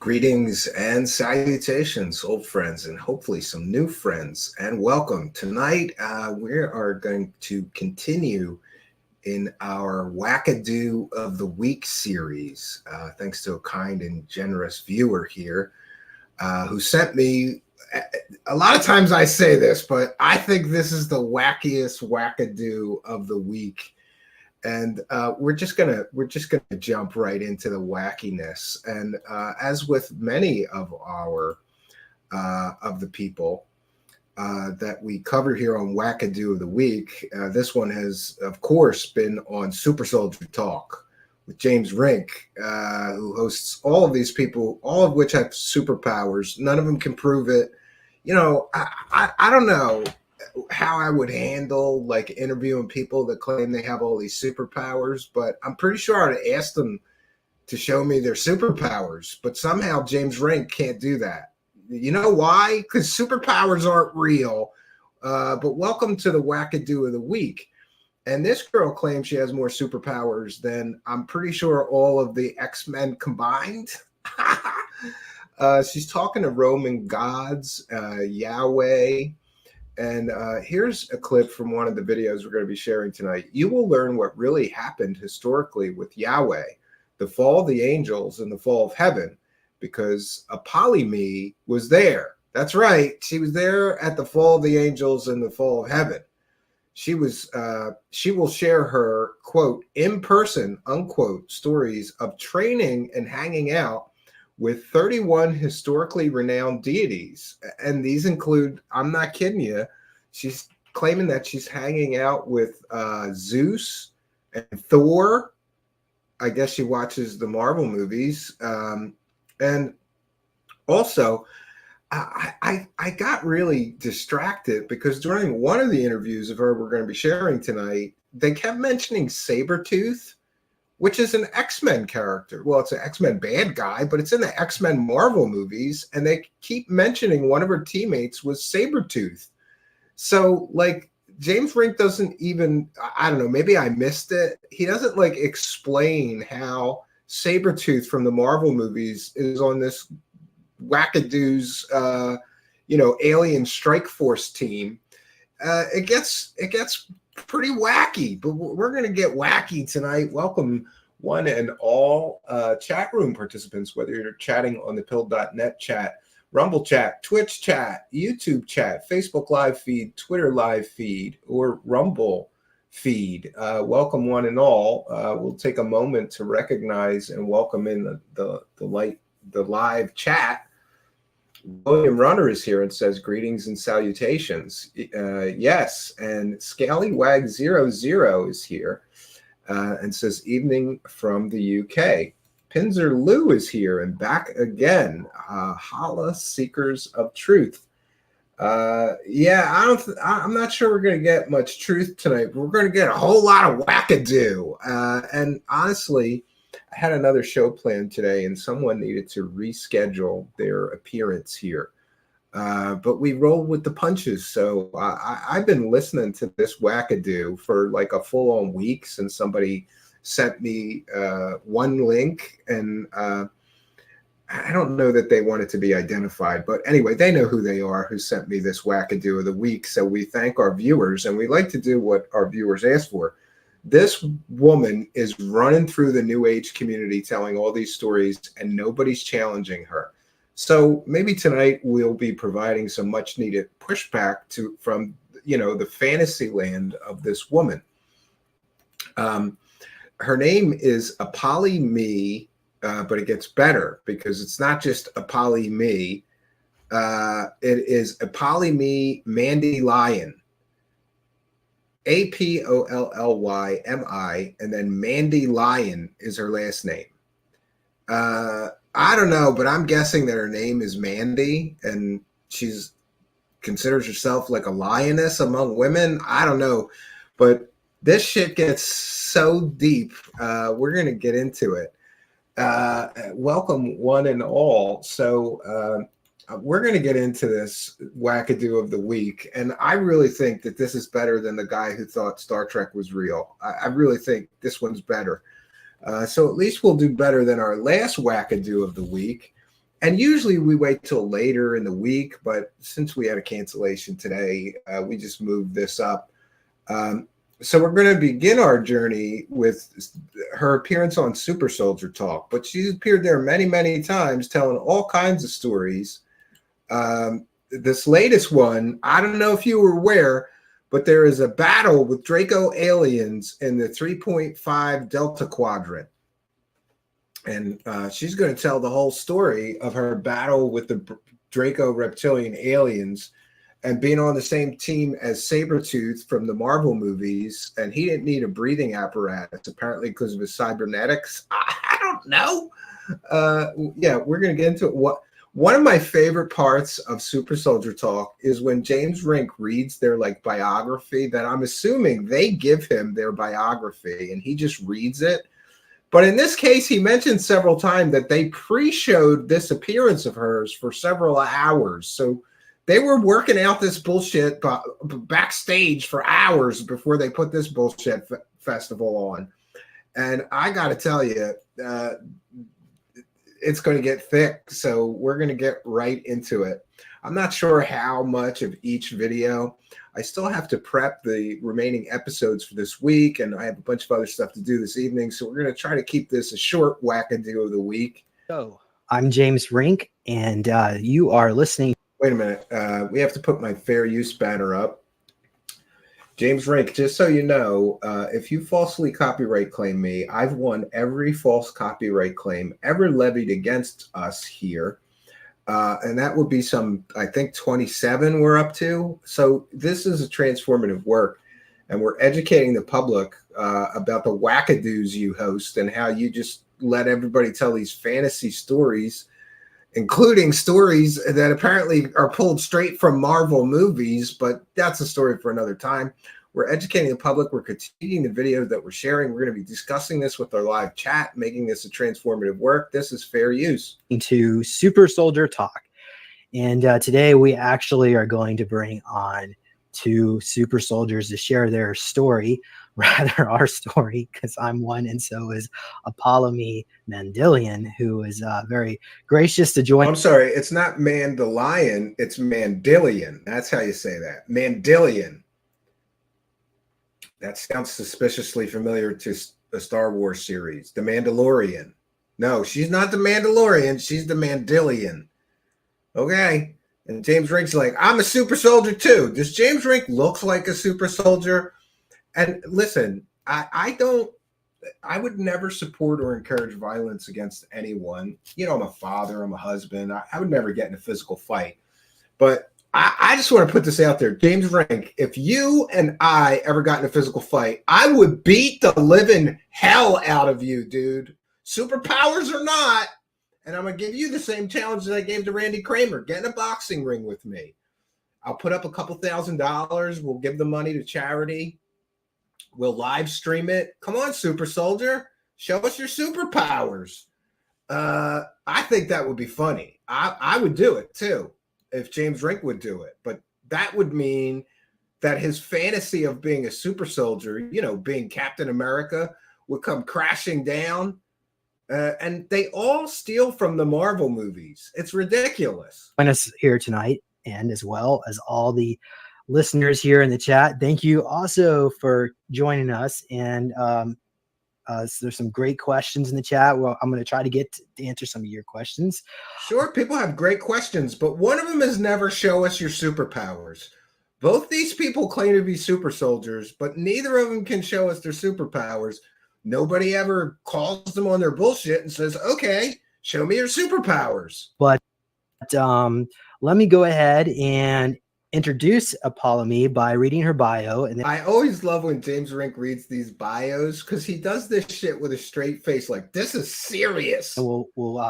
Greetings and salutations, old friends, and hopefully some new friends, and welcome. Tonight, we are going to continue in our Wackadoo of the Week series, thanks to a kind and generous viewer here who sent me. A lot of times I say this, but I think this is the wackiest Wackadoo of the week. And we're just gonna jump right into the wackiness. And as with many of our of the people that we cover here on Wackadoo of the Week, this one has, of course, been on Super Soldier Talk with James Rink, who hosts all of these people, all of which have superpowers. None of them can prove it. You know, I don't know how I would handle like interviewing people that claim they have all these superpowers, but I'm pretty sure I'd ask them to show me their superpowers. But somehow James Rink can't do that. You know why? Because superpowers aren't real. But welcome to the Wackadoo of the Week. And this girl claims she has more superpowers than I'm pretty sure all of the X-Men combined. She's talking to Roman gods, Yahweh. And here's a clip from one of the videos we're going to be sharing tonight. You will learn what really happened historically with Yahweh, the fall of the angels and the fall of heaven, because Apollymi was there. That's right. She was there at the fall of the angels and the fall of heaven. She will share her, quote, in person, unquote, stories of training and hanging out with 31 historically renowned deities. And these include, I'm not kidding you, she's claiming that she's hanging out with Zeus and Thor. I guess she watches the Marvel movies. And also, I got really distracted because during one of the interviews of her we're going to be sharing tonight, they kept mentioning Sabretooth, which is an X-Men character. Well, it's an X-Men bad guy, but it's in the X-Men Marvel movies, and they keep mentioning one of her teammates was Sabretooth. So, like, James Rink doesn't even, I don't know, maybe I missed it. He doesn't, like, explain how Sabretooth from the Marvel movies is on this Wackadoo's, alien strike force team. It gets pretty wacky, but we're going to get wacky tonight. Welcome, one and all chat room participants, whether you're chatting on the pill.net chat, Rumble chat, Twitch chat, YouTube chat, Facebook live feed, Twitter live feed, or Rumble feed. Welcome, one and all. We'll take a moment to recognize and welcome in the live chat. William Runner is here and says greetings and salutations. Yes, and Scallywag00 is here and says evening from the UK. Pinzer Lou is here and back again. Holla Seekers of Truth. I'm not sure we're going to get much truth tonight, but we're going to get a whole lot of wackadoo. And honestly, I had another show planned today and someone needed to reschedule their appearance here. But we rolled with the punches. So I've been listening to this wackadoo for like a full-on week since somebody sent me one link. And I don't know that they want it to be identified. But anyway, they know who they are who sent me this wackadoo of the week. So we thank our viewers, and we like to do what our viewers ask for. This woman is running through the New Age community telling all these stories, and nobody's challenging her. So maybe tonight we'll be providing some much needed pushback from the fantasy land of this woman. Her name is Apollymi, but it gets better because it's not just Apollymi. It is Apollymi Mandylion. Apollymi, and then Mandylion is her last name. I don't know, but I'm guessing that her name is Mandy, and she's considers herself like a lioness among women. I don't know, but this shit gets so deep. We're gonna get into it. Welcome, one and all. So we're going to get into this wackadoo of the week, and I really think that this is better than the guy who thought Star Trek was real. I really think this one's better. So at least we'll do better than our last wackadoo of the week. And usually we wait till later in the week, but since we had a cancellation today, we just moved this up. So we're going to begin our journey with her appearance on Super Soldier Talk, but she's appeared there many, many times telling all kinds of stories. This latest one, I don't know if you were aware, but there is a battle with Draco aliens in the 3.5 Delta Quadrant. And she's going to tell the whole story of her battle with the Draco reptilian aliens and being on the same team as Sabretooth from the Marvel movies. And he didn't need a breathing apparatus, apparently because of his cybernetics. I don't know. Yeah, we're going to get into it. One of my favorite parts of Super Soldier Talk is when James Rink reads their biography, that I'm assuming they give him their biography and he just reads it. But in this case, he mentioned several times that they pre-showed this appearance of hers for several hours. So they were working out this bullshit backstage for hours before they put this bullshit festival on. And I got to tell you, it's going to get thick, so we're going to get right into it. I'm not sure how much of each video. I still have to prep the remaining episodes for this week, and I have a bunch of other stuff to do this evening, so we're going to try to keep this a short Wackadoo of the week. So, I'm James Rink, and you are listening. Wait a minute. We have to put my fair use banner up. James Rink, just so you know, if you falsely copyright claim me, I've won every false copyright claim ever levied against us here. And that would be some, I think, 27 we're up to. So this is a transformative work. And we're educating the public about the wackadoos you host and how you just let everybody tell these fantasy stories, including stories that apparently are pulled straight from Marvel movies, but that's a story for another time. We're educating the public. We're continuing the videos that we're sharing. We're going to be discussing this with our live chat, making this a transformative work. This is fair use. To Super Soldier Talk. And today we actually are going to bring on two super soldiers to share their story, rather our story, because I'm one and so is Apollymi Mandylion, who is very gracious to join. I'm sorry, it's not Mandylion, it's Mandylion. That's how you say that. Mandylion. That sounds suspiciously familiar to the Star Wars series, The Mandalorian. No, she's not the Mandalorian, she's the Mandylion. Okay. And James Rink's like, I'm a super soldier too. Does James Rink look like a super soldier? And listen, I would never support or encourage violence against anyone. You know, I'm a father, I'm a husband. I would never get in a physical fight. But I just want to put this out there. James Rink, if you and I ever got in a physical fight, I would beat the living hell out of you, dude. Superpowers or not. And I'm going to give you the same challenge that I gave to Randy Kramer. Get in a boxing ring with me. I'll put up a couple $1,000. We'll give the money to charity. We'll live stream it. Come on, super soldier. Show us your superpowers. I think that would be funny. I would do it too if James Rink would do it. But that would mean that his fantasy of being a super soldier, you know, being Captain America, would come crashing down. And they all steal from the Marvel movies. It's ridiculous. Join us here tonight, and as well as all the listeners here in the chat. Thank you also for joining us. And so there's some great questions in the chat. Well, I'm going to try to get to answer some of your questions. Sure, people have great questions, but one of them is never show us your superpowers. Both these people claim to be super soldiers, but neither of them can show us their superpowers. Nobody ever calls them on their bullshit and says, okay, show me your superpowers. But let me go ahead and introduce Apollymi by reading her bio. And then I always love when James Rink reads these bios because he does this shit with a straight face, like, this is serious. We'll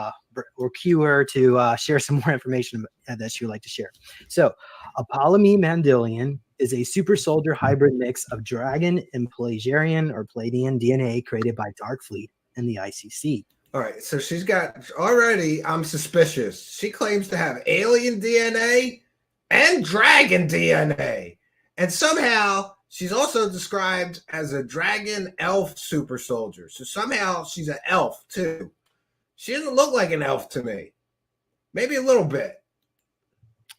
cue her to share some more information that she would like to share. So Apollymi Mandylion is a super soldier hybrid mix of dragon and Pelagian or Palladian DNA created by Darkfleet and the ICC. All right, so she's got, already, I'm suspicious. She claims to have alien DNA and dragon DNA. And somehow she's also described as a dragon elf super soldier. So somehow she's an elf too. She doesn't look like an elf to me. Maybe a little bit.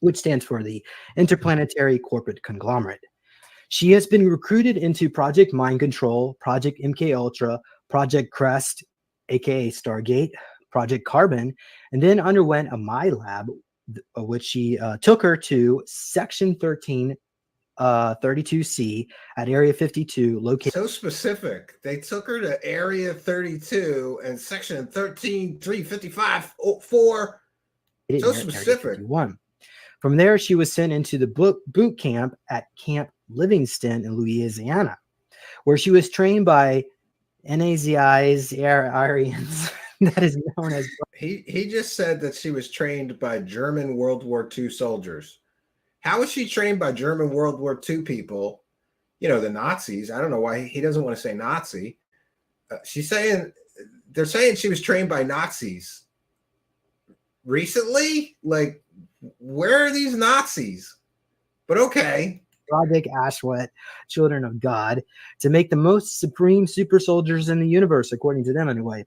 which stands for the Interplanetary Corporate Conglomerate. She has been recruited into Project Mind Control, Project MK Ultra, Project Crest, aka Stargate, Project Carbon, and then underwent a My Lab, which she took her to Section 1332C at Area 52, located. So specific. They took her to Area 32 and Section 13355 So specific. From there, she was sent into the boot camp at Camp Livingston in Louisiana, where she was trained by NAZI's Aryans. That is known as. He just said that she was trained by German World War II soldiers. How was she trained by German World War II people? You know, the Nazis. I don't know why he doesn't want to say Nazi. They're saying she was trained by Nazis. Recently? Like, where are these Nazis? But okay. Project Ashwet, Children of God, to make the most supreme super soldiers in the universe, according to them anyway.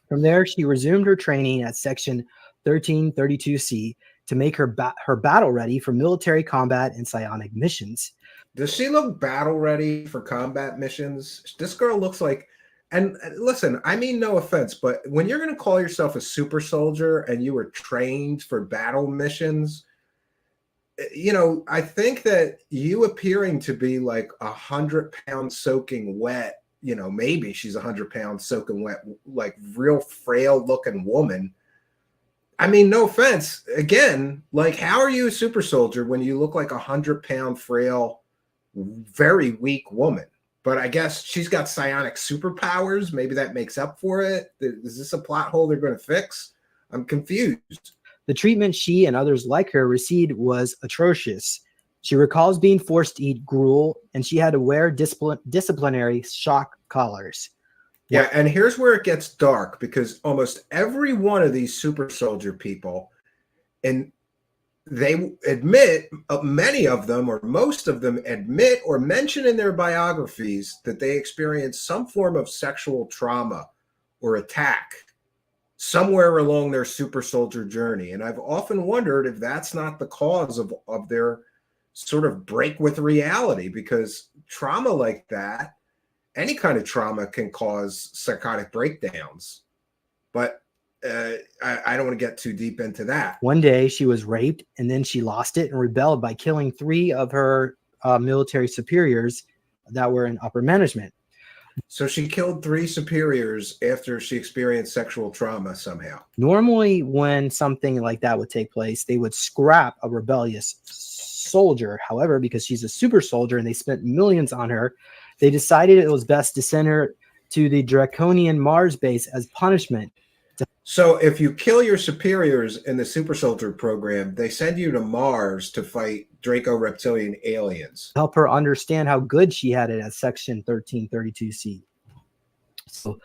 From there, she resumed her training at Section 1332C to make her battle ready for military combat and psionic missions. Does she look battle ready for combat missions? This girl looks like, and listen, I mean no offense, but when you're going to call yourself a super soldier and you were trained for battle missions, you know, I think that you appearing to be like 100-pound soaking wet, you know, maybe she's 100 pounds soaking wet, like real frail looking woman. I mean, no offense. Again, like, how are you a super soldier when you look like 100-pound frail, very weak woman? But I guess she's got psionic superpowers. Maybe that makes up for it. Is this a plot hole they're going to fix? I'm confused. The treatment she and others like her received was atrocious. She recalls being forced to eat gruel, and she had to wear disciplinary shock collars. Yeah, and here's where it gets dark, because almost every one of these super soldier people, and they admit, many of them or most of them admit or mention in their biographies that they experienced some form of sexual trauma or attack somewhere along their super soldier journey. And I've often wondered if that's not the cause of their sort of break with reality, because trauma like that, any kind of trauma, can cause psychotic breakdowns. But I don't want to get too deep into that. One day she was raped, and then she lost it and rebelled by killing 3 of her military superiors that were in upper management. So she killed 3 superiors after she experienced sexual trauma somehow. Normally, when something like that would take place, they would scrap a rebellious soldier. However, because she's a super soldier and they spent millions on her, they decided it was best to send her to the Draconian Mars base as punishment. So if you kill your superiors in the super soldier program, they send you to Mars to fight Draco reptilian aliens. Help her understand how good she had it at Section 1332C. So,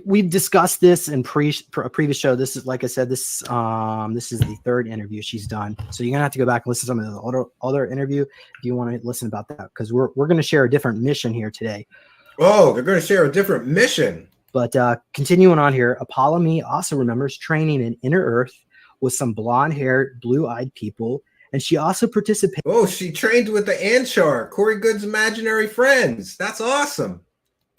we've discussed this in a previous show. This is, like I said, this is the 3rd interview she's done. So you're gonna have to go back and listen to some of the other interview if you want to listen about that, because we're going to share a different mission here today. Oh, they're going to share a different mission. But continuing on here, Apollymi also remembers training in Inner Earth with some blonde-haired, blue-eyed people, and she also participated. Oh, she trained with the Anshar, Corey Good's imaginary friends. That's awesome.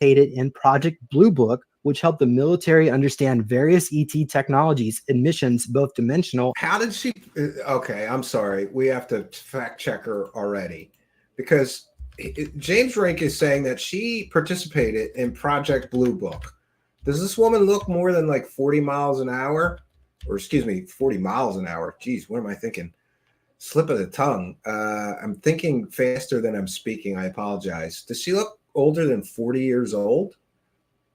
In Project Blue Book, which helped the military understand various ET technologies and missions, both dimensional. How did she? Okay, I'm sorry. We have to fact check her already, because James Rink is saying that she participated in Project Blue Book. Does this woman look more than like 40 miles an hour? Or excuse me, 40 miles an hour. Geez, what am I thinking? Slip of the tongue. I'm thinking faster than I'm speaking. I apologize. Does she look older than 40 years old?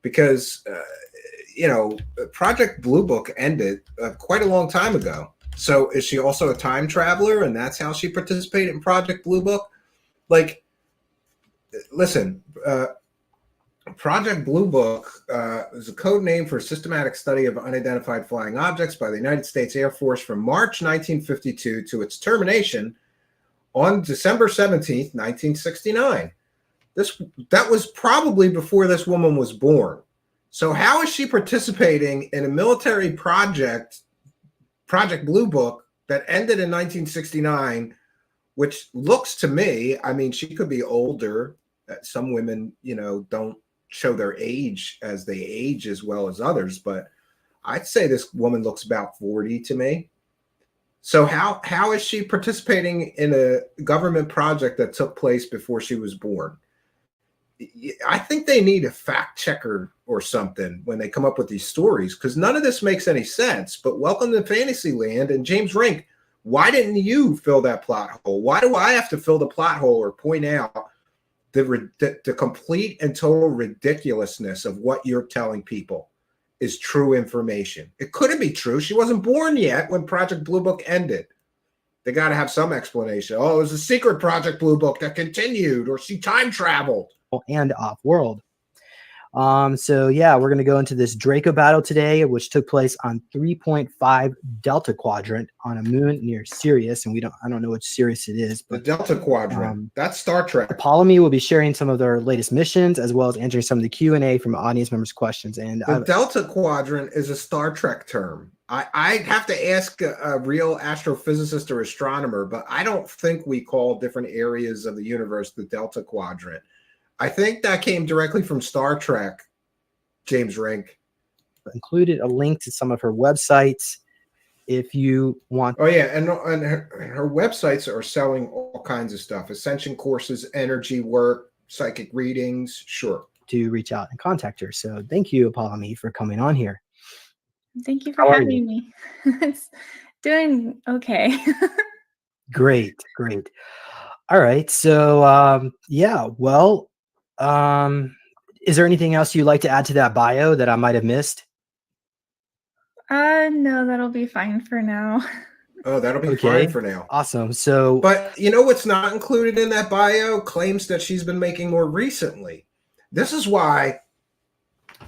Because, you know, Project Blue Book ended quite a long time ago. So is she also a time traveler, and that's how she participated in Project Blue Book? Like, listen, Project Blue Book is a code name for systematic study of unidentified flying objects by the United States Air Force from March 1952 to its termination on December 17th, 1969. That was probably before this woman was born. So how is she participating in a military project, Project Blue Book, that ended in 1969, which looks to me, I mean, she could be older. Some women, you know, don't show their age as they age as well as others, but I'd say this woman looks about 40 to me. So how is she participating in a government project that took place before she was born? I think they need a fact checker or something when they come up with these stories, because none of this makes any sense. But welcome to Fantasyland. And James Rink, why didn't you fill that plot hole? Why do I have to fill the plot hole or point out the complete and total ridiculousness of what you're telling people is true information? It couldn't be true. She wasn't born yet when Project Blue Book ended. They got to have some explanation. Oh, it was a secret Project Blue Book that continued, or she time traveled. And off-world. So yeah, we're going to go into this Draco battle today, which took place on 3.5 Delta Quadrant on a moon near Sirius, and I don't know which Sirius it is. But, the Delta Quadrant. That's Star Trek. Apollymi will be sharing some of their latest missions, as well as answering some of the Q&A from audience members' questions. And the Delta Quadrant is a Star Trek term. I have to ask a real astrophysicist or astronomer, but I don't think we call different areas of the universe the Delta Quadrant. I think that came directly from Star Trek, James Rink. Included a link to some of her websites if you want. Oh, yeah. And her websites are selling all kinds of stuff. Ascension courses, energy work, psychic readings. Sure. To reach out and contact her. So thank you, Apollymi, for coming on here. Thank you for having me. It's doing okay. Great. All right. So yeah, well, is there anything else you'd like to add to that bio that I might have missed? No, that'll be fine for now. Oh, that'll be fine for now. Awesome. So, but you know what's not included in that bio? Claims that she's been making more recently. This is why,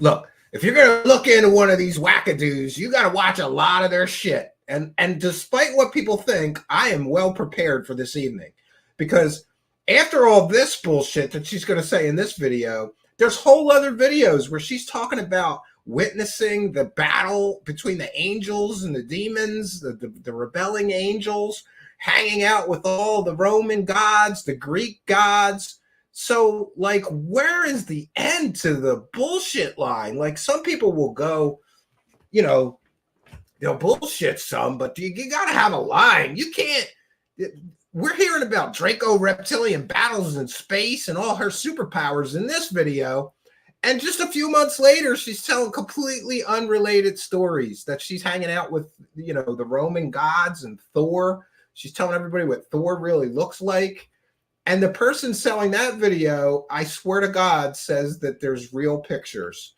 look, if you're going to look into one of these wackadoos, you got to watch a lot of their shit. And despite what people think, I am well prepared for this evening, because after all this bullshit that she's going to say in this video, there's whole other videos where she's talking about witnessing the battle between the angels and the demons, the rebelling angels, hanging out with all the Roman gods, the Greek gods. So, like, where is the end to the bullshit line? Like, some people will go, you know, they'll bullshit some, but you got to have a line. You can't... We're hearing about Draco reptilian battles in space and all her superpowers in this video. And just a few months later, she's telling completely unrelated stories that she's hanging out with, you know, the Roman gods and Thor. She's telling everybody what Thor really looks like. And the person selling that video, I swear to God, says that there's real pictures.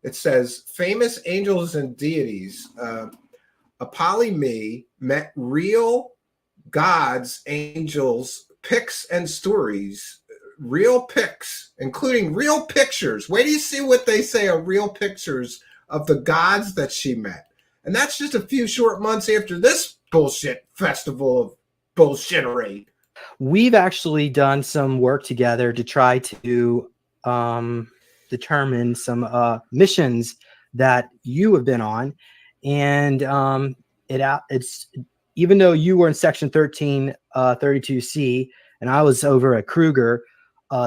It says, famous angels and deities. Apollymi met real gods, angels, pics and stories, real pics, including real pictures. Wait till you see what they say are real pictures of the gods that she met. And that's just a few short months after this bullshit festival of bullshittery. We've actually done some work together to try to determine some missions that you have been on. And it's even though you were in section 1332C and I was over at Kruger,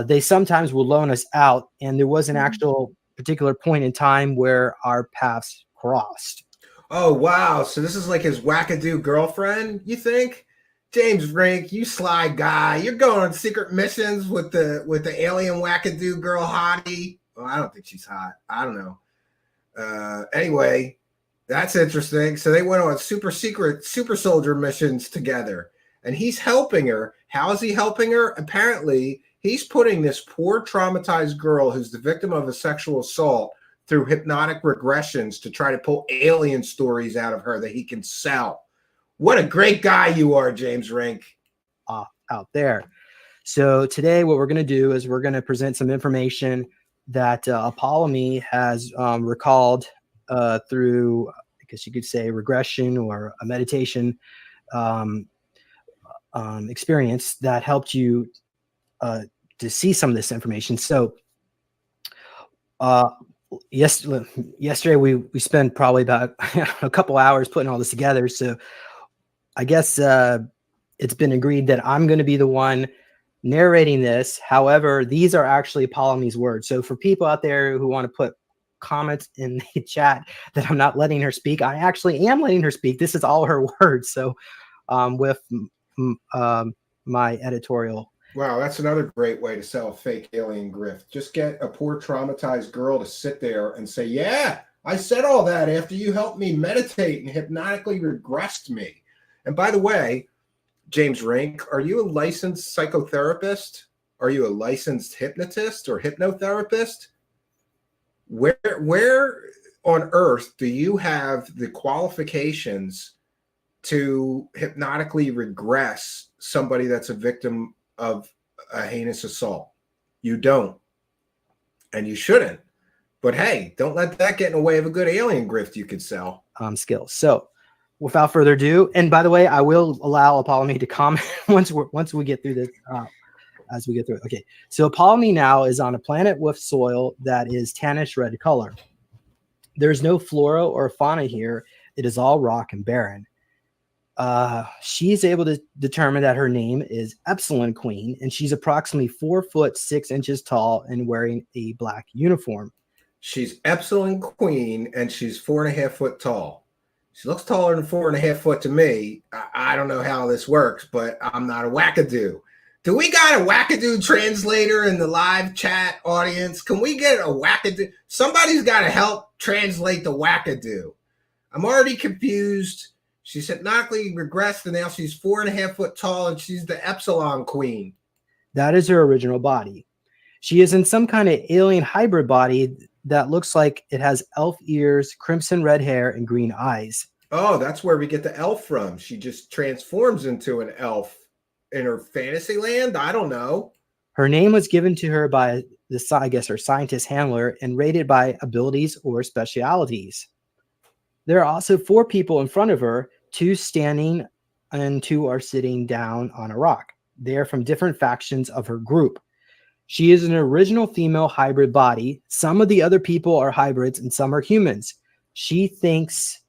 they sometimes will loan us out, and there was an actual particular point in time where our paths crossed. Oh, wow. So this is like his wackadoo girlfriend, you think? James Rink, you sly guy. You're going on secret missions with the alien wackadoo girl hottie. Well, I don't think she's hot. I don't know. Anyway, that's interesting. So they went on super secret super soldier missions together, and he's helping her. How is he helping her? Apparently, he's putting this poor traumatized girl who's the victim of a sexual assault through hypnotic regressions to try to pull alien stories out of her that he can sell. What a great guy you are, James Rink. Out there. So today what we're going to do is we're going to present some information that Apollymi has recalled through, I guess you could say, regression or a meditation experience that helped you to see some of this information. So yesterday we spent probably about a couple hours putting all this together. So I guess it's been agreed that I'm going to be the one narrating this. However, these are actually Apollymi's words. So for people out there who want to put comments in the chat that I'm not letting her speak, I actually am letting her speak. This is all her words. So with my editorial. Wow, that's another great way to sell a fake alien grift. Just get a poor traumatized girl to sit there and say, yeah, I said all that after you helped me meditate and hypnotically regressed me. And by the way, James Rink, are you a licensed psychotherapist? Are you a licensed hypnotist or hypnotherapist? Where on earth do you have the qualifications to hypnotically regress somebody that's a victim of a heinous assault? You don't, and you shouldn't. But hey, don't let that get in the way of a good alien grift you could sell. Skills. So without further ado, and by the way, I will allow Apollymi to comment once we get through this. As we get through it. Okay, so Apollymi now is on a planet with soil that is tannish red color. There's no flora or fauna here. It is all rock and barren. She's able to determine that her name is Epsilon Queen, and she's approximately 4'6" tall and wearing a black uniform. She's Epsilon Queen, and she's 4.5 foot tall. She looks taller than 4.5 foot to me. I don't know how this works, but I'm not a wackadoo. Do we got a wackadoo translator in the live chat audience? Can we get a wackadoo? Somebody's got to help translate the wackadoo. I'm already confused. She's hypnotically regressed, and now she's 4.5 foot tall, and she's the Epsilon Queen. That is her original body. She is in some kind of alien hybrid body that looks like it has elf ears, crimson red hair, and green eyes. Oh, that's where we get the elf from. She just transforms into an elf in her fantasy land. I don't know. Her name was given to her by her scientist handler and rated by abilities or specialities. There are also 4 people in front of her, 2 standing and 2 are sitting down on a rock. They are from different factions of her group. She is an original female hybrid body. Some of the other people are hybrids and some are humans. She thinks,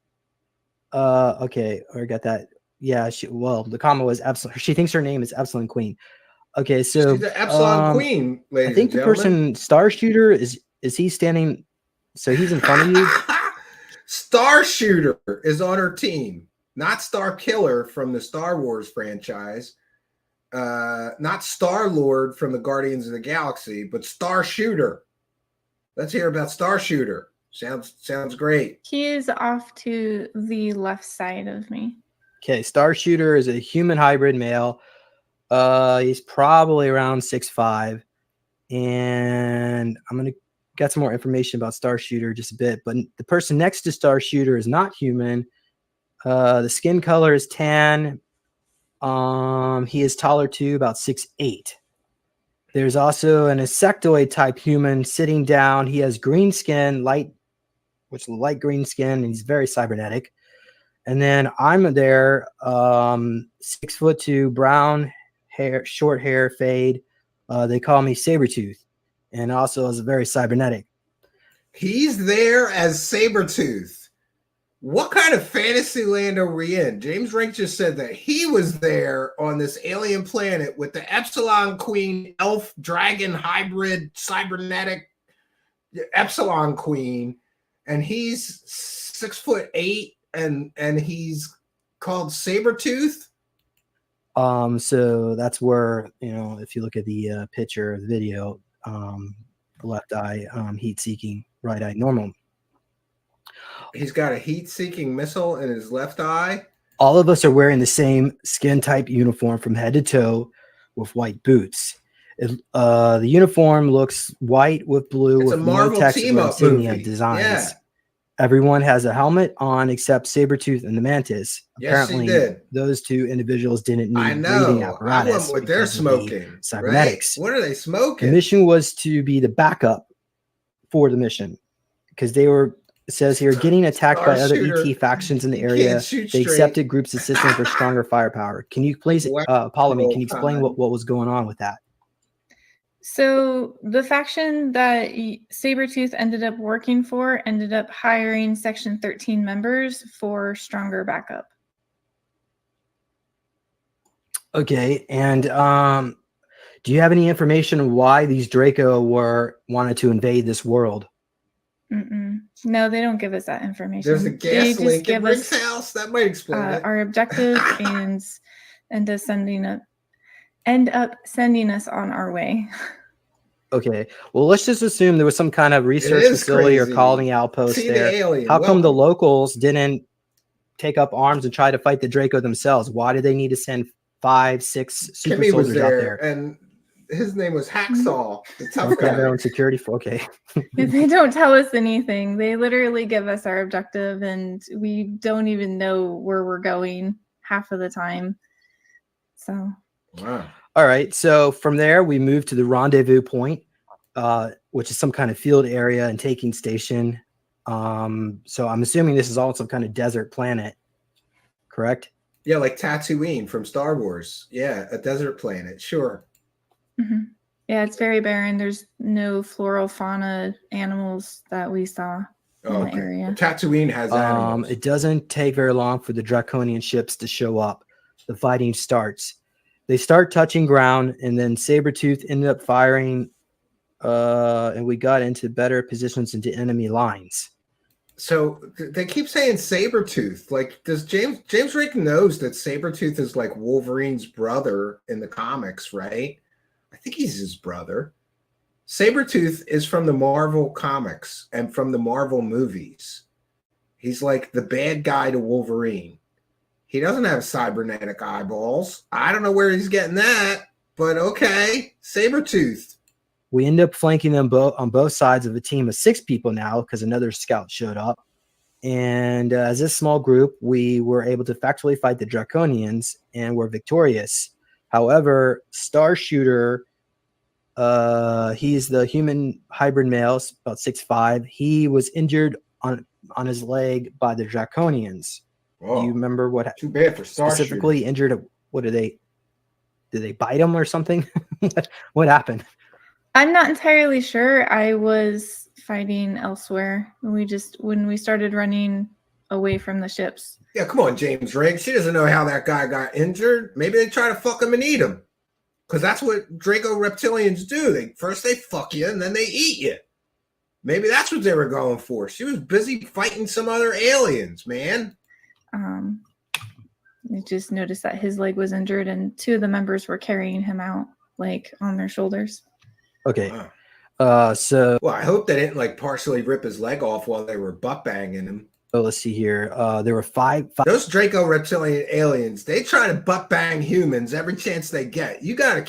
okay, I got that. Yeah, the comment was Epsilon. She thinks her name is Epsilon Queen. Okay, so she's the Epsilon Queen, ladies. I think the person Star Shooter is he standing? So he's in front of you. Star Shooter is on her team, not Star Killer from the Star Wars franchise, not Star Lord from the Guardians of the Galaxy, but Star Shooter. Let's hear about Star Shooter. Sounds great. He is off to the left side of me. Okay, Star Shooter is a human hybrid male. He's probably around 6'5", and I'm gonna get some more information about Star Shooter just a bit. But the person next to Star Shooter is not human. The skin color is tan. He is taller too, about 6'8". There's also an insectoid type human sitting down. He has green skin, light green skin, and he's very cybernetic. And then I'm there, 6'2", brown hair, short hair, fade. They call me Sabretooth, and also is very cybernetic. He's there as Sabretooth. What kind of fantasy land are we in? James Rink just said that he was there on this alien planet with the Epsilon Queen, elf, dragon, hybrid, cybernetic Epsilon Queen, and he's 6'8", and he's called Sabretooth. So that's where, if you look at the picture of the video, the left eye heat-seeking, right eye normal. He's got a heat-seeking missile in his left eye. All of us are wearing the same skin type uniform from head to toe with white boots. The uniform looks white with blue with no text or insignia designs. Yeah. Everyone has a helmet on except Sabretooth and the Mantis. Yes, apparently, those 2 individuals didn't need breathing apparatus. I wonder what they're smoking. Cybernetics. Right? What are they smoking? The mission was to be the backup for the mission because they were, it says here, getting attacked by other ET factions in the area. They accepted group's assistance for stronger firepower. Can you please, Apollymi, can you explain what was going on with that? So the faction that Sabretooth ended up working for ended up hiring Section 13 members for stronger backup. Okay, and do you have any information on why these Draco wanted to invade this world? No, they don't give us that information. There's a gas link at Rick's house. That might explain it. Our objective and end up sending us on our way. Okay, well, let's just assume there was some kind of research facility or colony outpost there. How come the locals didn't take up arms and try to fight the Draco themselves? Why did they need to send 5, 6 super soldiers out there? And his name was Hacksaw, the tough guy. Their own security for If they don't tell us anything, they literally give us our objective, and we don't even know where we're going half of the time. So, wow. All right. So from there, we move to the rendezvous point, which is some kind of field area and taking station. So I'm assuming this is all some kind of desert planet, correct? Yeah, like Tatooine from Star Wars. Yeah, a desert planet. Sure. Mm-hmm. Yeah, it's very barren. There's no floral fauna animals that we saw in the area. Well, Tatooine has animals. It doesn't take very long for the Draconian ships to show up. The fighting starts. They start touching ground, and then Sabretooth ended up firing, and we got into better positions into enemy lines. So they keep saying Sabretooth. Like, does James Rick knows that Sabretooth is like Wolverine's brother in the comics, right? I think he's his brother. Sabretooth is from the Marvel comics and from the Marvel movies. He's like the bad guy to Wolverine. He doesn't have cybernetic eyeballs. I don't know where he's getting that, but okay. Sabretooth. We end up flanking them on both sides of a team of 6 people now because another scout showed up. And as a small group, we were able to factually fight the Draconians and were victorious. However, Starshooter, he's the human hybrid male, about 6'5". He was injured on his leg by the Draconians. Whoa. Do you remember what? Too bad for Starshooter. Specifically injured. What did they bite him or something? What happened? I'm not entirely sure. I was fighting elsewhere. When we started running away from the ships. Yeah, come on, James Riggs. She doesn't know how that guy got injured. Maybe they try to fuck him and eat him. Because that's what Draco reptilians do. First they fuck you and then they eat you. Maybe that's what they were going for. She was busy fighting some other aliens, man. I just noticed that his leg was injured and 2 of the members were carrying him out, like on their shoulders. Okay. Wow. So. Well, I hope they didn't like partially rip his leg off while they were butt banging him. Oh, let's see here. There were 5. Those Draco reptilian aliens, they try to butt bang humans every chance they get. You gotta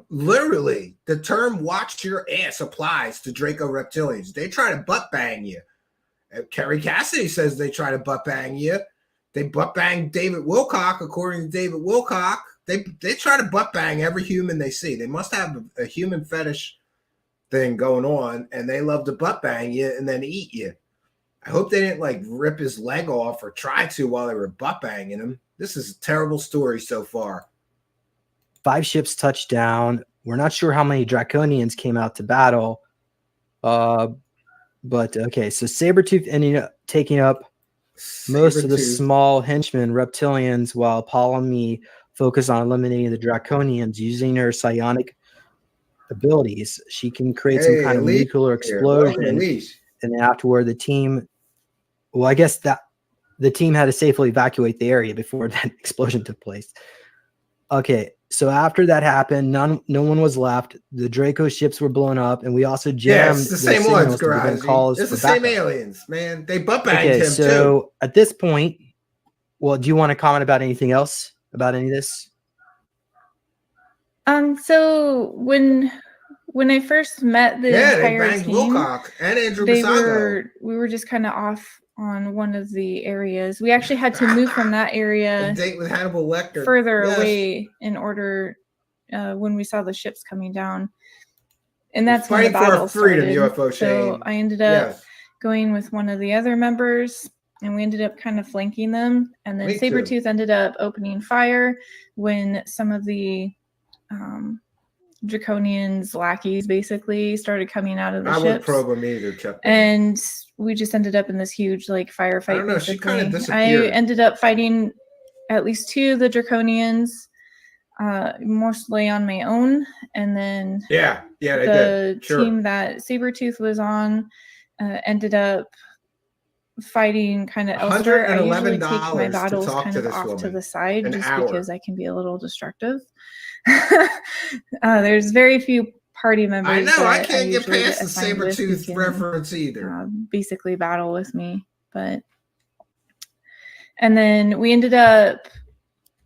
literally, the term watch your ass applies to Draco reptilians. They try to butt bang you. Kerry Cassidy says they try to butt bang you. They butt bang David Wilcock, according to David Wilcock. They try to butt bang every human they see. They must have a human fetish thing going on, and they love to butt bang you and then eat you. I hope they didn't like rip his leg off or try to while they were butt banging him. This is a terrible story so far. 5 ships touched down. We're not sure how many Draconians came out to battle. But okay, so Sabretooth ended up taking up most of the small henchmen, reptilians, while Apollymi focused on eliminating the Draconians using her psionic abilities. She can create some kind of nuclear explosion. And then afterward, the team, well, I guess that the team had to safely evacuate the area before that explosion took place. Okay, so after that happened, no one was left. The Draco ships were blown up, and we also jammed the same ones, Garage. It's the same aliens, man. They butt banged him so at this point, well, do you want to comment about anything else about any of this? So when I first met the entire team, Wilcock and Andrew Basago. We were just kind of off on one of the areas. We actually had to move from that area date with Hannibal Lecter further away in order when we saw the ships coming down. And that's when the battle started. UFO so I ended up going with one of the other members, and we ended up kind of flanking them. And then Sabretooth ended up opening fire when some of the Draconians lackeys basically started coming out of the I ships. wouldn't probe them either, Chuck. And we just ended up in this huge like firefight. I don't know. Basically. She kind of I disappeared. ended up fighting at least 2 of the Draconians, mostly on my own, and then yeah, they the did. Sure. team that Sabretooth was on ended up fighting kind of elsewhere. I usually take my battles kind of off to the side just because I can be a little destructive. There's very few party members. I know. I can't get past the Sabretooth reference either. Basically battle with me. And then we ended up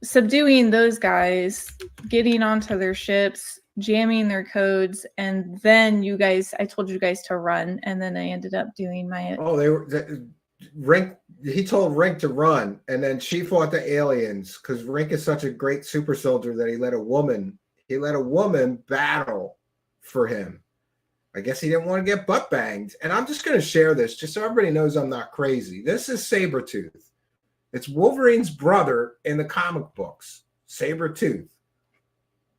subduing those guys, getting onto their ships, jamming their codes, and then I told you guys to run, and then I ended up doing my... Rink, he told Rink to run, and then she fought the aliens because Rink is such a great super soldier that he let a woman battle for him. I guess he didn't want to get butt banged. And I'm just going to share this just so everybody knows I'm not crazy. This is Sabretooth. It's Wolverine's brother in the comic books, Sabretooth.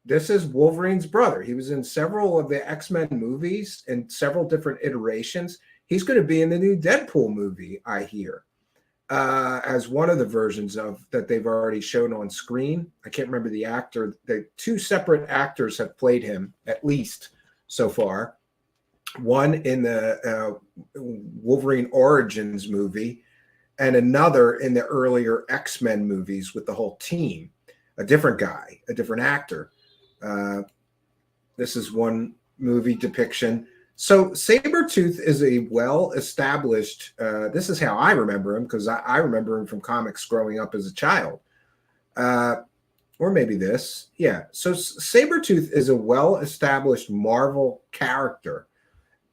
This is Wolverine's brother. He was in several of the X-Men movies in several different iterations. He's going to be in the new Deadpool movie, I hear, as one of the versions of that they've already shown on screen. I can't remember the actor. The 2 separate actors have played him, at least so far. One in the Wolverine Origins movie, and another in the earlier X-Men movies with the whole team. A different guy, a different actor. This is one movie depiction. So Sabretooth is a well-established, this is how I remember him, because I remember him from comics growing up as a child. Or maybe this. Yeah. So Sabretooth is a well-established Marvel character.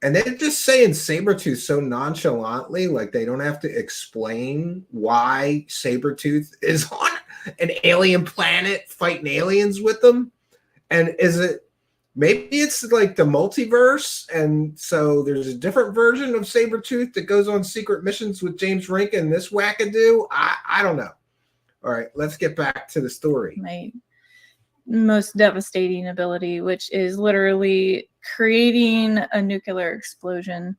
And they're just saying Sabretooth so nonchalantly, like they don't have to explain why Sabretooth is on an alien planet fighting aliens with them. And maybe it's like the multiverse, and so there's a different version of Sabretooth that goes on secret missions with James Rink and this Wackadoo. I don't know. All right, let's get back to the story. My most devastating ability, which is literally creating a nuclear explosion.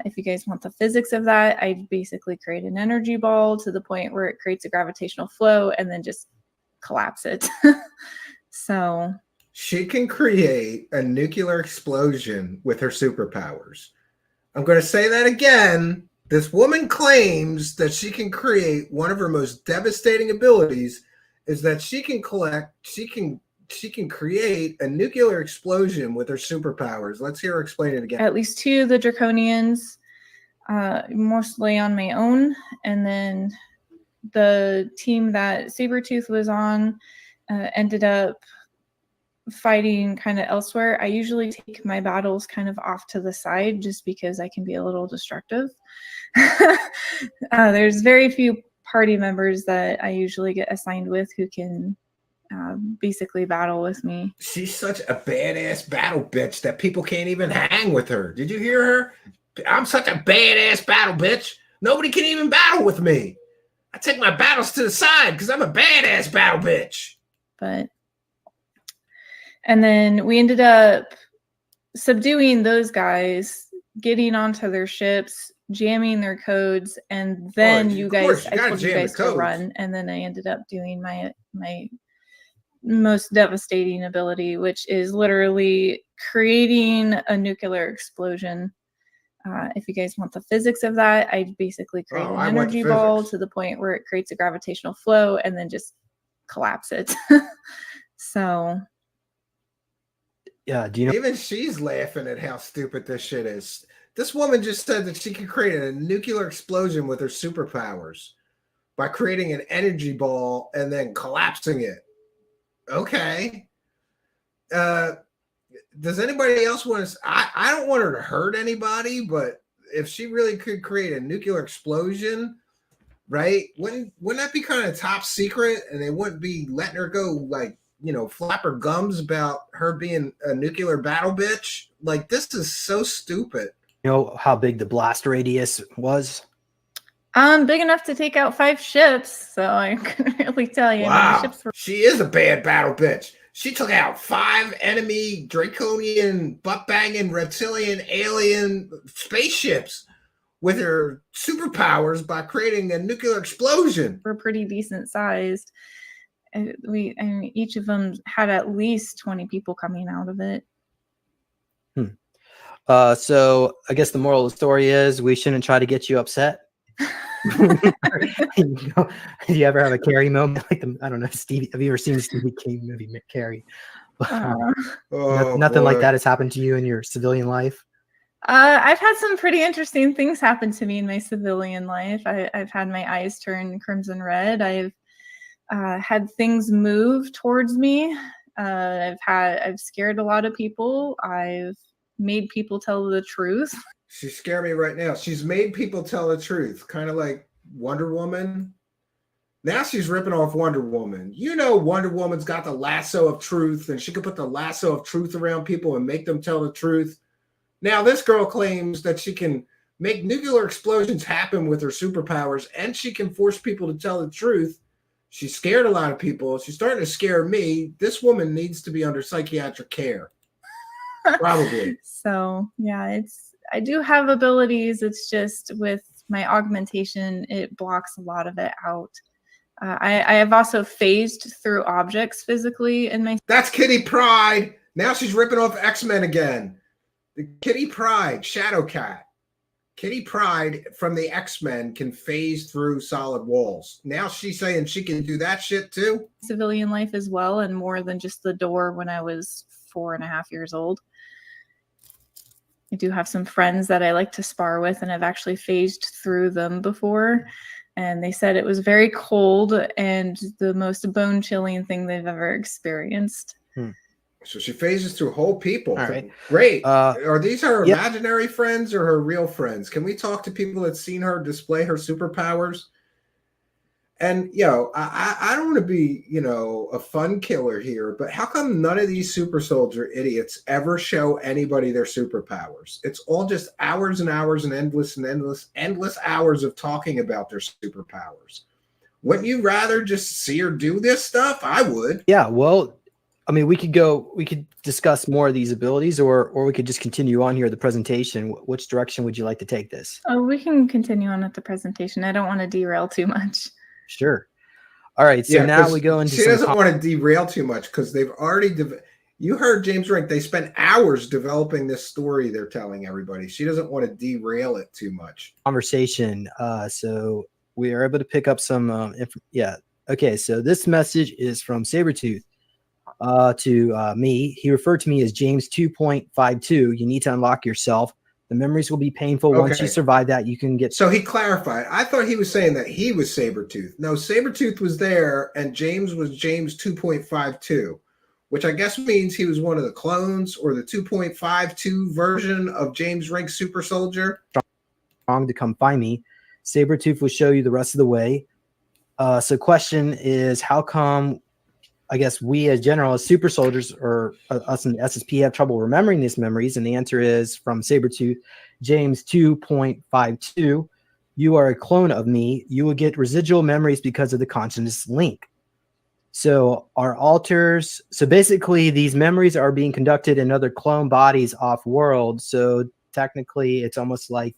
If you guys want the physics of that, I basically create an energy ball to the point where it creates a gravitational flow and then just collapse it. So she can create a nuclear explosion with her superpowers. I'm going to say that again. This woman claims that she can create one of her most devastating abilities is that she can create a nuclear explosion with her superpowers. Let's hear her explain it again. At least 2 of the Draconians, mostly on my own, and then the team that Sabretooth was on ended up fighting kind of elsewhere. I usually take my battles kind of off to the side just because I can be a little destructive. There's very few party members that I usually get assigned with who can basically battle with me. She's such a badass battle bitch that people can't even hang with her. Did you hear her? I'm such a badass battle bitch. Nobody can even battle with me. I take my battles to the side because I'm a badass battle bitch. And then we ended up subduing those guys, getting onto their ships, jamming their codes, and then I told you guys to run, and then I ended up doing my most devastating ability, which is literally creating a nuclear explosion. If you guys want the physics of that, I basically create an energy ball to the point where it creates a gravitational flow and then just collapse it. So yeah, do you know? Even she's laughing at how stupid this shit is. This woman just said that she could create a nuclear explosion with her superpowers by creating an energy ball and then collapsing it. Okay. Does anybody else want to? I don't want her to hurt anybody, but if she really could create a nuclear explosion, right? Wouldn't that be kind of top secret? And they wouldn't be letting her go, like, flap her gums about her being a nuclear battle bitch. Like, this is so stupid. You know how big the blast radius was? Big enough to take out 5 ships, so I couldn't really tell you. Wow, she is a bad battle bitch. She took out 5 enemy draconian, butt-banging, reptilian, alien spaceships with her superpowers by creating a nuclear explosion. We're pretty decent sized. I mean, each of them had at least 20 people coming out of it. So I guess the moral of the story is we shouldn't try to get you upset. Do you ever have a Carrie moment? Like I don't know, Stevie. Have you ever seen the Stevie King movie Carrie? Nothing like that has happened to you in your civilian life. I've had some pretty interesting things happen to me in my civilian life. I've had my eyes turn crimson red. I've had things move towards me. I've scared a lot of people. I've made people tell the truth. She's scaring me right now. She's made people tell the truth, kind of like Wonder Woman. Now she's ripping off Wonder Woman. You know, Wonder Woman's got the lasso of truth, and she could put the lasso of truth around people and make them tell the truth. Now this girl claims that she can make nuclear explosions happen with her superpowers, and she can force people to tell the truth. She scared a lot of people. She's starting to scare me. This woman needs to be under psychiatric care. Probably. So yeah, I do have abilities. It's just with my augmentation, it blocks a lot of it out. I have also phased through objects physically in my. That's Kitty Pryde. Now she's ripping off X-Men again. The Kitty Pryde, Shadow Cat. Kitty Pryde from the X-Men can phase through solid walls. Now she's saying she can do that shit too. Civilian life as well, and more than just the door when I was 4.5 years old. I do have some friends that I like to spar with, and I've actually phased through them before. And they said it was very cold and the most bone-chilling thing they've ever experienced. So she phases through whole people. All right. Great. Are these her yep. imaginary friends or her real friends? Can we talk to people that's seen her display her superpowers? And, I don't want to be, a fun killer here, but how come none of these super soldier idiots ever show anybody their superpowers? It's all just hours and hours and endless hours of talking about their superpowers. Wouldn't you rather just see her do this stuff? I would. Yeah, well, I mean, we could discuss more of these abilities, or we could just continue on here the presentation. Which direction would you like to take this? Oh, we can continue on with the presentation. I don't want to derail too much. Sure. All right. So now we go into. She doesn't want to derail too much because they've already. You heard James Rink. They spent hours developing this story they're telling everybody. She doesn't want to derail it too much. Conversation. So we are able to pick up some. Yeah. Okay. So this message is from Sabretooth to me. He referred to me as James 2.52. You need to unlock yourself. The memories will be painful. Once you survive that, you can get. So he clarified. I thought he was saying that he was Sabretooth. No, Sabretooth was there, and James was James 2.52, which I guess means he was one of the clones or the 2.52 version of James Rink's super soldier. Strong to come find me. Sabretooth will show you the rest of the way. So question is, how come, I guess we as general, as super soldiers, or us in the SSP, have trouble remembering these memories? And the answer is from Sabretooth, James 2.52. You are a clone of me. You will get residual memories because of the consciousness link. So our alters. So basically, these memories are being conducted in other clone bodies off world. So technically, it's almost like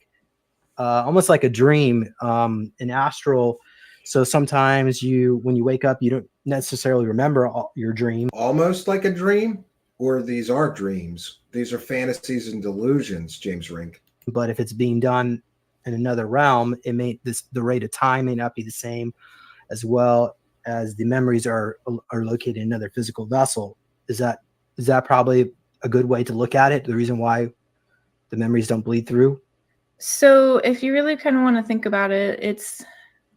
a dream, an astral. So sometimes when you wake up, you don't necessarily remember your dream. Almost like a dream, or these are dreams. These are fantasies and delusions, James Rink. But if it's being done in another realm, the rate of time may not be the same, as well as the memories are located in another physical vessel. Is that probably a good way to look at it? The reason why the memories don't bleed through? So if you really kind of want to think about it,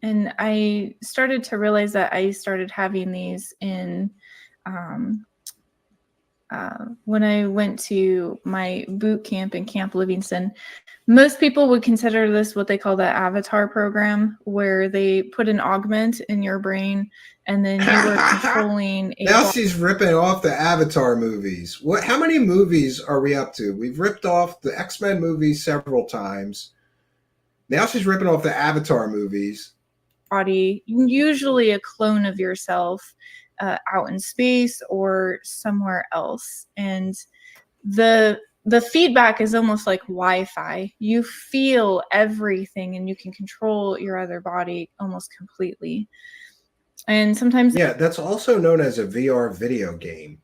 and I started to realize that I started having these in when I went to my boot camp in Camp Livingston. Most people would consider this what they call the avatar program, where they put an augment in your brain and then you were controlling now she's ripping off the Avatar movies. How many movies are we up to? We've ripped off the X-Men movies several times. Now she's ripping off the Avatar movies. Body, usually a clone of yourself, out in space or somewhere else. And the feedback is almost like Wi-Fi. You feel everything and you can control your other body almost completely. And sometimes that's also known as a VR video game.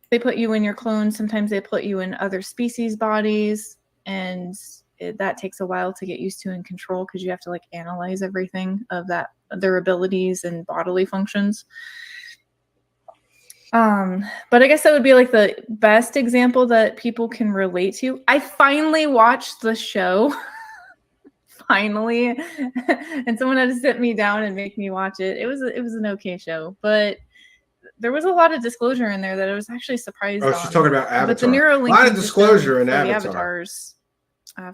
They put you in your clone. Sometimes they put you in other species' bodies, and that takes a while to get used to and control, because you have to like analyze everything of their abilities and bodily functions. But I guess that would be like the best example that people can relate to. I finally watched the show. Finally. And someone had to sit me down and make me watch it. It was an okay show, but there was a lot of disclosure in there that I was actually surprised on. She's talking about Avatar. But the Neuralink, a lot of disclosure in Avatar. The avatars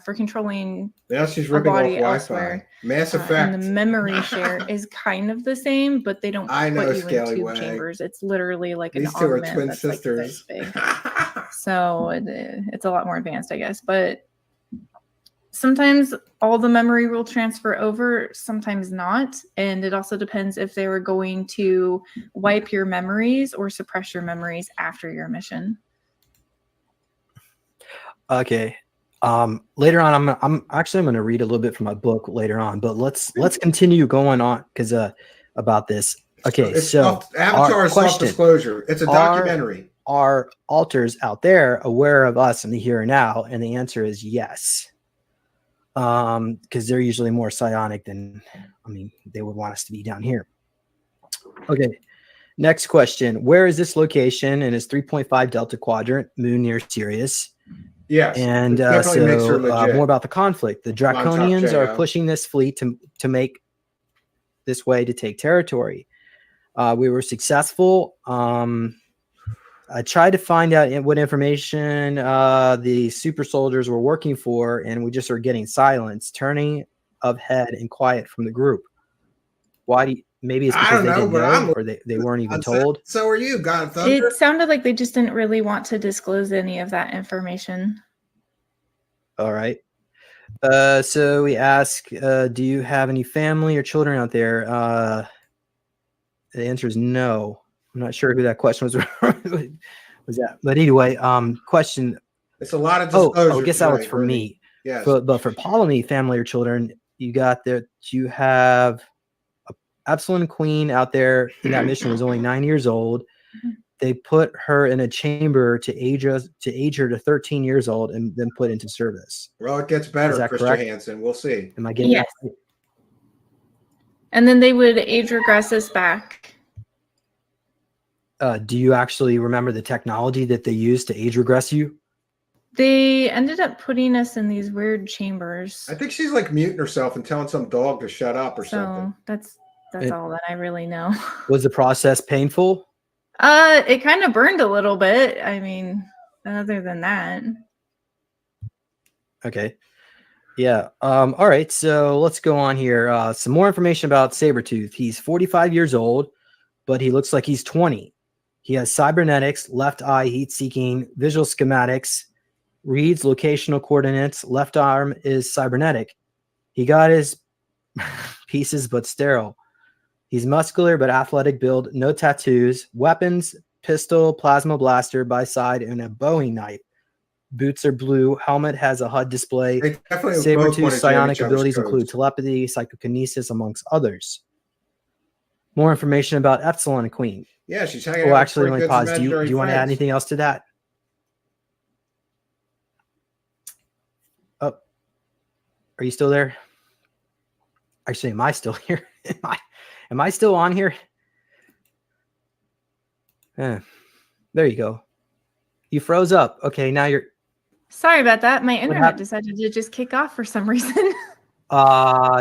for controlling she's ripping a body off elsewhere. Mass Effect. And the memory share is kind of the same, but they don't put you in tube chambers. It's literally like These an two are armament twin that's sisters. like this big. So it's a lot more advanced, I guess. But sometimes all the memory will transfer over, sometimes not. And it also depends if they were going to wipe your memories or suppress your memories after your mission. Okay. Later on, I'm going to read a little bit from my book later on, but let's continue going on about this. Okay. So Avatar is self-disclosure. It's a documentary. Are alters out there aware of us in the here and now? And the answer is yes. Because they're usually more psionic than, they would want us to be down here. Okay. Next question. Where is this location in its 3.5 Delta Quadrant, moon near Sirius? Yes. And more about the conflict. The Draconians are pushing this fleet to make this way to take territory. We were successful. I tried to find out what information the super soldiers were working for, and we just are getting silence, turning of head and quiet from the group. Why do you, maybe it's because they didn't know, or they weren't even told? So are you, God Thunder? It sounded like they just didn't really want to disclose any of that information. All right. So we ask, do you have any family or children out there? The answer is no. I'm not sure who that question was. Was that? But anyway, question. It's a lot of disclosure. I guess that was for me. Yes. But for Apollymi family or children, you have Epsilon Queen out there in that mission was only 9 years old. They put her in a chamber to age her to 13 years old and then put into service. Well, it gets better, Chris Johansson. We'll see. Am I getting that? And then they would age regress us back. Do you actually remember the technology that they used to age regress you? They ended up putting us in these weird chambers. I think she's like muting herself and telling some dog to shut up or something. That's all that I really know. Was the process painful? It kind of burned a little bit. Other than that. Okay. Yeah. All right. So let's go on here. Some more information about Sabretooth. He's 45 years old, but he looks like he's 20. He has cybernetics, left eye heat-seeking, visual schematics, reads locational coordinates, left arm is cybernetic. He got his pieces but sterile. He's muscular but athletic build, no tattoos, weapons, pistol, plasma blaster by side, and a Bowie knife. Boots are blue. Helmet has a HUD display. Sabretooth's psionic abilities include telepathy, psychokinesis, amongst others. More information about Epsilon Queen. Yeah, she's hanging out. Well, actually, let me pause. Do you want to add anything else to that? Oh, are you still there? Actually, am I still here? Am I still on here? There you go. You froze up. Okay, now you're. Sorry about that. My internet decided to just kick off for some reason.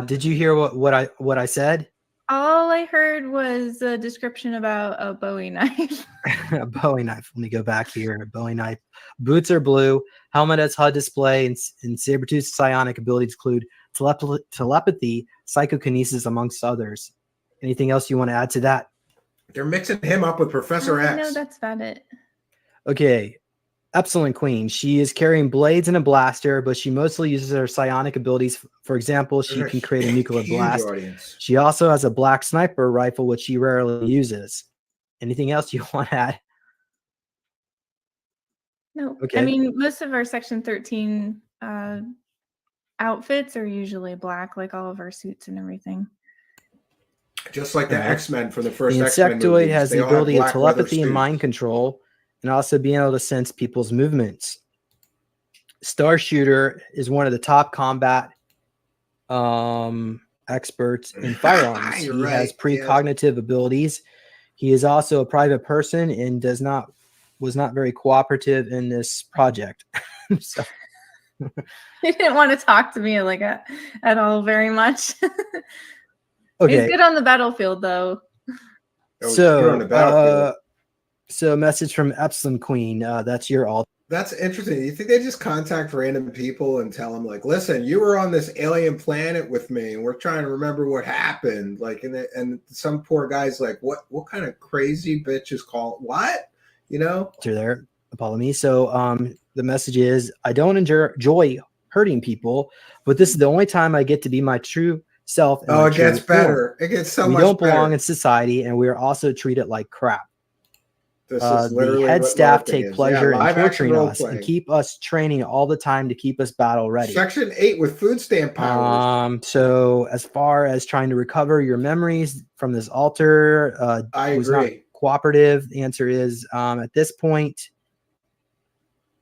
Did you hear what I said? All I heard was a description about a Bowie knife. A Bowie knife. Let me go back here. A Bowie knife. Boots are blue. Helmet has HUD display, and Sabretooth's psionic abilities include telepathy, psychokinesis, amongst others. Anything else you want to add to that? They're mixing him up with Professor X. No, that's about it. Okay. Epsilon Queen. She is carrying blades and a blaster, but she mostly uses her psionic abilities. For example, she can create a nuclear blast. She also has a black sniper rifle, which she rarely uses. Anything else you want to add? No. Okay. I mean, most of our Section 13 outfits are usually black, like all of our suits and everything. Just like the X-Men from the first The X-Men insectoid movies. has They the all have ability of black telepathy leather and mind suits. control, and also being able to sense people's movements. Star Shooter is one of the top combat experts in firearms. He has precognitive abilities. He is also a private person and was not very cooperative in this project. So. He didn't want to talk to me like at all very much. Okay. He's good on the battlefield, though. So message from Epsilon Queen. That's your alt. That's interesting. You think they just contact random people and tell them, like, listen, you were on this alien planet with me, and we're trying to remember what happened. Like, and some poor guy's like, what kind of crazy bitch is called what? You know? You're there, Apollymi. So the message is, I don't enjoy hurting people, but this is the only time I get to be my true self. Oh, it gets better. It gets so much better. We don't belong in society, and we are also treated like crap. This is literally the head staff take is. pleasure in torturing us and keep us training all the time to keep us battle ready. Section 8 with food stamp powers. So as far as trying to recover your memories from this altar, I was agree. not cooperative. The answer is at this point,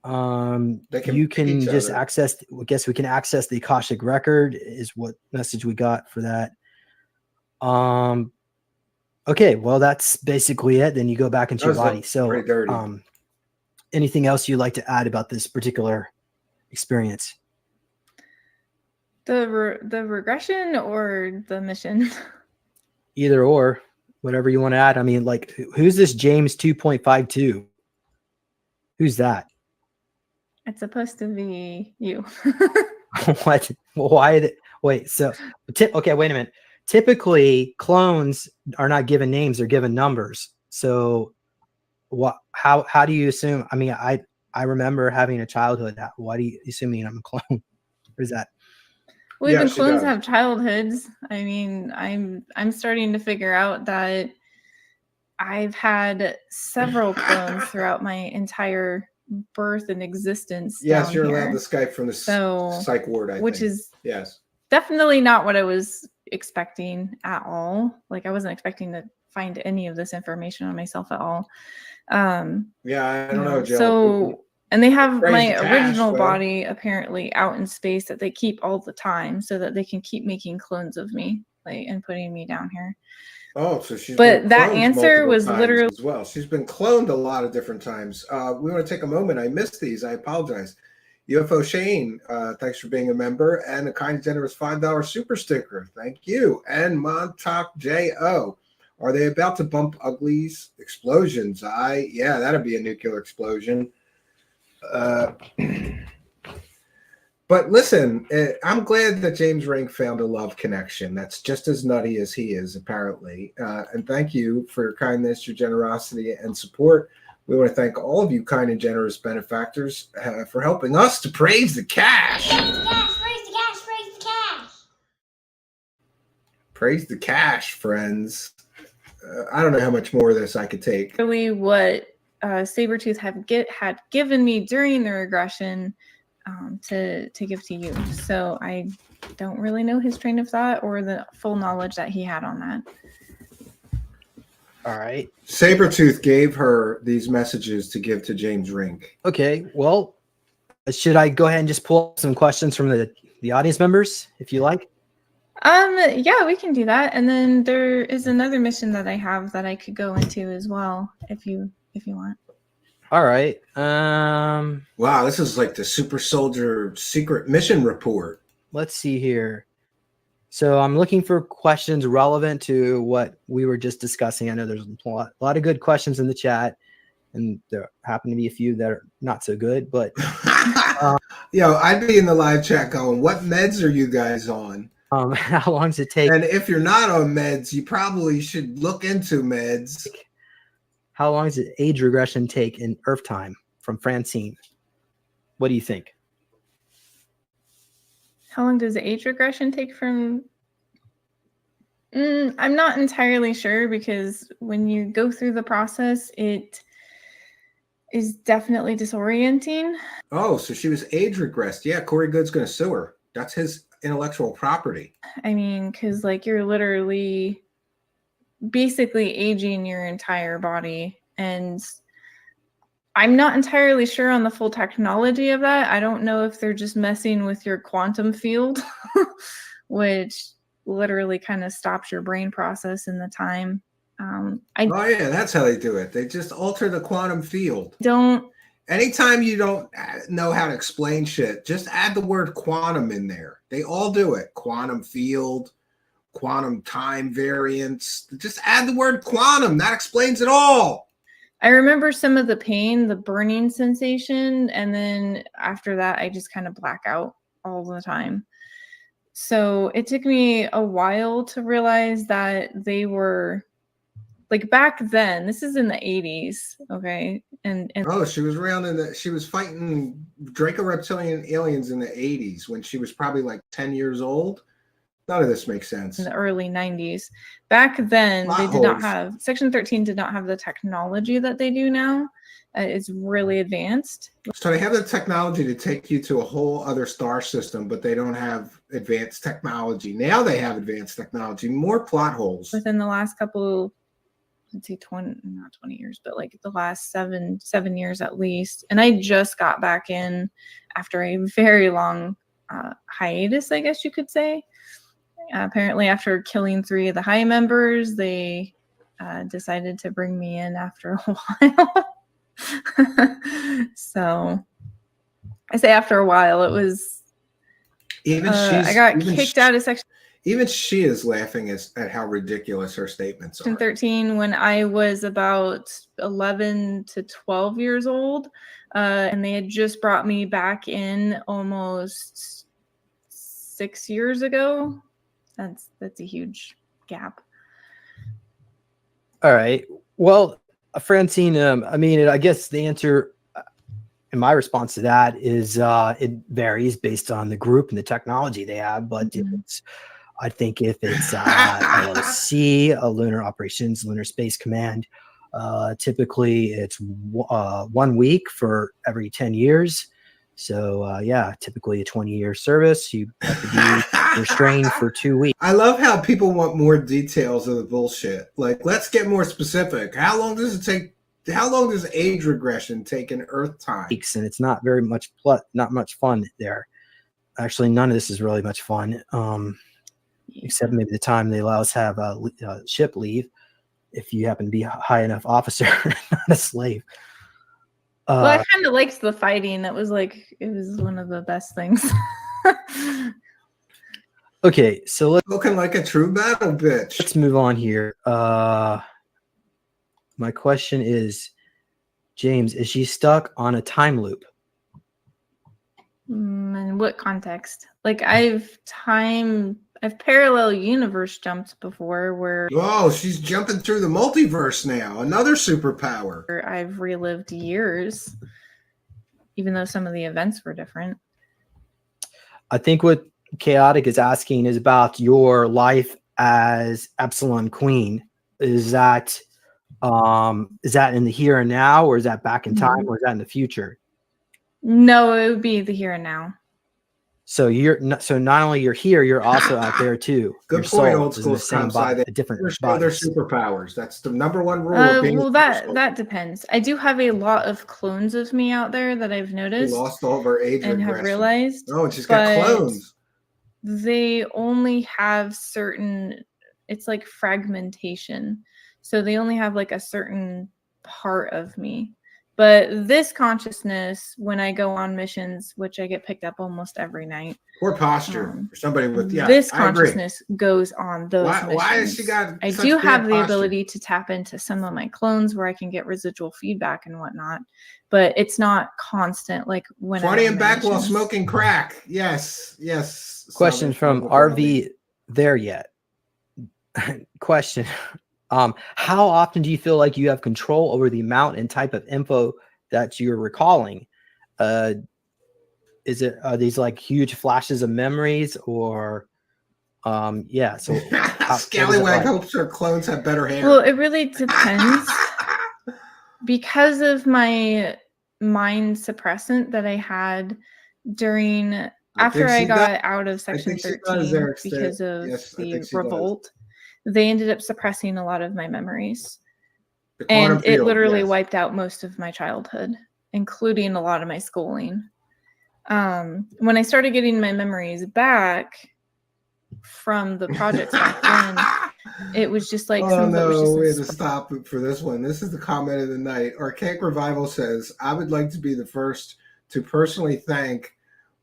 you can just access. I guess we can access the Akashic record. Is what message we got for that. Okay, well, that's basically it. Then you go back into your body. So, anything else you'd like to add about this particular experience? The regression or the mission? Either or, whatever you want to add. I mean, like, who's this James 2.52? Who's that? It's supposed to be you. What? Why? Wait. So, okay. Wait a minute. Typically, clones are not given names; they're given numbers. So, what? How do you assume? I mean, I remember having a childhood. Why do you assuming I'm a clone? Or is that? Well, even clones have childhoods. I mean, I'm starting to figure out that I've had several clones throughout my entire birth and existence. Yes, you're allowed to Skype from the psych ward, which is yes, definitely not what I was expecting at all. Like, I wasn't expecting to find any of this information on myself at all. Yeah, I don't know, Jill. So, and they have my original body apparently out in space that they keep all the time so that they can keep making clones of me, like, and putting me down here. Oh, so she's but that answer was literally as well. She's been cloned a lot of different times. We want to take a moment. I missed these. I apologize. UFO Shane, thanks for being a member, and a kind, generous $5 super sticker. Thank you. And Montauk J.O. Are they about to bump uglies? Explosions. Yeah, that'd be a nuclear explosion. But listen, I'm glad that James Rink found a love connection. That's just as nutty as he is, apparently. And thank you for your kindness, your generosity, and support. We want to thank all of you kind and generous benefactors for helping us to praise the cash. Praise the cash, praise the cash, praise the cash. Praise the cash, friends. I don't know how much more of this I could take. Really what Sabretooth had given me during the regression to give to you. So I don't really know his train of thought or the full knowledge that he had on that. All right. Sabretooth gave her these messages to give to James Rink. Okay. Well, should I go ahead and just pull some questions from the audience members, if you like? Yeah, we can do that. And then there is another mission that I have that I could go into as well, if you want. All right. Wow, this is like the Super Soldier Secret Mission Report. Let's see here. So I'm looking for questions relevant to what we were just discussing. I know there's a lot of good questions in the chat, and there happen to be a few that are not so good. But I'd be in the live chat going, "What meds are you guys on? How long does it take?" And if you're not on meds, you probably should look into meds. How long does it age regression take in Earth time? From Francine. What do you think? How long does age regression take from? I'm not entirely sure, because when you go through the process, it is definitely disorienting. Oh, so she was age regressed. Yeah, Corey Good's going to sue her. That's his intellectual property. I mean, because like you're literally basically aging your entire body, and I'm not entirely sure on the full technology of that. I don't know if they're just messing with your quantum field, which literally kind of stops your brain process in the time. Oh yeah, that's how they do it. They just alter the quantum field. Don't. Anytime you don't know how to explain shit, just add the word quantum in there. They all do it. Quantum field, quantum time variance. Just add the word quantum. That explains it all. I remember some of the pain, the burning sensation, and then after that, I just kind of black out all the time. So it took me a while to realize that they were, like, back then, this is in the 80s, okay? And oh, she was around she was fighting Draco reptilian aliens in the 80s when she was probably like 10 years old. None of this makes sense. In the early 90s. Back then, they did not have, Section 13 did not have the technology that they do now. It's really advanced. So they have the technology to take you to a whole other star system, but they don't have advanced technology. Now they have advanced technology, more plot holes. Within the last couple, let's say 20, not 20 years, but like the last seven years at least. And I just got back in after a very long hiatus, I guess you could say. Apparently after killing 3 of the high members, they decided to bring me in after a while. So I say after a while, it was, I got kicked out of section. Even she is laughing at how ridiculous her statements are. 13 when I was about 11 to 12 years old, and they had just brought me back in almost 6 years ago. That's a huge gap. All right. Well, Francine, I mean, I guess the answer and my response to that is it varies based on the group and the technology they have. But I think if it's LOC, Lunar Operations, Lunar Space Command, typically it's 1 week for every 10 years. So yeah, typically a 20-year service. You have to be restrained for 2 weeks. I love how people want more details of the bullshit. Like, let's get more specific. How long does it take? How long does age regression take in Earth time? And it's not very much, not much fun there. Actually, none of this is really much fun, except maybe the time they allow us to have a ship leave, if you happen to be a high enough officer, not a slave. Well, I kind of liked the fighting. That was like, it was one of the best things. Okay, so looking like a true battle bitch. Let's move on here. My question is, James, is she stuck on a time loop? In what context? Like I've parallel universe jumped before where... Oh, she's jumping through the multiverse now. Another superpower. I've relived years, even though some of the events were different. I think what Chaotic is asking is about your life as Epsilon Queen. Is that in the here and now, or is that back in time, or is that in the future? No, it would be the here and now. So not only you're here, you're also out there too. Good point, old school. Different other superpowers. That's the number one rule. Well, that depends. I do have a lot of clones of me out there that I've noticed. We lost all of our age and regression. Have realized. Oh, and she's got clones. They only have certain. It's like fragmentation, so they only have like a certain part of me. But this consciousness, when I go on missions, which I get picked up almost every night. Poor posture for somebody with, this consciousness goes on those missions. Why has she got I do have the ability to tap into some of my clones where I can get residual feedback and whatnot, but it's not constant. Like when 20 and back while smoking crack. Yes, yes. Question from RV there yet? Question. How often do you feel like you have control over the amount and type of info that you're recalling? Are these like huge flashes of memories, or Yeah. So Scallywag hopes her clones have better hair. Well, it really depends. Because of my mind suppressant that I had after I got out of Section 13 because of the revolt, they ended up suppressing a lot of my memories. And it literally wiped out most of my childhood, including a lot of my schooling. When I started getting my memories back from the projects back then, it was just like, oh no, we had to stop for this one. This is the comment of the night. Archaic Revival says, I would like to be the first to personally thank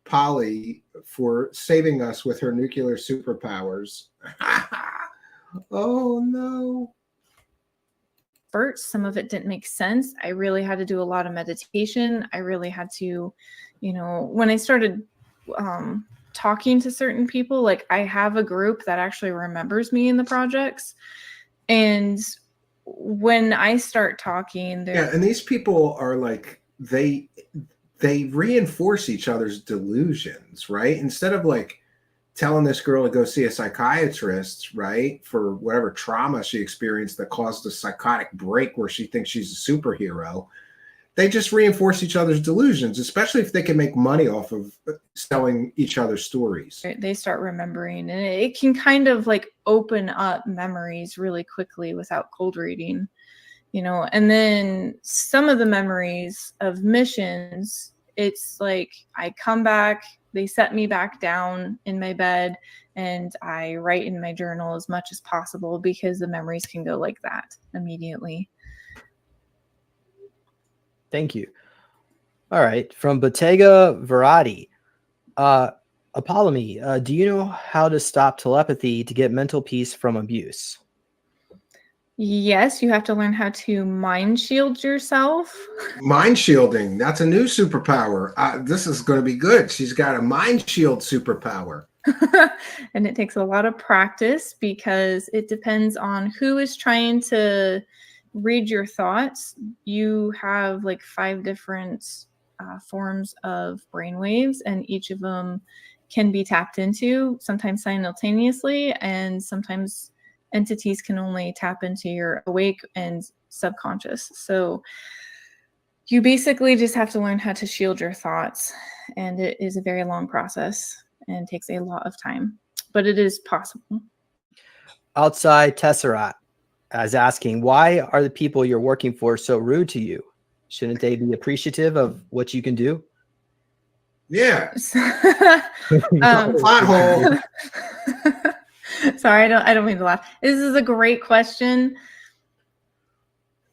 Polly for saving us with her nuclear superpowers. Oh no. First, some of it didn't make sense. I really had to do a lot of meditation. I really had to, when I started talking to certain people, like I have a group that actually remembers me in the projects, and when I start talking, and these people are like they reinforce each other's delusions, right? Instead of like telling this girl to go see a psychiatrist, right, for whatever trauma she experienced that caused a psychotic break where she thinks she's a superhero, they just reinforce each other's delusions, especially if they can make money off of selling each other's stories. They start remembering, and it can kind of like open up memories really quickly without cold reading, and then some of the memories of missions, it's like I come back, they set me back down in my bed, and I write in my journal as much as possible because the memories can go like that immediately. Thank you. All right. From Bottega Verati. Apollymi, do you know how to stop telepathy to get mental peace from abuse? Yes, you have to learn how to mind shield yourself. Mind shielding. That's a new superpower. This is going to be good. She's got a mind shield superpower. And it takes a lot of practice because it depends on who is trying to read your thoughts. You have like 5 different forms of brainwaves, and each of them can be tapped into, sometimes simultaneously, and sometimes entities can only tap into your awake and subconscious. So you basically just have to learn how to shield your thoughts, and it is a very long process and takes a lot of time, but it is possible. Outside Tesseract is asking, why are the people you're working for so rude to you? Shouldn't they be appreciative of what you can do? Yeah. Plot hole. Sorry, I don't mean to laugh. This is a great question.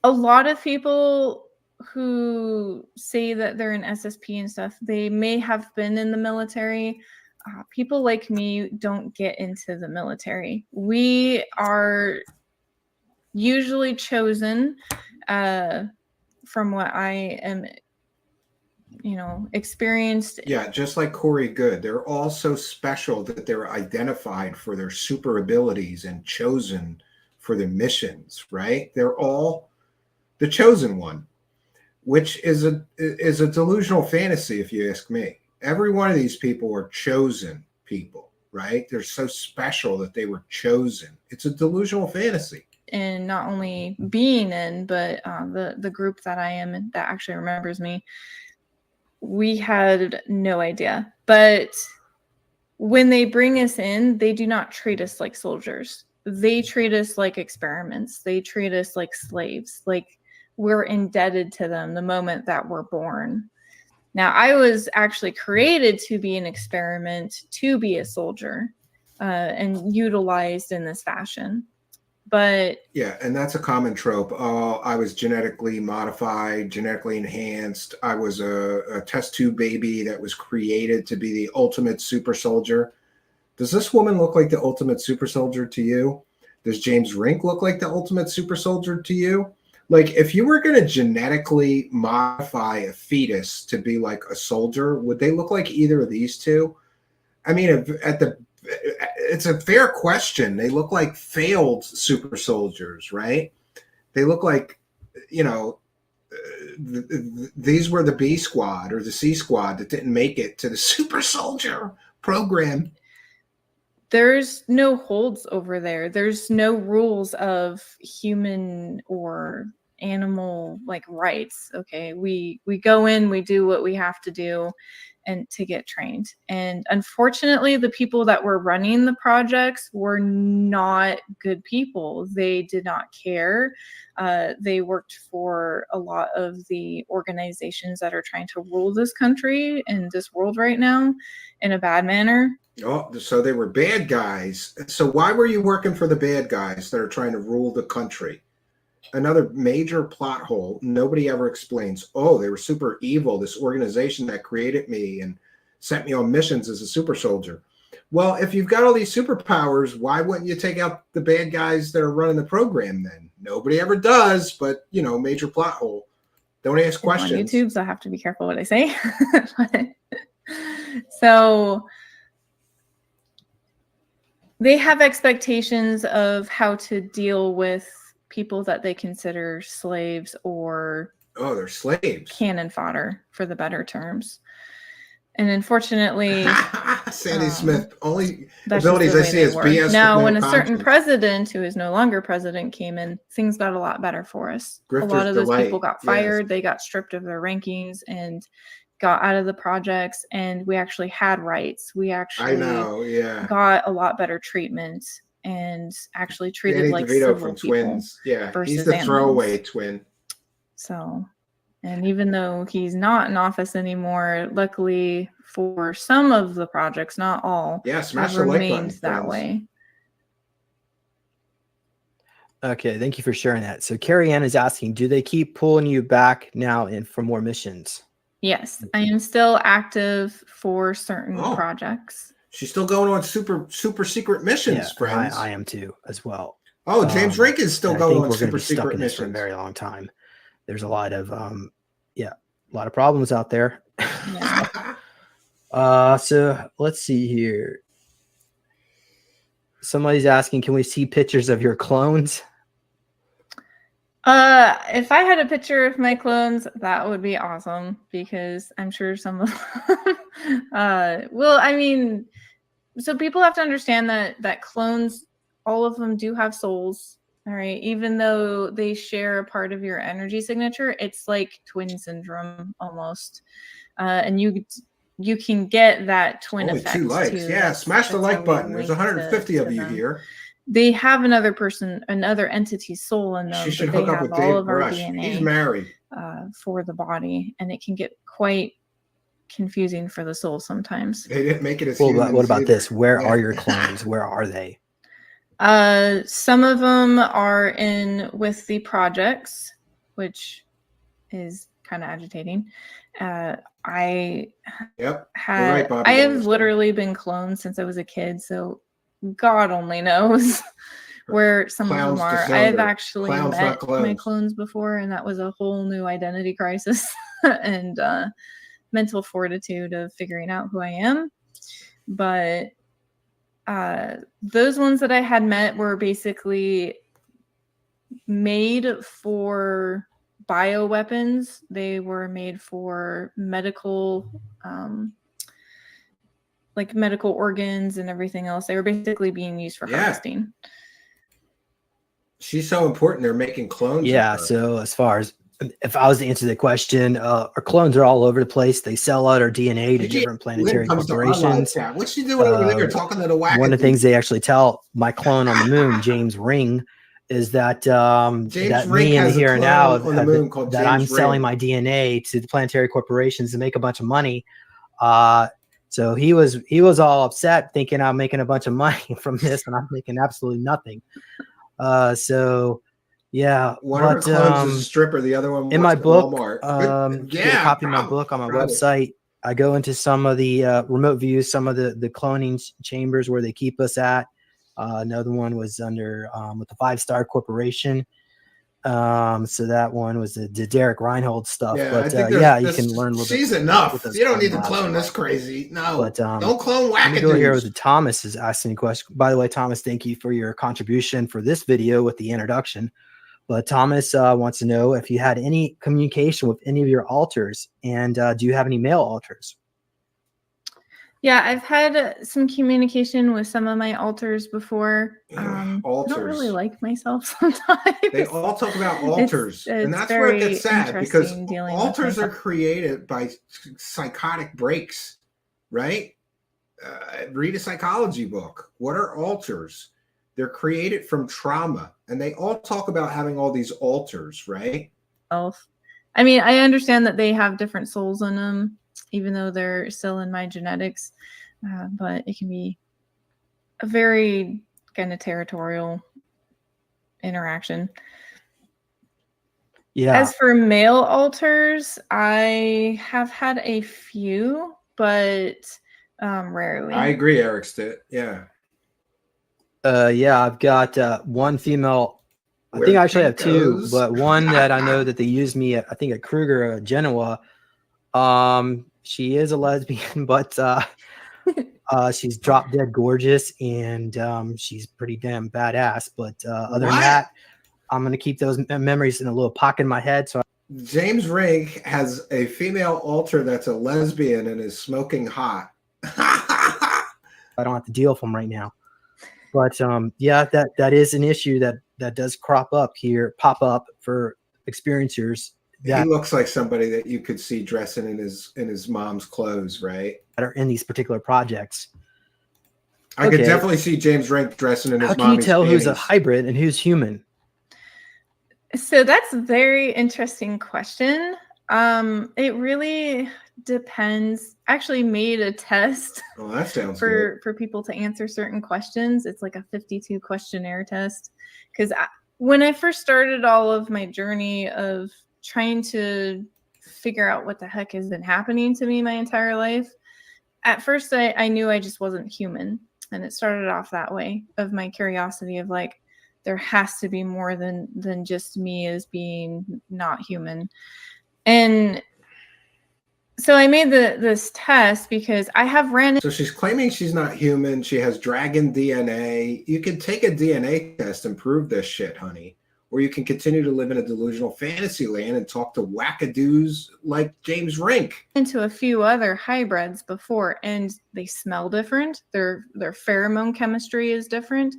A lot of people who say that they're in SSP and stuff, they may have been in the military. People like me don't get into the military. We are usually chosen, from what I am, experienced. Yeah, just like Corey Good. They're all so special that they're identified for their super abilities and chosen for their missions, right? They're all the chosen one, which is a delusional fantasy, if you ask me. Every one of these people are chosen people, right? They're so special that they were chosen. It's a delusional fantasy. And not only being in, but the group that I am in that actually remembers me, we had no idea. But when they bring us in, they do not treat us like soldiers. They treat us like experiments. They treat us like slaves. Like we're indebted to them the moment that we're born. Now, I was actually created to be an experiment, to be a soldier, and utilized in this fashion. But yeah, and that's a common trope. Oh, I was genetically modified, genetically enhanced. I was a test tube baby that was created to be the ultimate super soldier. Does this woman look like the ultimate super soldier to you? Does James Rink look like the ultimate super soldier to you? Like, if you were going to genetically modify a fetus to be like a soldier, would they look like either of these two? I mean, it's a fair question. They look like failed super soldiers, right? They look like, these were the B squad or the C squad that didn't make it to the super soldier program. there's no holds over there. There's no rules of human or animal like rights. Okay, we go in, we do what we have to do and to get trained. And unfortunately, the people that were running the projects were not good people. They did not care. They worked for a lot of the organizations that are trying to rule this country and this world right now in a bad manner. Oh, so they were bad guys. So why were you working for the bad guys that are trying to rule the country? Another major plot hole. Nobody ever explains. Oh, they were super evil. This organization that created me and sent me on missions as a super soldier. Well, if you've got all these superpowers, why wouldn't you take out the bad guys that are running the program then? Nobody ever does, but, you know, major plot hole. Don't ask questions. On YouTube, so I have to be careful what I say. So they have expectations of how to deal with people that they consider slaves or they're slaves, cannon fodder for the better terms. And unfortunately, Sandy Smith, only abilities I see is BS. Now, when a certain president who is no longer president came in, things got a lot better for us. A lot of those people got fired. Yes. They got stripped of their rankings and got out of the projects, and we actually had rights. We actually got a lot, better treatment and actually treated Danny like DeVito civil from people. Twins. Yeah, versus he's the animals. Throwaway twin. So, and even though he's not in office anymore, luckily for some of the projects, not all, smash the like button, that way. Okay, thank you for sharing that. So Carrie Ann is asking, do they keep pulling you back now in for more missions? Yes, I am still active for certain projects. She's still going on super secret missions, friends. I am too, as well. Oh, James Rink is still going on super secret missions for a very long time. There's a lot of a lot of problems out there. Yeah. So let's see here. Somebody's asking, can we see pictures of your clones? If I had a picture of my clones, that would be awesome, because I'm sure some of them, well, I mean, so people have to understand that clones, all of them do have souls. All right. Even though they share a part of your energy signature, it's like twin syndrome almost. And you can get that twin Only effect 2 likes. too. Yeah, smash the like button. There's 150 of you here. They have another entity's soul in them. She should hook up with Dave Brush. He's married. For the body, and it can get quite confusing for the soul sometimes. They didn't make it as what about this? Where are your clones? Where are they? Some of them are in with the projects, which is kind of agitating. I have literally been cloned since I was a kid, so God only knows where some of them are. I've actually met my clones before, and that was a whole new identity crisis and mental fortitude of figuring out who I am. But those ones that I had met were basically made for bioweapons. They were made for medical like medical organs and everything else. They were basically being used for harvesting. She's so important. They're making clones. Yeah. So as far as if I was to answer the question, our clones are all over the place. They sell out our DNA to different planetary corporations. What's she doing over there talking to the Wackadoo? One of the things they actually tell my clone on the moon, James Ring, is that that me in the here and now that I'm selling my DNA to the planetary corporations to make a bunch of money. So he was all upset, thinking I'm making a bunch of money from this, and I'm making absolutely nothing. So yeah, one of her clones is a stripper. The other one in my book, get a copy of my book on my website. I go into some of the remote views, some of the cloning chambers where they keep us at. Another one was under with the 5-Star Corporation. So that one was the Derek Reinhold stuff. Yeah, but you can learn a little bit. She's enough. You don't need to clone this crazy. No, but don't clone Wackadoo. Let me go here with Thomas is asking a question. By the way, Thomas, thank you for your contribution for this video with the introduction. But Thomas wants to know if you had any communication with any of your alters, and do you have any male alters? Yeah, I've had some communication with some of my alters before. Alters. I don't really like myself sometimes. They all talk about alters, it's and that's where it gets sad because alters are myself. created by psychotic breaks, right? Read a psychology book. What are alters? They're created from trauma, and they all talk about having all these alters, right? I mean, I understand that they have different souls in them, even though they're still in my genetics, but it can be a very kind of territorial interaction. Yeah. As for male alters, I have had a few, but rarely. I agree, Eric Stitt. Yeah. Yeah, I've got one female. I think I actually have two, but one that I know that they used me at, I think at Kruger, Genoa. She is a lesbian, but she's drop dead gorgeous, and she's pretty damn badass. But other than that, I'm gonna keep those memories in a little pocket in my head. So James Rink has a female alter that's a lesbian and is smoking hot. I don't have to deal with them right now. But yeah, that is an issue that does pop up for experiencers. He looks like somebody that you could see dressing in his mom's clothes, right? That are in these particular projects. I could definitely see James Rink dressing in his mom's. How can you tell who's a hybrid and who's human? So that's a very interesting question. It really depends. I actually made a test that sounds good. For people to answer certain questions. It's like a 52 questionnaire test. Because when I first started all of my journey of trying to figure out what the heck has been happening to me my entire life, at first I knew I just wasn't human. And it started off that way, of my curiosity of like, there has to be more than just me as being not human. And so I made this test because I have ran. So she's claiming she's not human. She has dragon DNA. You can take a DNA test and prove this shit, honey. Or you can continue to live in a delusional fantasy land and talk to wackadoos like James Rink. Into a few other hybrids before, and they smell different. Their pheromone chemistry is different.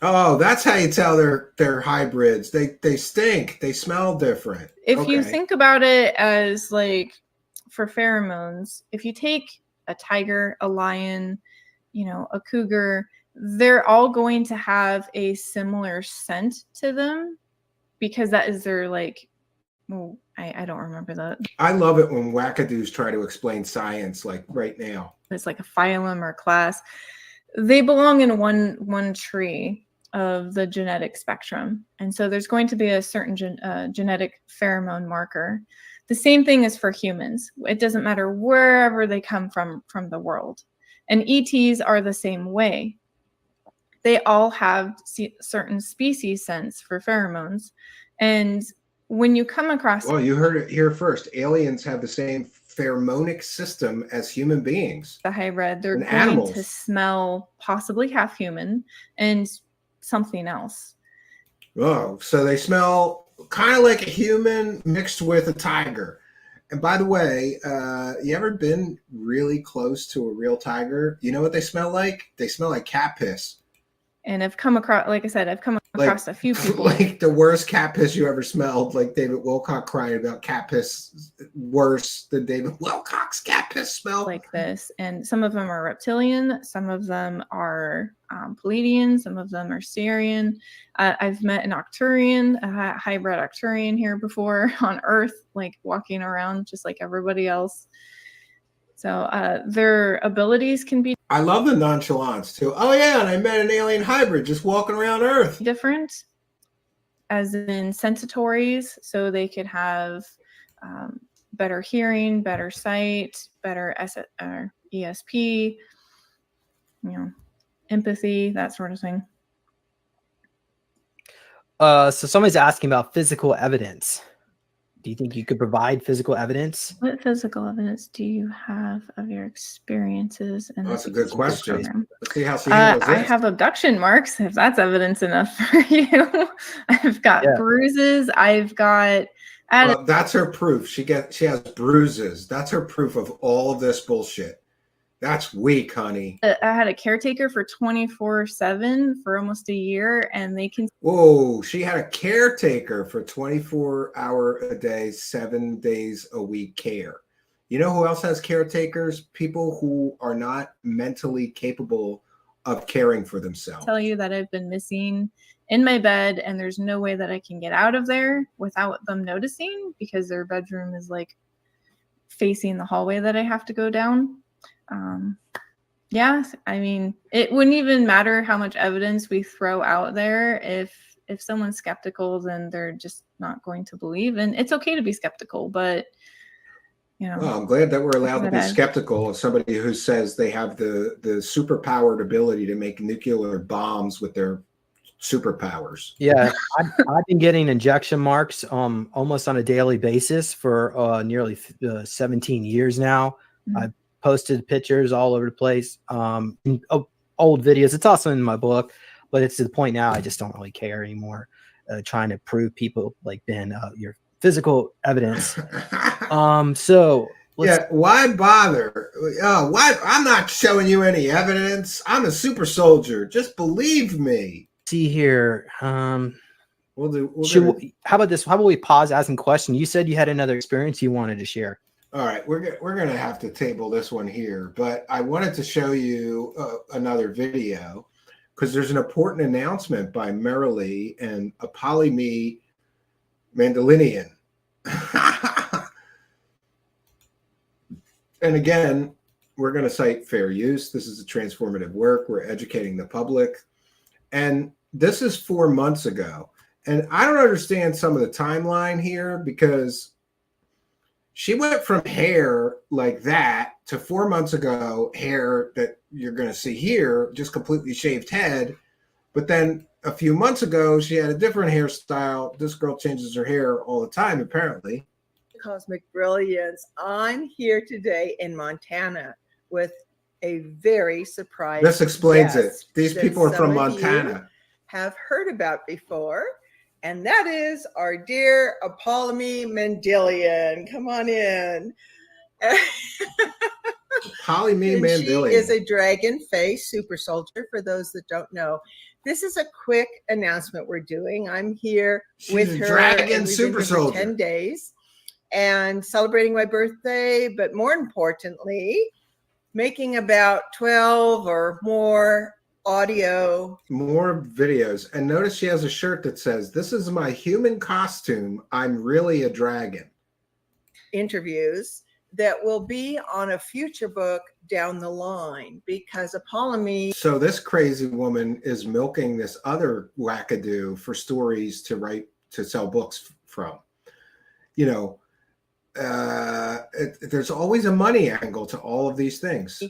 Oh, that's how you tell they're hybrids. They stink. They smell different. If you think about it as like for pheromones, if you take a tiger, a lion, a cougar, they're all going to have a similar scent to them because that is their like, well, I don't remember that. I love it when wackadoos try to explain science like right now. It's like a phylum or class. They belong in one tree of the genetic spectrum. And so there's going to be a certain genetic pheromone marker. The same thing is for humans. It doesn't matter wherever they come from the world. And ETs are the same way. They all have certain species scents for pheromones. And when you come across... Well, you heard it here first. Aliens have the same pheromonic system as human beings. The hybrid, they're going to smell possibly half human and something else. Oh, so they smell kind of like a human mixed with a tiger. And by the way, you ever been really close to a real tiger? You know what they smell like? They smell like cat piss. And I've come across, like I said, across a few people. Like the worst cat piss you ever smelled, like David Wilcock crying about cat piss worse than David Wilcock's cat piss smell. Like this. And some of them are reptilian. Some of them are Palladian. Some of them are Syrian. I've met an Arcturian, a hybrid Arcturian here before on Earth, like walking around just like everybody else. So their abilities can be... I love the nonchalance too. Oh yeah, and I met an alien hybrid just walking around Earth. Different, as in sensitories, so they could have better hearing, better sight, better ESP, empathy, that sort of thing. So somebody's asking about physical evidence. Do you think you could provide physical evidence? What physical evidence do you have of your experiences? And that's a good question. Let's see how she handles I have abduction marks, if that's evidence enough for you. I've got bruises. I've got... that's her proof. She has bruises. That's her proof of all of this bullshit. That's weak, honey. I had a caretaker for 24/7 for almost a year, and they can. Whoa, she had a caretaker for 24-hour a day, 7 days a week care. You know who else has caretakers? People who are not mentally capable of caring for themselves. Tell you that I've been missing in my bed, and there's no way that I can get out of there without them noticing, because their bedroom is like facing the hallway that I have to go down. Yeah, I mean, it wouldn't even matter how much evidence we throw out there. If someone's skeptical, then they're just not going to believe. And it's okay to be skeptical, but you know. Well, I'm glad that we're allowed to be skeptical of somebody who says they have the superpowered ability to make nuclear bombs with their superpowers. Yeah, I've been getting injection marks almost on a daily basis for nearly 17 years now. I've posted pictures all over the place, old videos. It's also in my book, but it's to the point now I just don't really care anymore. Trying to prove people like Ben your physical evidence. So yeah, why bother? Why? I'm not showing you any evidence. I'm a super soldier. Just believe me. See here. How about this? How about we pause asking questions? You said you had another experience you wanted to share. All right, we're gonna have to table this one here, but I wanted to show you another video because there's an important announcement by Marilee and Apollymi Mandylion. And again, we're going to cite fair use. This is a transformative work. We're educating the public. And this is 4 months ago. And I don't understand some of the timeline here, because she went from hair like that to 4 months ago, hair that you're going to see here, just completely shaved head. But then a few months ago, she had a different hairstyle. This girl changes her hair all the time, apparently. Cosmic Brilliance. I'm here today in Montana with a very surprising This explains it. These people are from Montana. Have heard about before, and that is our dear Apollymi Mandylion. Come on in. Apollymi Mandylion. She is a dragon face super soldier, for those that don't know. This is a quick announcement we're doing. I'm here with her. Dragon super soldier. 10 days. And celebrating my birthday, but more importantly, making about 12 or more more videos. And notice she has a shirt that says, "This is my human costume. I'm really a dragon." Interviews that will be on a future book down the line, because Apollymi. So this crazy woman is milking this other wackadoo for stories to write, to sell books from. You know, there's always a money angle to all of these things.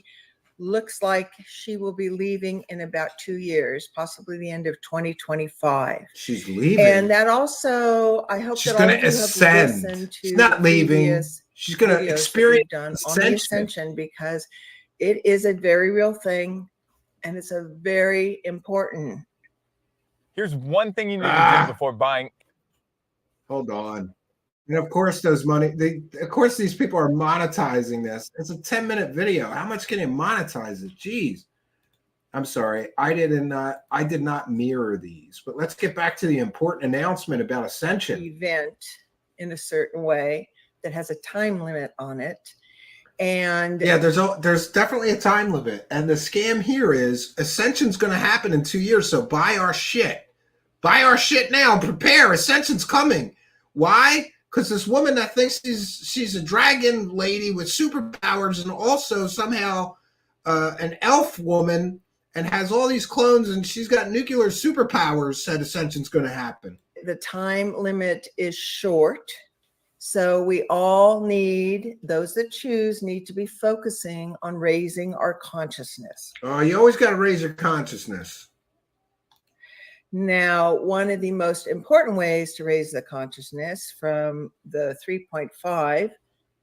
Looks like she will be leaving in about 2 years, possibly the end of 2025. She's leaving, and that also, I hope she's that all going to ascend. She's not leaving. She's going to experience done on the Ascension, because it is a very real thing, and it's a very important. Here's one thing you need to do before buying. Hold on. And of course, those of course, these people are monetizing this. It's a 10-minute video. How much can you monetize it? Jeez. I'm sorry. I did not mirror these, but let's get back to the important announcement about Ascension. Event in a certain way that has a time limit on it. And yeah, there's definitely a time limit. And the scam here is Ascension's going to happen in 2 years. So buy our shit. Buy our shit now. Prepare. Ascension's coming. Why? Because this woman that thinks she's a dragon lady with superpowers, and also somehow an elf woman, and has all these clones, and she's got nuclear superpowers, said Ascension's going to happen. The time limit is short. So we all need, those that choose, need to be focusing on raising our consciousness. You always got to raise your consciousness. Now, one of the most important ways to raise the consciousness from the 3.5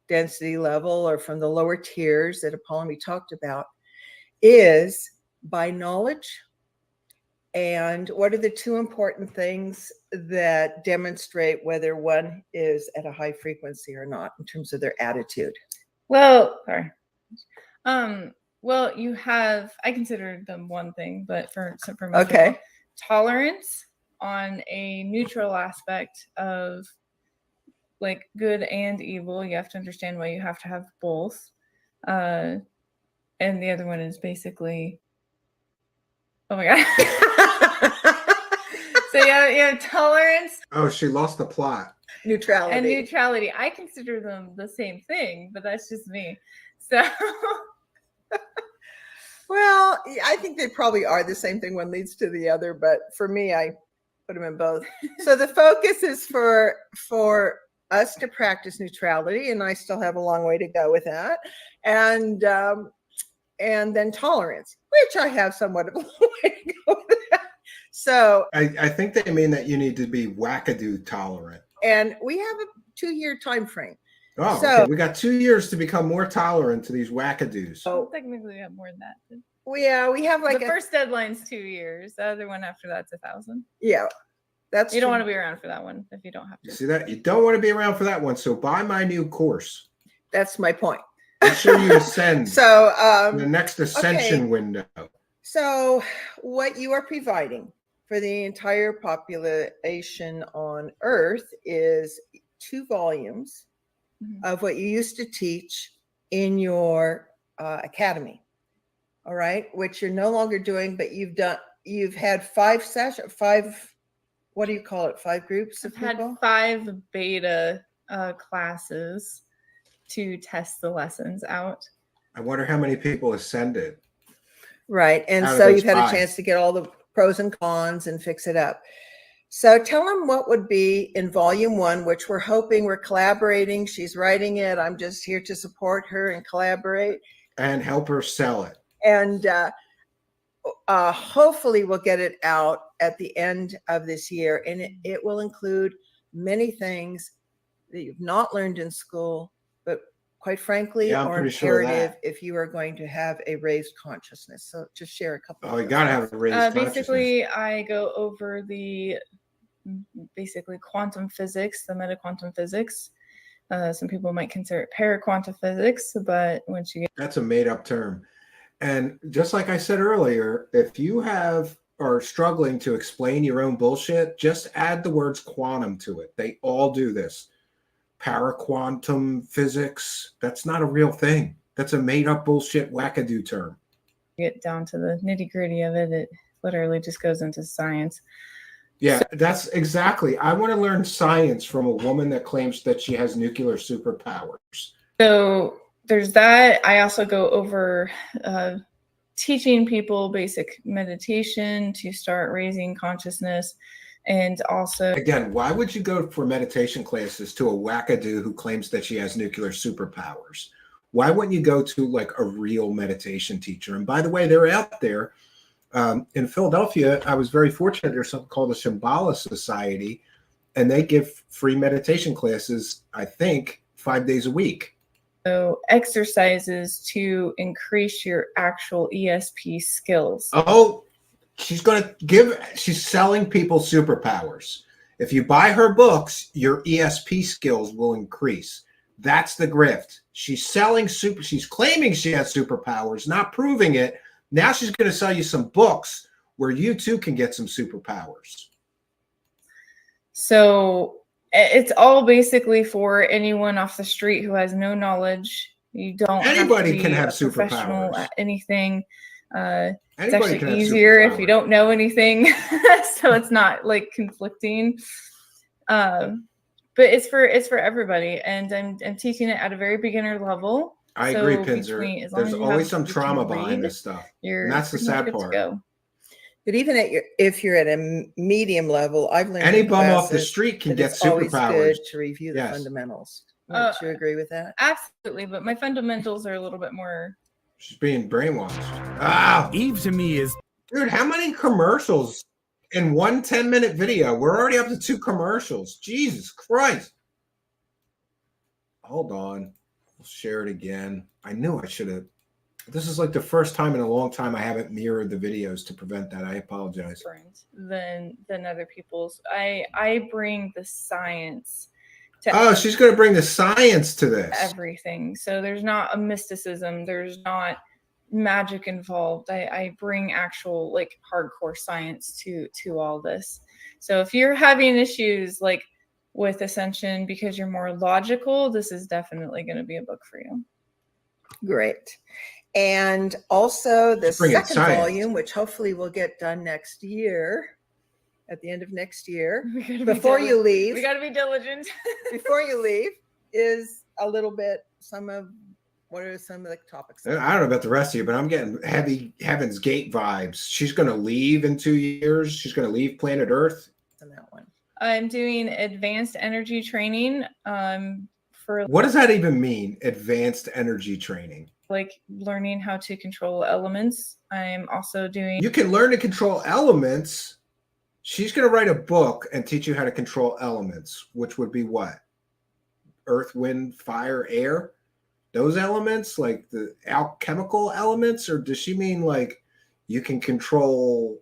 density level, or from the lower tiers that Apollymi talked about, is by knowledge. And what are the two important things that demonstrate whether one is at a high frequency or not in terms of their attitude? Well, sorry. Well, you have, I consider them one thing, but for Okay. tolerance on a neutral aspect of like good and evil. You have to understand why you have to have both. And the other one is basically, oh my God. So you have tolerance. Oh, she lost the plot. Neutrality. And neutrality. I consider them the same thing, but that's just me. So well, I think they probably are the same thing. One leads to the other, but for me, I put them in both. So the focus is for us to practice neutrality, and I still have a long way to go with that. And then tolerance, which I have somewhat of a long way to go with that. So I think they mean that you need to be wackadoo tolerant. And we have a 2-year time frame. Oh, so okay. We got 2 years to become more tolerant to these wackadoos. So technically we have more than that. We have like the first deadline's 2 years. The other one after that's 1,000. Yeah, that's you don't want to be around for that one if you don't have to. You see that? You don't want to be around for that one. So buy my new course. That's my point. Make sure you ascend. So the next ascension window. So what you are providing for the entire population on Earth is 2 volumes of what you used to teach in your academy. All right, which you're no longer doing, but you've had 5 sessions, 5, what do you call it? 5 groups of people? Had 5 beta classes to test the lessons out. I wonder how many people ascended. Right, and so you've had a chance to get all the pros and cons and fix it up. So tell them what would be in volume 1, which we're hoping, we're collaborating. She's writing it. I'm just here to support her and collaborate. And help her sell it. And hopefully we'll get it out at the end of this year. And it will include many things that you've not learned in school, but quite frankly, are imperative if you are going to have a raised consciousness. So just share a couple. Oh, you got to have a raised consciousness. Basically, I go over the quantum physics, the meta-quantum physics. Some people might consider it para-quantum physics, but once you get... That's a made-up term. And just like I said earlier, if you are struggling to explain your own bullshit, just add the words quantum to it. They all do this. Para-quantum physics, that's not a real thing. That's a made-up bullshit wackadoo term. Get down to the nitty-gritty of it, it literally just goes into science. Yeah, that's exactly. I want to learn science from a woman that claims that she has nuclear superpowers. So there's that. I also go over teaching people basic meditation to start raising consciousness. And also, again, why would you go for meditation classes to a wackadoo who claims that she has nuclear superpowers? Why wouldn't you go to like a real meditation teacher? And by the way, they're out there. In Philadelphia, I was very fortunate. There's something called the Shambhala Society, and they give free meditation classes, I think, 5 days a week. So exercises to increase your actual ESP skills. Oh, she's selling people superpowers. If you buy her books, your ESP skills will increase. That's the grift. She's claiming she has superpowers, not proving it. Now she's going to sell you some books where you too can get some superpowers. So it's all basically for anyone off the street who has no knowledge. You don't. Anybody can have superpowers. At anything. It's Anybody actually easier if you don't know anything, so it's not like conflicting. But it's for everybody, and I'm teaching it at a very beginner level. I agree, Pinzer. There's always some trauma behind this stuff. And that's the sad part. But even if you're at a medium level, I've learned any bum off the street can get superpowers. It's always good to review the fundamentals. Would you agree with that? Absolutely, but my fundamentals are a little bit more. She's being brainwashed. Ah, Eve to me is, dude. How many commercials in one 10-minute video? We're already up to 2 commercials. Jesus Christ! Hold on. We'll share it again. I knew I should have. This is like the first time in a long time I haven't mirrored the videos to prevent that. I apologize. Than other people's. I bring the science to. Oh, she's going to bring the science to this. Everything. So there's not a mysticism. There's not magic involved. I bring actual like hardcore science to all this. So if you're having issues like with Ascension because you're more logical, this is definitely going to be a book for you. Great. And also the second science. volume, which hopefully will get done next year, at the end of next year, before you leave. We got to be diligent. Before you leave is a little bit, what are some of the topics? I don't know about the rest of you, but I'm getting heavy Heaven's Gate vibes. She's going to leave in 2 years. She's going to leave planet Earth. On that one. I'm doing advanced energy training for What does that even mean? Advanced energy training. Like learning how to control elements. I'm also doing. You can learn to control elements. She's going to write a book and teach you how to control elements, which would be what? Earth, wind, fire, air? Those elements, like the alchemical elements? Or does she mean like you can control,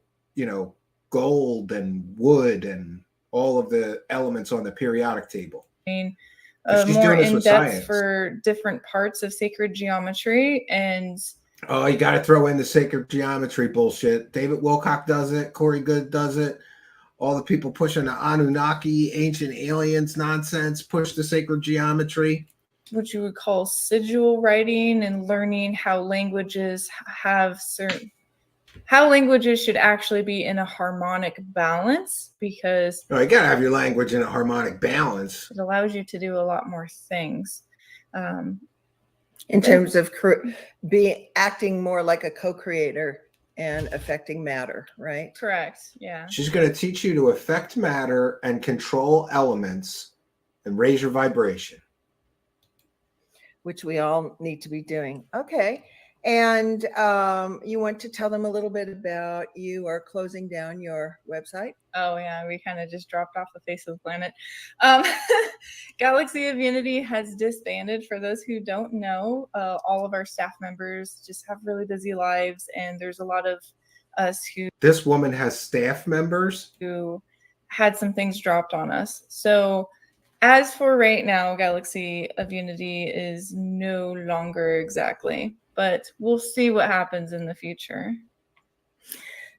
gold and wood and all of the elements on the periodic table? More in depth for different parts of sacred geometry. And oh, you got to throw in the sacred geometry bullshit. David Wilcock does it. Corey Good does it. All the people pushing the Anunnaki, ancient aliens nonsense, push the sacred geometry. What you would call sigil writing, and learning how languages should actually be in a harmonic balance, because you got to have your language in a harmonic balance. It allows you to do a lot more things. In terms of acting more like a co-creator and affecting matter, right? Correct. Yeah. She's going to teach you to affect matter and control elements and raise your vibration, which we all need to be doing. Okay. And you want to tell them a little bit about, you are closing down your website? Oh yeah, we kind of just dropped off the face of the planet. Galaxy of Unity has disbanded. For those who don't know, all of our staff members just have really busy lives, and there's a lot of us who... This woman has staff members? ...who had some things dropped on us. So as for right now, Galaxy of Unity is no longer exactly, but we'll see what happens in the future.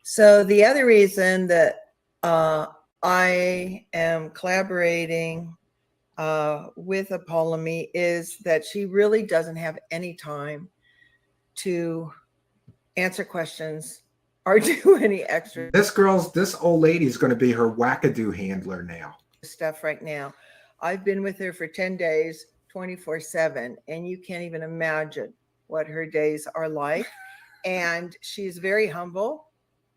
So the other reason that I am collaborating with Apollymi is that she really doesn't have any time to answer questions or do any extra. This old lady is going to be her Wackadoo handler now. Stuff right now. I've been with her for 10 days, 24/7, and you can't even imagine what her days are like. And she's very humble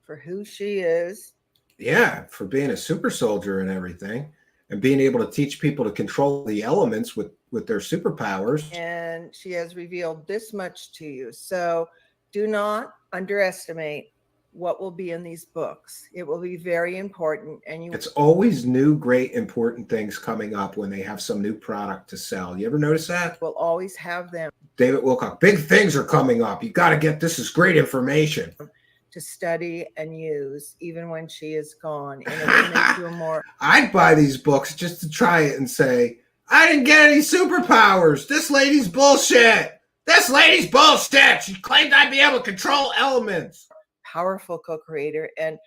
for who she is. Yeah, for being a super soldier and everything, and being able to teach people to control the elements with their superpowers. And she has revealed this much to you. So do not underestimate what will be in these books. It will be very important. And it's always new, great, important things coming up when they have some new product to sell. You ever notice that? We'll always have them. David Wilcock, big things are coming up. You got to get, this is great information to study and use, even when she is gone. And it will make you a more... I'd buy these books just to try it and say, I didn't get any superpowers. This lady's bullshit. This lady's bullshit. She claimed I'd be able to control elements. Powerful co-creator. And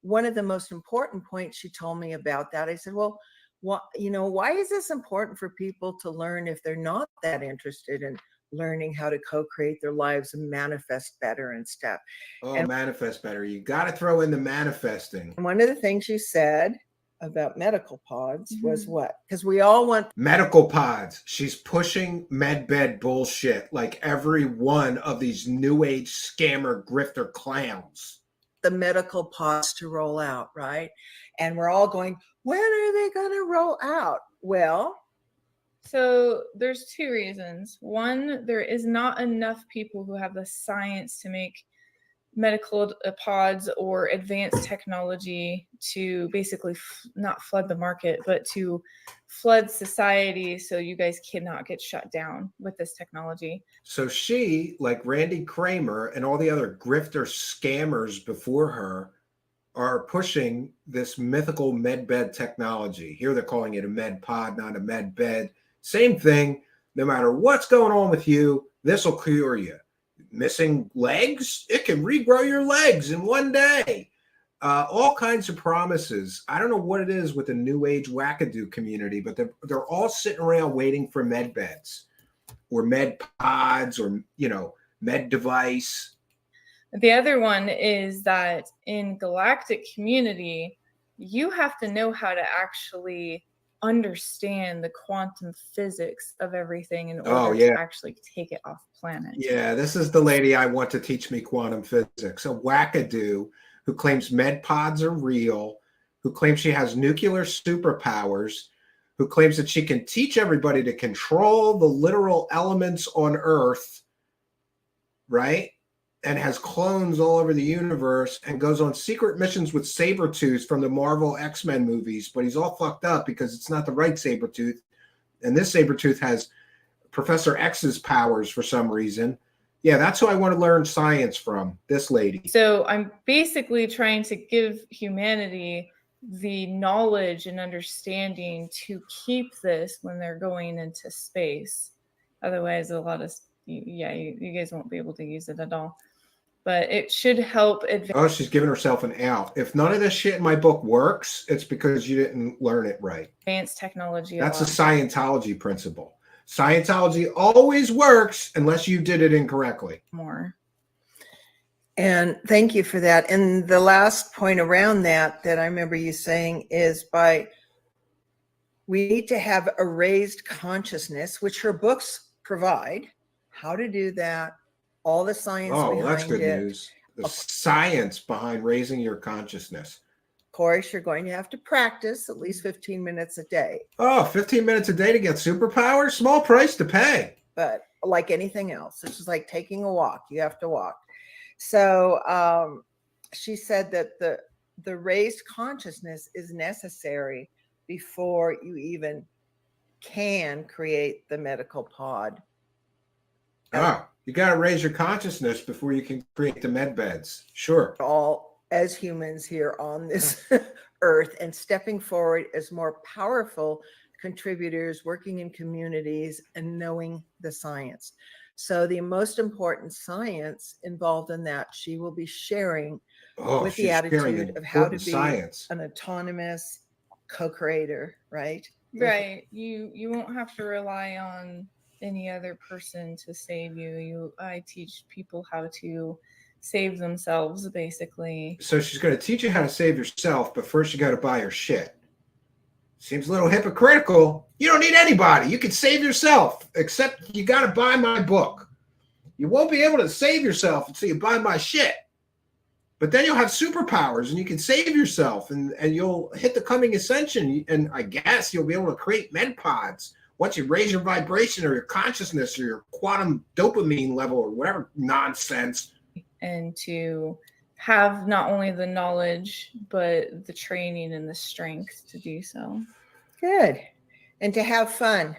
one of the most important points she told me about that, I said, well, why is this important for people to learn if they're not that interested in learning how to co-create their lives and manifest better and stuff? Oh, and manifest better. You got to throw in the manifesting. One of the things you said about medical pods was what? Because we all want medical pods. She's pushing medbed bullshit like every one of these new age scammer grifter clowns. The medical pods to roll out, right? And we're all going, when are they going to roll out? Well, so there's two reasons. One, there is not enough people who have the science to make medical pods or advanced technology to basically not flood the market, but to flood society so you guys cannot get shut down with this technology. So she, like Randy Kramer and all the other grifter scammers before her, are pushing this mythical medbed technology. Here they're calling it a med pod, not a med bed. Same thing. No matter what's going on with you, this will cure you. Missing legs, it can regrow your legs in one day. All kinds of promises. I don't know what it is with the new age wackadoo community, but they're all sitting around waiting for med beds or med pods or, you know, med device. The other one is that in galactic community, you have to know how to actually understand the quantum physics of everything in order to actually take it off planet. Yeah, this is the lady I want to teach me quantum physics. A wackadoo who claims med pods are real, who claims she has nuclear superpowers, who claims that she can teach everybody to control the literal elements on Earth, right? And has clones all over the universe and goes on secret missions with Sabretooth from the Marvel X-Men movies, but he's all fucked up because it's not the right Sabretooth. And this Sabretooth has Professor X's powers for some reason. Yeah, that's who I want to learn science from, this lady. So I'm basically trying to give humanity the knowledge and understanding to keep this when they're going into space. Otherwise, a lot of, you guys won't be able to use it at all. But it should help advance. Oh, she's giving herself an out. If none of this shit in my book works, it's because you didn't learn it right. Advanced technology. That's a Scientology principle. Scientology always works unless you did it incorrectly. More. And thank you for that. And the last point around that I remember you saying is we need to have a raised consciousness, which her books provide. How to do that, all the science behind it. Oh, that's good news. The science behind raising your consciousness. Of course, you're going to have to practice at least 15 minutes a day. Oh, 15 minutes a day to get superpowers? Small price to pay. But like anything else, it's just like taking a walk. You have to walk. So she said that the raised consciousness is necessary before you even can create the medical pod. You got to raise your consciousness before you can create the med beds. Sure. All as humans here on this earth and stepping forward as more powerful contributors, working in communities and knowing the science. So the most important science involved in that she will be sharing with the attitude of how to be an autonomous co-creator, right? Right. You won't have to rely on any other person to save you. I teach people how to save themselves, basically. So she's going to teach you how to save yourself, but first you got to buy her shit. Seems a little hypocritical. You don't need anybody. You can save yourself, except you got to buy my book. You won't be able to save yourself until you buy my shit. But then you'll have superpowers and you can save yourself and you'll hit the coming ascension. And I guess you'll be able to create med pods once you raise your vibration or your consciousness or your quantum dopamine level or whatever nonsense. And to have not only the knowledge, but the training and the strength to do so. Good. And to have fun,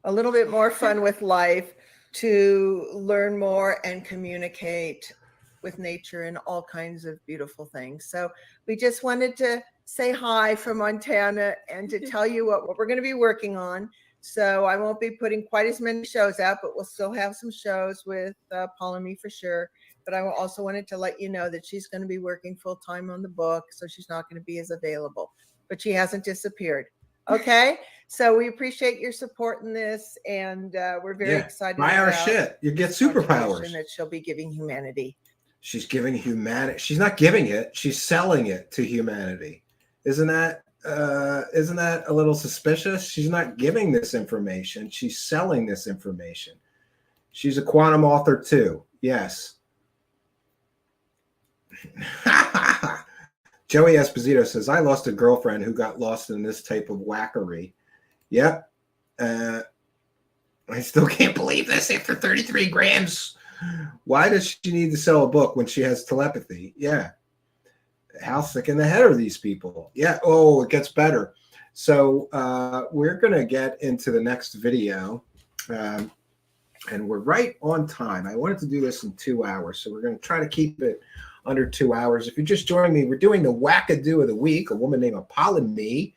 a little bit more fun with life, to learn more and communicate with nature and all kinds of beautiful things. So we just wanted to say hi from Montana and to tell you what we're going to be working on. So I won't be putting quite as many shows out, but we'll still have some shows with Apollymi for sure. But I also wanted to let you know that she's going to be working full time on the book, so she's not going to be as available. But she hasn't disappeared. Okay, so we appreciate your support in this, and we're very excited. Buy our shit. You get superpowers that she'll be giving humanity. She's giving humanity. She's not giving it. She's selling it to humanity. Isn't that a little suspicious? She's not giving this information. She's selling this information. She's a quantum author too. Yes. Joey Esposito says, I lost a girlfriend who got lost in this type of wackery. Yep. I still can't believe this after 33 grams. Why does she need to sell a book when she has telepathy? Yeah. How sick in the head are these people? Yeah. Oh, it gets better. So we're going to get into the next video. And we're right on time. I wanted to do this in 2 hours. So we're going to try to keep it under 2 hours. If you're just joining me, we're doing the Wackadoo of the week, a woman named Apollymi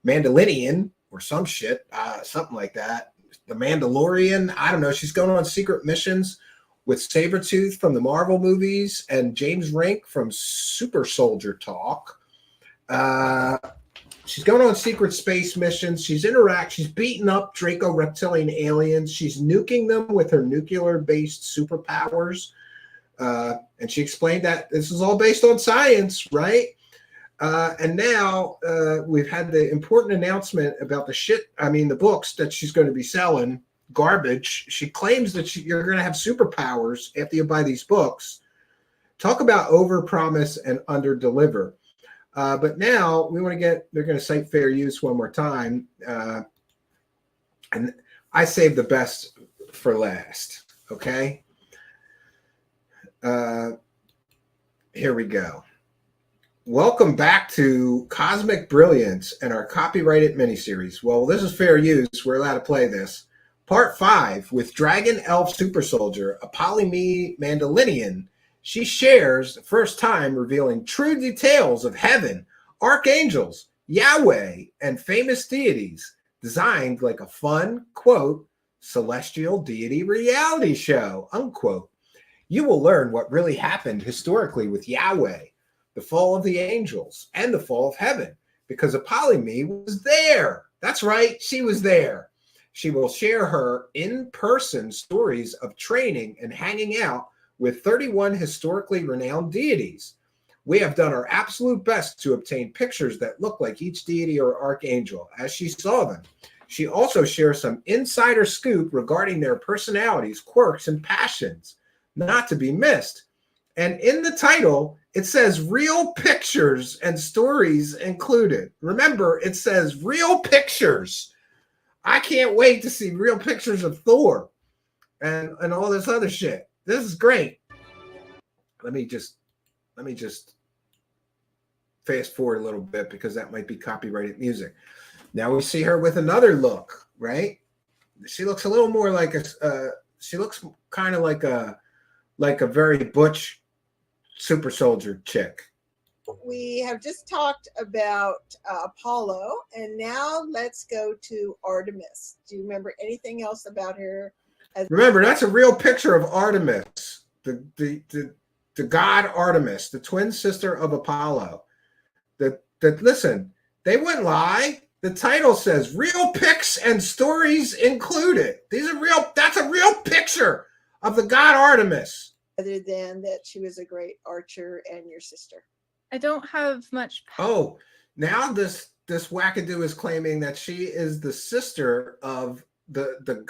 Mandylion or some shit, something like that. The Mandalorian, I don't know. She's going on secret missions with Sabretooth from the Marvel movies and James Rink from Super Soldier Talk. She's going on secret space missions. She's beating up Draco reptilian aliens. She's nuking them with her nuclear-based superpowers. And she explained that this is all based on science, right? And now we've had the important announcement about the books that she's going to be selling, garbage. She claims that you're going to have superpowers after you buy these books. Talk about overpromise and underdeliver. But now they're going to cite fair use one more time. And I saved the best for last. Okay. Here we go. Welcome back to Cosmic Brilliance and our copyrighted miniseries. Well, this is fair use. We're allowed to play this. Part 5 with Dragon Elf Super Soldier, Apollymi Mandylion. She shares the first time revealing true details of heaven, archangels, Yahweh, and famous deities, designed like a fun, quote, celestial deity reality show, unquote. You will learn what really happened historically with Yahweh, the fall of the angels, and the fall of heaven, because Apollymi was there. That's right, she was there. She will share her in-person stories of training and hanging out with 31 historically renowned deities. We have done our absolute best to obtain pictures that look like each deity or archangel as she saw them. She also shares some insider scoop regarding their personalities, quirks, and passions, not to be missed. And in the title, it says real pictures and stories included. Remember, it says real pictures. I can't wait to see real pictures of Thor and all this other shit. This is great. Let me just fast forward a little bit because that might be copyrighted music. Now we see her with another look, right? She looks a little more like she looks kind of like a very butch super soldier chick. We have just talked about Apollo, and now let's go to Artemis. Do you remember anything else about her? Remember, that's a real picture of Artemis, the god Artemis, the twin sister of Apollo. Listen, they wouldn't lie. The title says real pics and stories included. That's a real picture of the god Artemis. Other than that she was a great archer and your sister. I don't have much. Oh, now this Wackadoo is claiming that she is the sister of the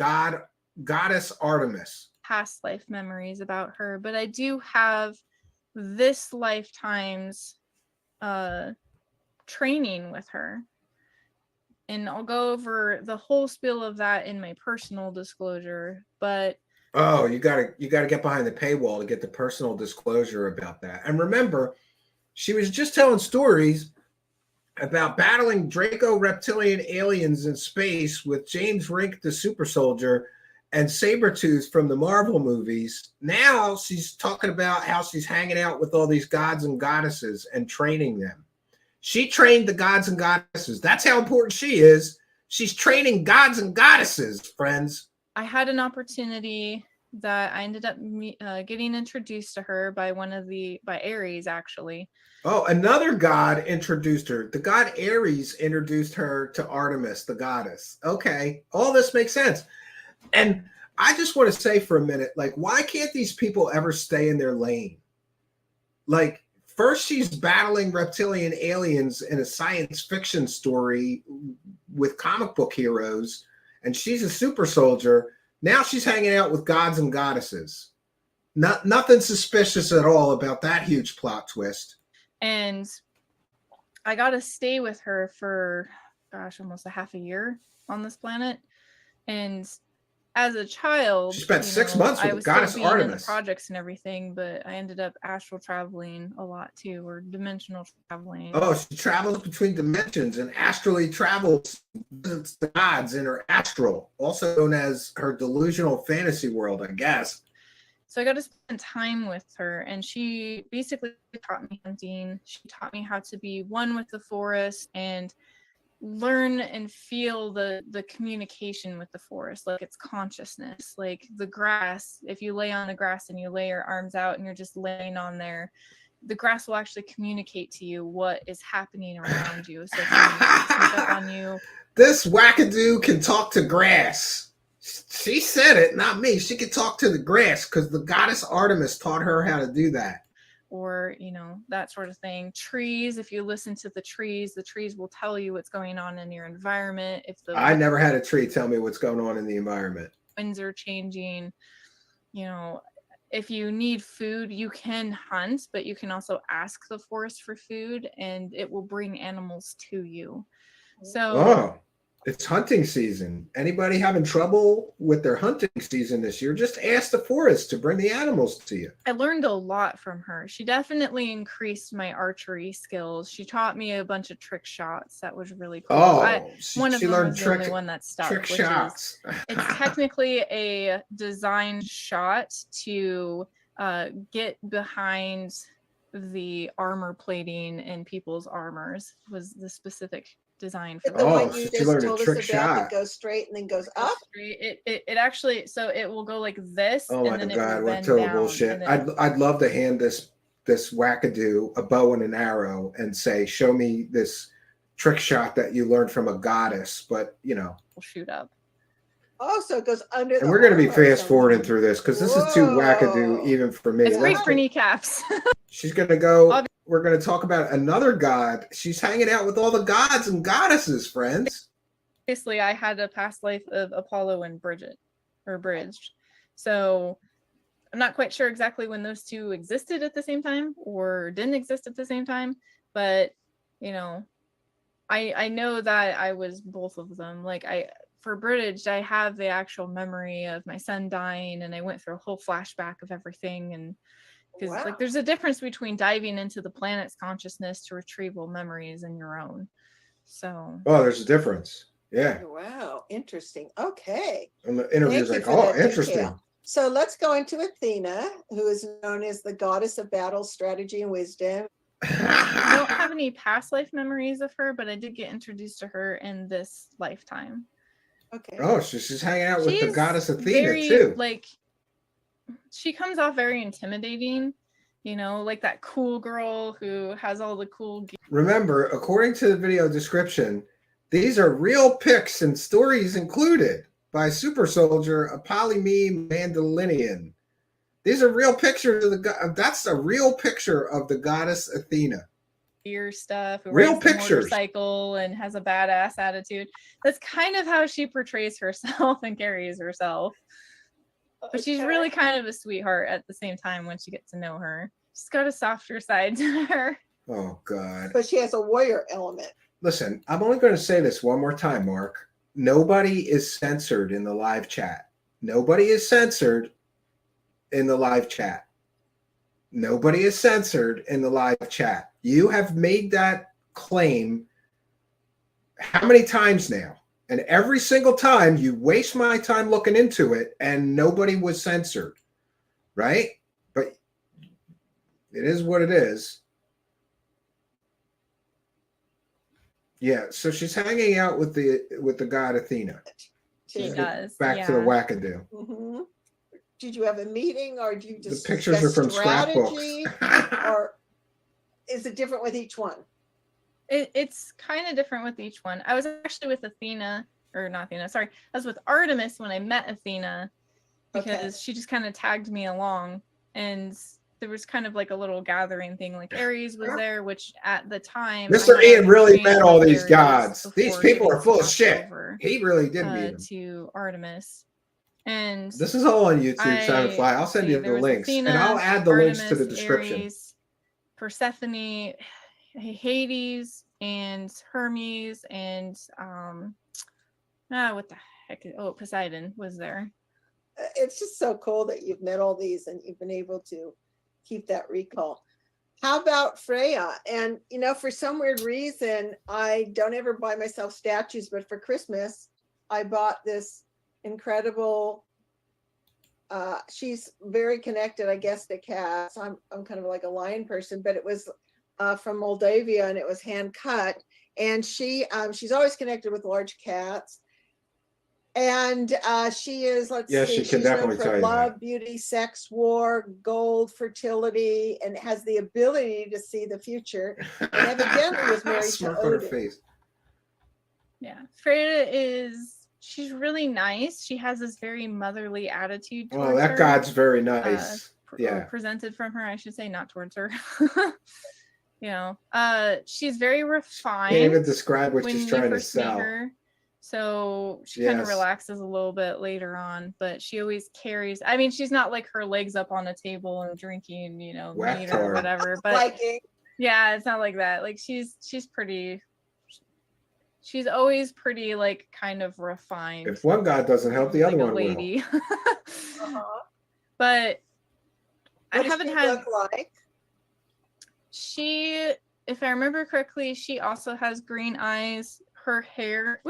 goddess Artemis. Past life memories about her, but I do have this lifetime's training with her, and I'll go over the whole spiel of that in my personal disclosure. But oh, you gotta get behind the paywall to get the personal disclosure about that. And remember, she was just telling stories about battling Draco reptilian aliens in space with James Rink the Super Soldier and Sabretooth from the Marvel movies. Now she's talking about how she's hanging out with all these gods and goddesses and training them. She trained the gods and goddesses. That's how important she is. She's training gods and goddesses, friends. I had an opportunity that I ended up getting introduced to her by by Ares, actually. Oh, another god introduced her. The god Ares introduced her to Artemis, the goddess. Okay, all this makes sense. And I just want to say for a minute, like, why can't these people ever stay in their lane? Like, first she's battling reptilian aliens in a science fiction story with comic book heroes, and she's a super soldier. Now she's hanging out with gods and goddesses. Nothing suspicious at all about that huge plot twist. And I got to stay with her for, almost a half a year on this planet. And as a child, she spent 6 months with Goddess Artemis. In the projects and everything, but I ended up astral traveling a lot too, or dimensional traveling. Oh, she travels between dimensions and astrally travels the gods in her astral, also known as her delusional fantasy world, I guess. So I got to spend time with her, and she basically taught me hunting. She taught me how to be one with the forest and learn and feel the communication with the forest, like its consciousness. Like the grass, if you lay on the grass and you lay your arms out and you're just laying on there, the grass will actually communicate to you what is happening around you. So if you sneak up on you, this Wackadoo can talk to grass. She said it, not me. She can talk to the grass because the goddess Artemis taught her how to do that. Or, you know, that sort of thing. Trees, if you listen to the trees will tell you what's going on in your environment. If the I never had a tree tell me what's going on in the environment. Winds are changing, you know, if you need food, you can hunt, but you can also ask the forest for food and it will bring animals to you. So it's hunting season. Anybody having trouble with their hunting season this year, just ask the forest to bring the animals to you. I learned a lot from her. She definitely increased my archery skills. She taught me a bunch of trick shots. That was really cool. One of them was the only one that stuck. Trick shots. It's technically a design shot to get behind the armor plating in people's armors. Was the specific design for the one you just told us about that goes straight and then goes up. It actually, so it will go like this. Oh and my then God, it will what bend total down, bullshit. I'd love to hand this Wackadoo a bow and an arrow and say, show me this trick shot that you learned from a goddess, but you know, we'll shoot up. Oh, so it goes under. And we're going to be fast forwarding through this because this is too Wackadoo even for me. It's great for kneecaps. She's going to go. We're going to talk about another god. She's hanging out with all the gods and goddesses, friends. Obviously, I had a past life of Apollo and Bridget. So I'm not quite sure exactly when those two existed at the same time or didn't exist at the same time. But, you know, I know that I was both of them. Like for Bridget, I have the actual memory of my son dying and I went through a whole flashback of everything. And because like there's a difference between diving into the planet's consciousness to retrieval memories in your own. So there's a difference. Yeah. Wow, interesting. Okay. And the interview's like, interesting. Detail. So let's go into Athena, who is known as the goddess of battle, strategy, and wisdom. I don't have any past life memories of her, but I did get introduced to her in this lifetime. Okay. Oh, so she's hanging out with the goddess Athena too. Like, she comes off very intimidating, you know, like that cool girl who has all the cool. Remember, according to the video description, these are real pics and stories included by super soldier Apollymi Mandylion. These are real pictures of that's a real picture of the goddess Athena. Stuff, who real rides a pictures, motorcycle and has a badass attitude. That's kind of how she portrays herself and carries herself. But she's really kind of a sweetheart at the same time when you get to know her. She's got a softer side to her. Oh God! But she has a warrior element. Listen, I'm only going to say this one more time, Mark. Nobody is censored in the live chat. Nobody is censored in the live chat. Nobody is censored in the live chat. You have made that claim how many times now? And every single time you waste my time looking into it and nobody was censored, right? But it is what it is. Yeah, so she's hanging out with the god Athena. She does. Back to the Wackadoo. Mm-hmm. Did you have a meeting, or do you just the pictures are from scrapbooks? Or is it different with each one? It's kind of different with each one. I was actually with Athena, or not Athena, sorry. I was with Artemis when I met Athena because she just kind of tagged me along. And there was kind of like a little gathering thing. Like Ares was there, which at the time... Mr. Ian really met all these gods. These people are full of shit. He really did meet them. To Artemis. And this is all on YouTube, Simon Fly. I'll send you the links. Athena, and I'll add the Artemis, links to the description. Ares, Persephone, Hades, and Hermes, and what the heck? Poseidon was there. It's just so cool that you've met all these and you've been able to keep that recall. How about Freya? And you know, for some weird reason, I don't ever buy myself statues, but for Christmas, I bought this incredible. She's very connected, I guess, to cats. I'm kind of like a lion person, but it was from Moldavia, and it was hand cut. And she's always connected with large cats. And she is, let's see, she can she's definitely known tell for you love, that. beauty, sex, war, gold, fertility, and has the ability to see the future. And evidently was married to Smirk on her Odin. face. Yeah, Freya she's really nice. She has this very motherly attitude towards Oh, that her. god's very nice. Or presented from her, I should say, not towards her. You know, she's very refined. Can't even describe what she's trying to first meet sell. her. So she kind of relaxes a little bit later on, but she always carries, I mean, she's not like her legs up on a table and drinking, you know, meat or whatever, but yeah, it's not like that. Like she's pretty, she's always pretty, like, kind of refined. If one god doesn't help, the other one lady. Uh-huh. But What I haven't does she had look like? She, if I remember correctly, she also has green eyes. Her hair,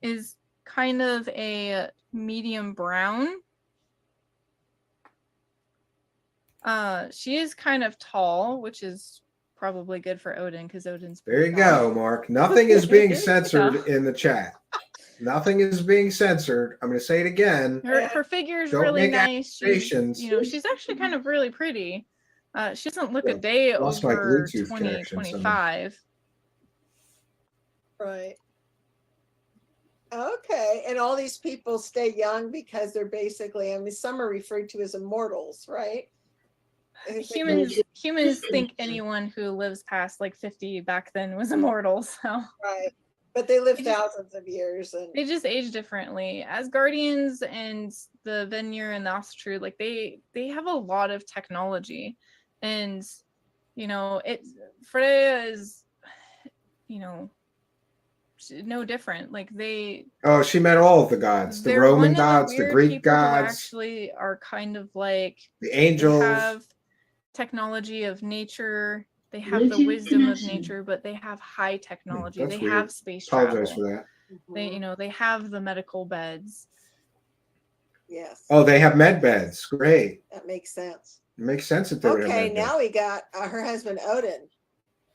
is kind of a medium brown. She is kind of tall, which is probably good for Odin because Odin's There you tall. go, Mark. Nothing is being censored in the chat. Nothing is being censored. I'm going to say it again. Her figure is really nice. She's, you know, she's actually kind of really pretty. She doesn't look a day over 20, 25. Right. Okay. And all these people stay young because they're basically, I mean, some are referred to as immortals, right? Humans think anyone who lives past like 50 back then was immortal. So right. But they live thousands of years, and they just age differently. Asgardians and the Vanir and the Asatru, like they have a lot of technology, and you know, Freya is, you know, no different. Like she met all of the gods, the Roman gods, the Greek gods. Actually, are kind of like the angels. They have technology of nature. They have the wisdom of nature, but they have high technology. They have space travel. Apologize for that. They, you know, they have the medical beds. Yes. Oh, they have med beds. Great. That makes sense. It makes sense that they would have med beds. Now we got her husband Odin,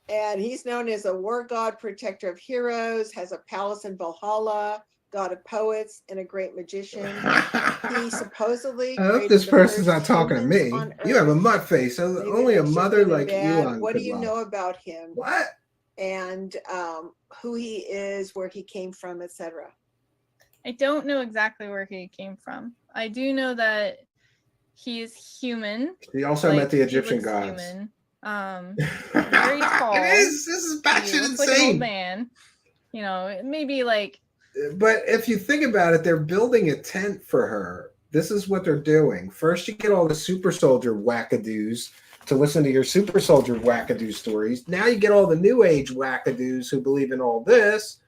and he's known as a war god, protector of heroes, has a palace in Valhalla, god of poets, and a great magician. He supposedly. I hope this person's not talking to me. You have a mud face. Only a mother like Elon. What do you know about him? What? And who he is, where he came from, etc. I don't know exactly where he came from. I do know that he is human. He also met the Egyptian gods. Human. Very tall. It is. This is batshit insane. Like an old man. You know, maybe like. But if you think about it, they're building a tent for her. This is what they're doing. First, you get all the super soldier wackadoos to listen to your super soldier wackadoo stories. Now you get all the new age wackadoos who believe in all this.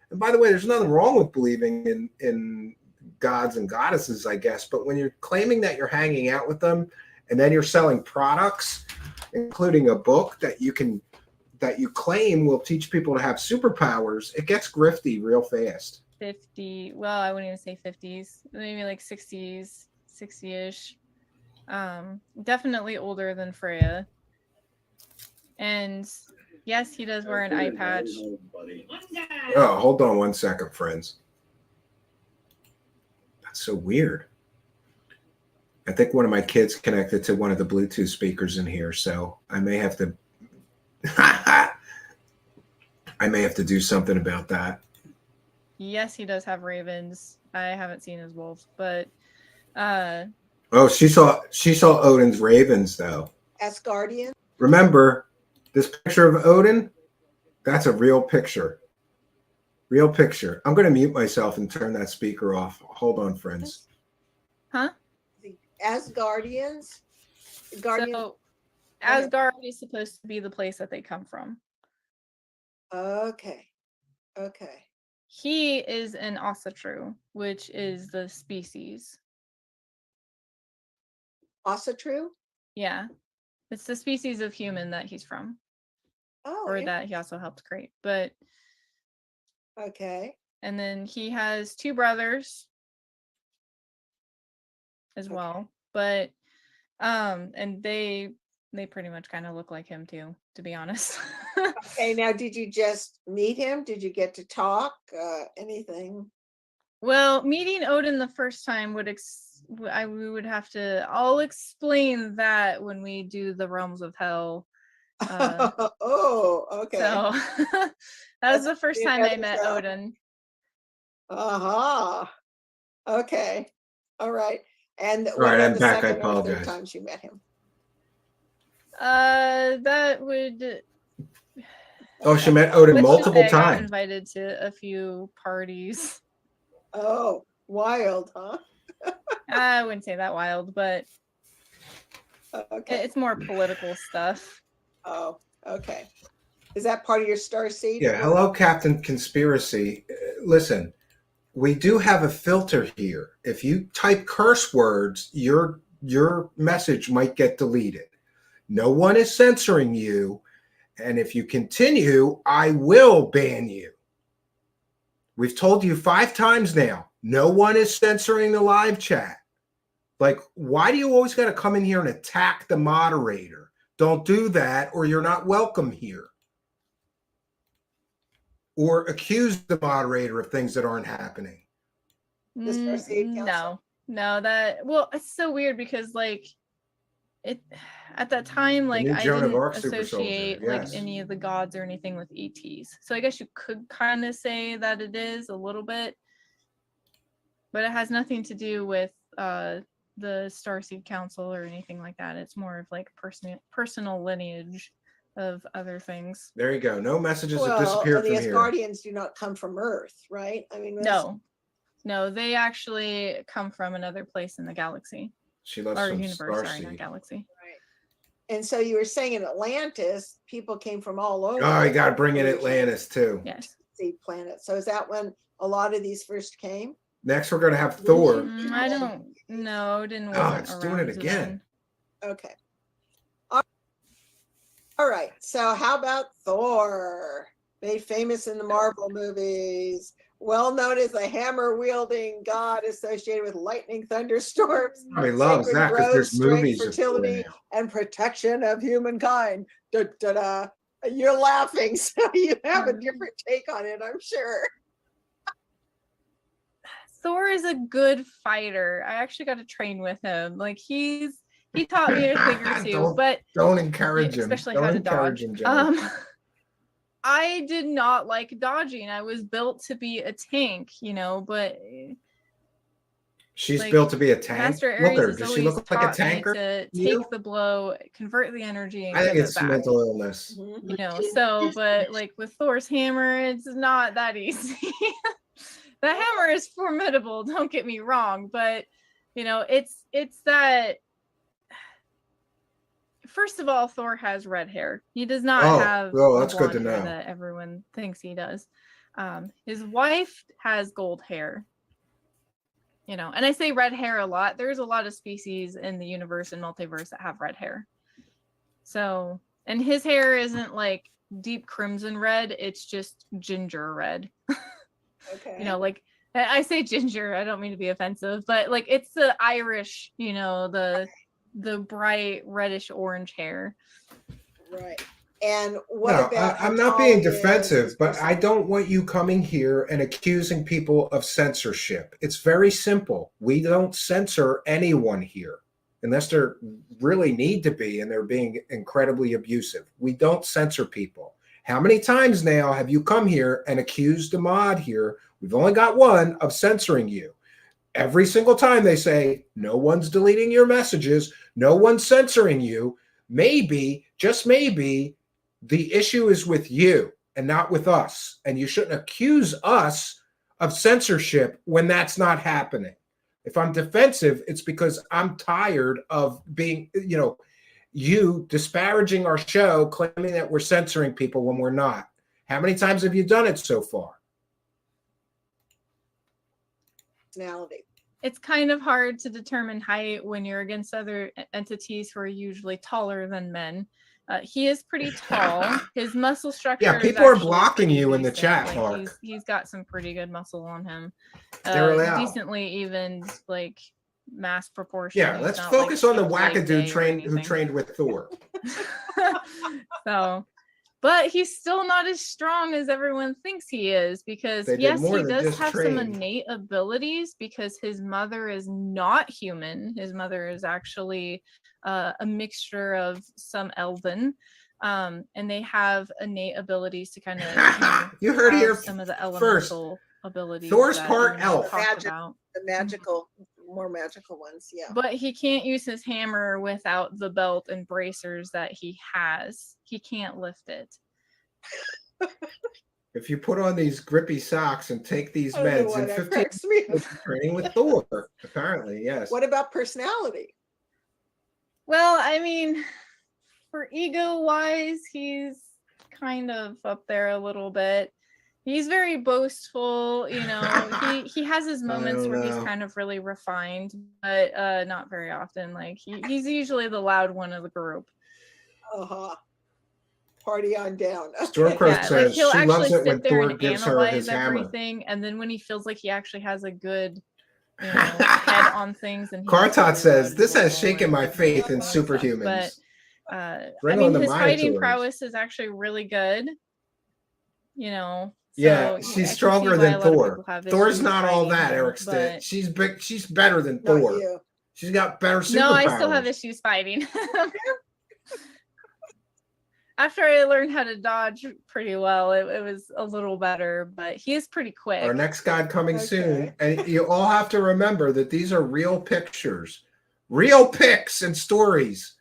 And by the way, there's nothing wrong with believing in gods and goddesses, I guess. But when you're claiming that you're hanging out with them and then you're selling products, including a book that you claim will teach people to have superpowers, it gets grifty real fast. 50, well, I wouldn't even say 50s, maybe like 60s, 60-ish. Definitely older than Freya. And yes, he does wear an eye patch. Oh, hold on one second, friends. That's so weird. I think one of my kids connected to one of the Bluetooth speakers in here, so I may have to do something about that. Yes, he does have ravens. I haven't seen his wolves, but oh, she saw Odin's ravens though. Asgardian. Remember this picture of Odin? That's a real picture. Real picture. I'm going to mute myself and turn that speaker off. Hold on, friends. Huh? The Asgardians. So Asgard is supposed to be the place that they come from. Okay. He is an Asatru, which is the species. Asatru? Yeah. It's the species of human that he's from. Oh. Or that he also helped create. But okay. And then he has 2 brothers as well. But and they they pretty much kind of look like him too, to be honest. Okay, now did you just meet him? Did you get to talk? Anything? Well, meeting Odin the first time we would have to. I'll explain that when we do the Realms of Hell. Oh, okay. So that was the first time I met Odin. Uh-huh. Okay. All right. And All right, what I'm the back. I second or third apologize. times you met him? That would. Oh, she met Odin Let's just multiple say I got times. invited to a few parties. Oh, wild, huh? I wouldn't say that wild, but Okay. it's more political stuff. Oh, okay. Is that part of your star seed? Yeah. Hello, Captain Conspiracy. Listen, we do have a filter here. If you type curse words, your message might get deleted. No one is censoring you. And if you continue, I will ban you. We've told you 5 times now. No one is censoring the live chat. Like, why do you always got to come in here and attack the moderator? Don't do that, or you're not welcome here. Or accuse the moderator of things that aren't happening. The Star Seed Council? No, well, it's so weird because like it at that time, like I Joan of didn't Arc super associate soldier, like yes. any of the gods or anything with ETs. So I guess you could kind of say that it is a little bit, but it has nothing to do with the Starseed Council or anything like that. It's more of like personal lineage of other things. There you go. No messages have disappeared the from here. Asgardians do not come from Earth, right? I mean, No, they actually come from another place in the galaxy. She loves Or some universe, sorry, Starseed. not galaxy. Right. And so you were saying in Atlantis, people came from all over. Oh, you got to bring in Atlantis too. Yes. Seed planet. So is that when a lot of these first came? Next, we're going to have Thor. I don't know. Didn't. Oh, it's doing it again. Okay. All right. So how about Thor? Made famous in the Marvel movies. Well known as a hammer-wielding god associated with lightning, thunderstorms, I love that because there's strength, movies of Thor fertility, now. and protection of humankind. Da, da, da. You're laughing, so you have a different take on it, I'm sure. Thor is a good fighter. I actually got to train with him. Like he taught me a thing or two, but don't encourage him. Especially Don't how to encourage dodge. him, I did not like dodging. I was built to be a tank, but she's like, built to be a tank. Master Look Ares at her. has Does she always look like a taught me tanker? to take the blow, convert the energy, and I think give it's it back. mental illness. So, but like with Thor's hammer, it's not that easy. The hammer is formidable, don't get me wrong, but it's that. First of all, Thor has red hair. He does not have that's the good to blonde hair know. that everyone thinks he does. His wife has gold hair. And I say red hair a lot. There's a lot of species in the universe and multiverse that have red hair. So, and his hair isn't like deep crimson red. It's just ginger red. Okay. Like I say ginger. I don't mean to be offensive, but like it's the Irish, the bright reddish orange hair. Right. And what about I'm not being defensive, but I don't want you coming here and accusing people of censorship. It's very simple. We don't censor anyone here unless they really need to be and they're being incredibly abusive. We don't censor people. How many times now have you come here and accused a mod here? We've only got one of censoring you. Every single time they say, no one's deleting your messages, no one's censoring you. Maybe, just maybe, the issue is with you and not with us. And you shouldn't accuse us of censorship when that's not happening. If I'm defensive, it's because I'm tired of being, you disparaging our show, claiming that we're censoring people when we're not. How many times have you done it so far? It's kind of hard to determine height when you're against other entities who are usually taller than men. He is pretty tall. His muscle structure. Yeah, people are blocking you in the chat, like, Mark. He's got some pretty good muscle on him. They're allowed. Decently even, like mass proportion. Yeah, He's let's not, focus like, on the a leg Wackadoo day or who anything. trained with Thor. So, but he's still not as strong as everyone thinks he is, because They did yes, more he than does just have some train. innate abilities, because his mother is not human. His mother is actually a mixture of some elven, and they have innate abilities to kind of You heard have here some of the first. elemental abilities. Thor's that, part elf. talked about. The magical, more magical ones. Yeah. But he can't use his hammer without the belt and bracers that he has. He can't lift it. If you put on these grippy socks and take these I don't know meds why in that 15 cracks me minutes, up. you're training with Thor, apparently, yes. What about personality? Well, I mean, for ego wise, he's kind of up there a little bit. He's very boastful, you know. He has his moments where he's kind of really refined, but not very often. Like he's usually the loud one of the group. Uh-huh. Party on down. Stormcrow Yeah, says like he'll she actually loves it when sit there Thor and gives her his analyze hammer. everything, and then when he feels like he actually has a good, you know, head on things, and Kartot says this has shaken my faith in stuff. superhumans. But I Bring mean, on the his fighting Minotaurs. prowess is actually really good. You know. Yeah, So she's I stronger can see why than a lot of Thor. people have Thor's issues not all fighting that, him, Eric Stitt. but- She's big. She's better than Not Thor. you. She's got better superpowers. No, I still have issues fighting. After I learned how to dodge pretty well, it was a little better, but he is pretty quick. Our next god coming Okay. soon. And you all have to remember that these are real pictures, real pics and stories.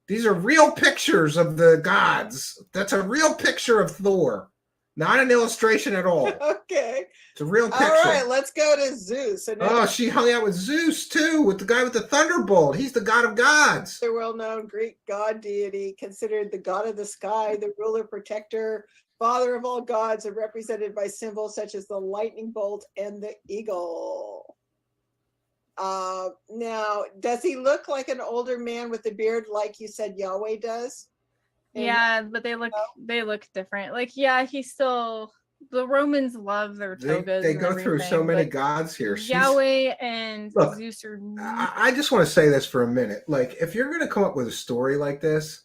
These are real pictures of the gods. That's a real picture of Thor, not an illustration at all. Okay. It's a real picture. All right, let's go to Zeus. Oh, she hung out with Zeus too, with the guy with the thunderbolt. He's the god of gods. The well-known Greek god deity, considered the god of the sky, the ruler, protector, father of all gods, and represented by symbols such as the lightning bolt and the eagle. Now, does he look like an older man with a beard, like you said Yahweh does? And- Yeah, but they look different. Like, yeah, he's still, the Romans love their togas. They and go through so everything, many but gods here. Yahweh and Look, Zeus are. I just want to say this for a minute. Like, if you're going to come up with a story like this,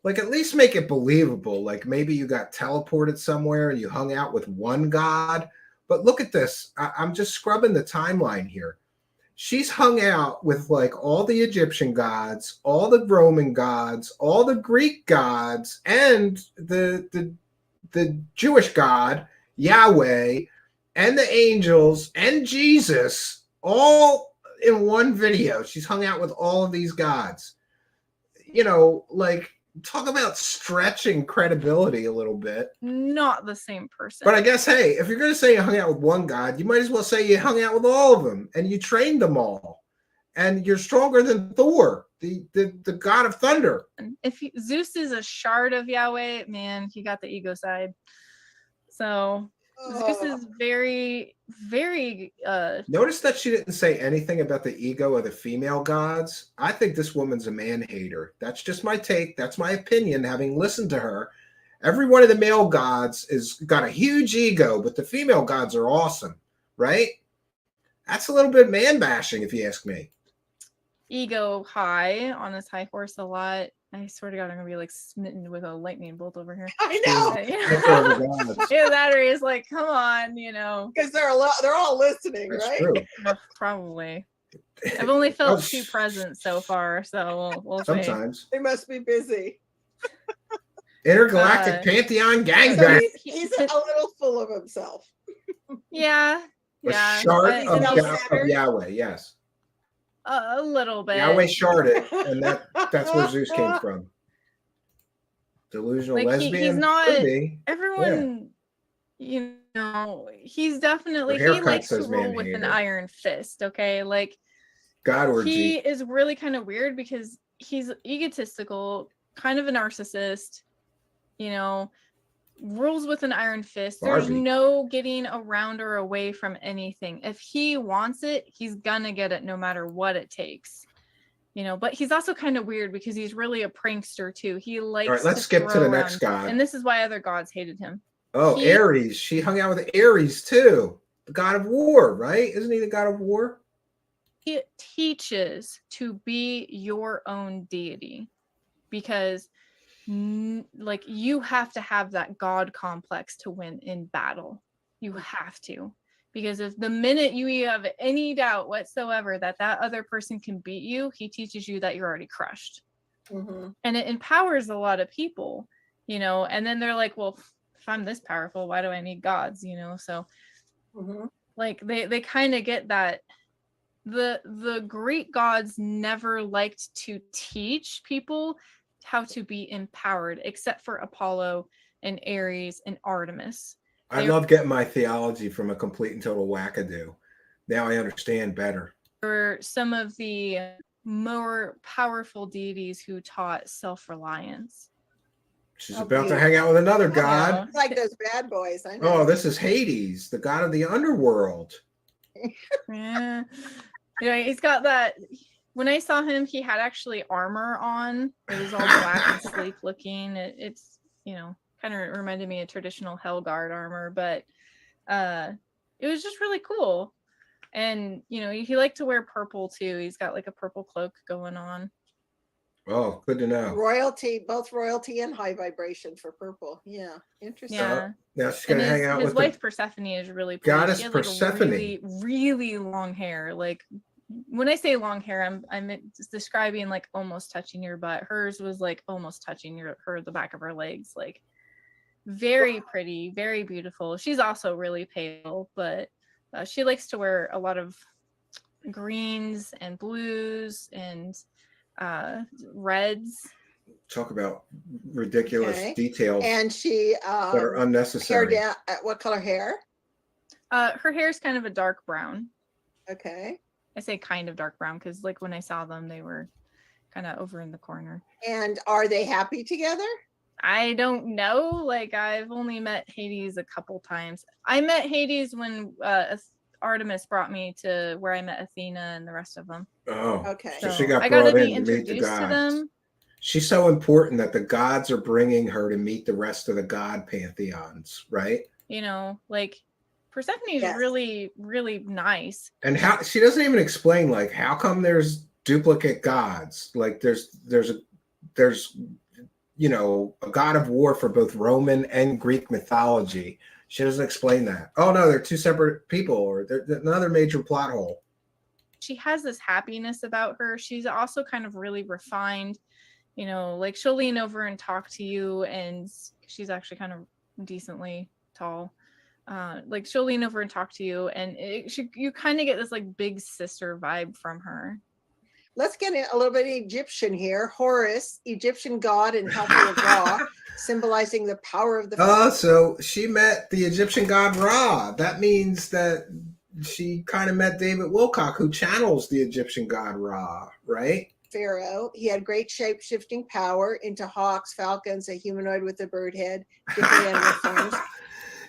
like at least make it believable. Like maybe you got teleported somewhere and you hung out with one god. But look at this. I'm just scrubbing the timeline here. She's hung out with like all the Egyptian gods, all the Roman gods, all the Greek gods, and the Jewish god, Yahweh, and the angels, and Jesus, all in one video. She's hung out with all of these gods. You know, like, talk about stretching credibility a little bit. Not the same person. But I guess, hey, if you're going to say you hung out with one god, you might as well say you hung out with all of them and you trained them all. And you're stronger than Thor, the god of thunder. If Zeus is a shard of Yahweh, man, he got the ego side. So Zeus is very, very. Notice that she didn't say anything about the ego of the female gods. I think this woman's a man hater. That's just my take. That's my opinion, having listened to her. Every one of the male gods is got a huge ego, but the female gods are awesome, right? That's a little bit man bashing, if you ask me. Ego high on his high horse a lot. I swear to God, I'm gonna be like smitten with a lightning bolt over here. I know, Yeah, that is like, come on, you know. because they're all listening, That's right? true. Probably. I've only felt 2 presents so far, so we'll see. Sometimes. They must be busy. Intergalactic Pantheon So gangbang. he's a little full of himself. Yeah. A Yeah. shard but, of, you know, of Yahweh, yes. a little bit. Yahweh sharded, and that's where Zeus came from. Delusional Like, lesbian. he's not Could be. everyone, you know, he's definitely, Her he haircut likes to says roll man with an hater. iron fist, okay? Like, God or he G. is really kind of weird because he's egotistical, kind of a narcissist, you know, rules with an iron fist. There's Barbie. no getting around or away from anything. If he wants it, he's gonna get it no matter what it takes. You know, but he's also kind of weird because he's really a prankster too. He likes All right, let's skip to throw the next around- god. And this is why other gods hated him. Oh, he- Ares. She hung out with Ares too. The god of war, right? Isn't he the god of war? It teaches to be your own deity, because like you have to have that god complex to win in battle. You have to, because if the minute you have any doubt whatsoever that that other person can beat you, he teaches you that you're already crushed. And it empowers a lot of people, you know, and then they're like, well, if I'm this powerful, why do I need gods, you know? So like they kind of get that the Greek gods never liked to teach people how to be empowered, except for Apollo and Ares and Artemis. I love getting my theology from a complete and total wackadoo. Now I understand better. Or some of the more powerful deities who taught self-reliance. She's about to hang out with another god. It's like those bad boys. I know. Oh, this is Hades, the god of the underworld. Yeah. You know, he's got that. When I saw him, he had actually armor on. It was all black and sleek looking. It's, you know, kind of reminded me of traditional Hellguard armor, but it was just really cool. And, you know, he liked to wear purple too. He's got like a purple cloak going on. Oh, good to know. Royalty, both royalty and high vibration for purple. Yeah, interesting. Yeah. Now she's gonna hang out with his wife Persephone is really pretty. Goddess she had, Persephone. Like, really long hair. Like when I say long hair, I'm describing like almost touching your butt. Hers was like almost touching the back of her legs. Like very pretty, very beautiful. She's also really pale, but she likes to wear a lot of greens and blues and reds. Talk about ridiculous details. And she that are unnecessary. Hair down, what color hair? Her hair is kind of a dark brown. Okay. I say kind of dark brown because like when I saw them, they were kind of over in the corner. And are they happy together? I don't know. Like I've only met Hades a couple times. I met Hades when Artemis brought me to where I met Athena and the rest of them. Oh, okay. So she got I brought got to be in to meet the introduced to gods. them. She's so important that the gods are bringing her to meet the rest of the god pantheons, right? You know, like Persephone is really, really nice. And how she doesn't even explain like how come there's duplicate gods? Like there's you know a god of war for both Roman and Greek mythology. She doesn't explain that. Oh no, they're two separate people, or they're another major plot hole. She has this happiness about her. She's also kind of really refined. You know, like she'll lean over and talk to you, and she's actually kind of decently tall. Like she'll lean over and talk to you, and you kind of get this like big sister vibe from her. Let's get in a little bit Egyptian here. Horus, Egyptian god and helper of Ra, symbolizing the power of the. Oh, so she met the Egyptian god Ra. That means that she kind of met David Wilcock, who channels the Egyptian god Ra, right? Pharaoh. He had great shape-shifting power into hawks, falcons, a humanoid with a bird head, different animal forms.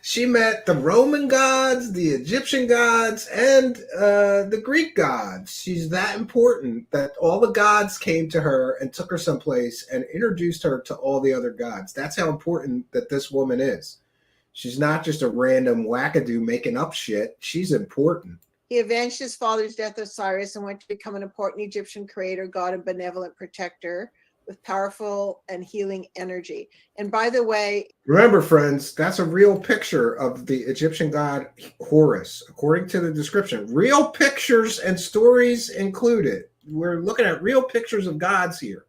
She met the Roman gods, the Egyptian gods, and the Greek gods. She's that important that all the gods came to her and took her someplace and introduced her to all the other gods. That's how important that this woman is. She's not just a random wackadoo making up shit. She's important. He avenged his father's death, Osiris, and went to become an important Egyptian creator, god, and benevolent protector with powerful and healing energy. And by the way, remember, friends, that's a real picture of the Egyptian god Horus, according to the description. Real pictures and stories included. We're looking at real pictures of gods here.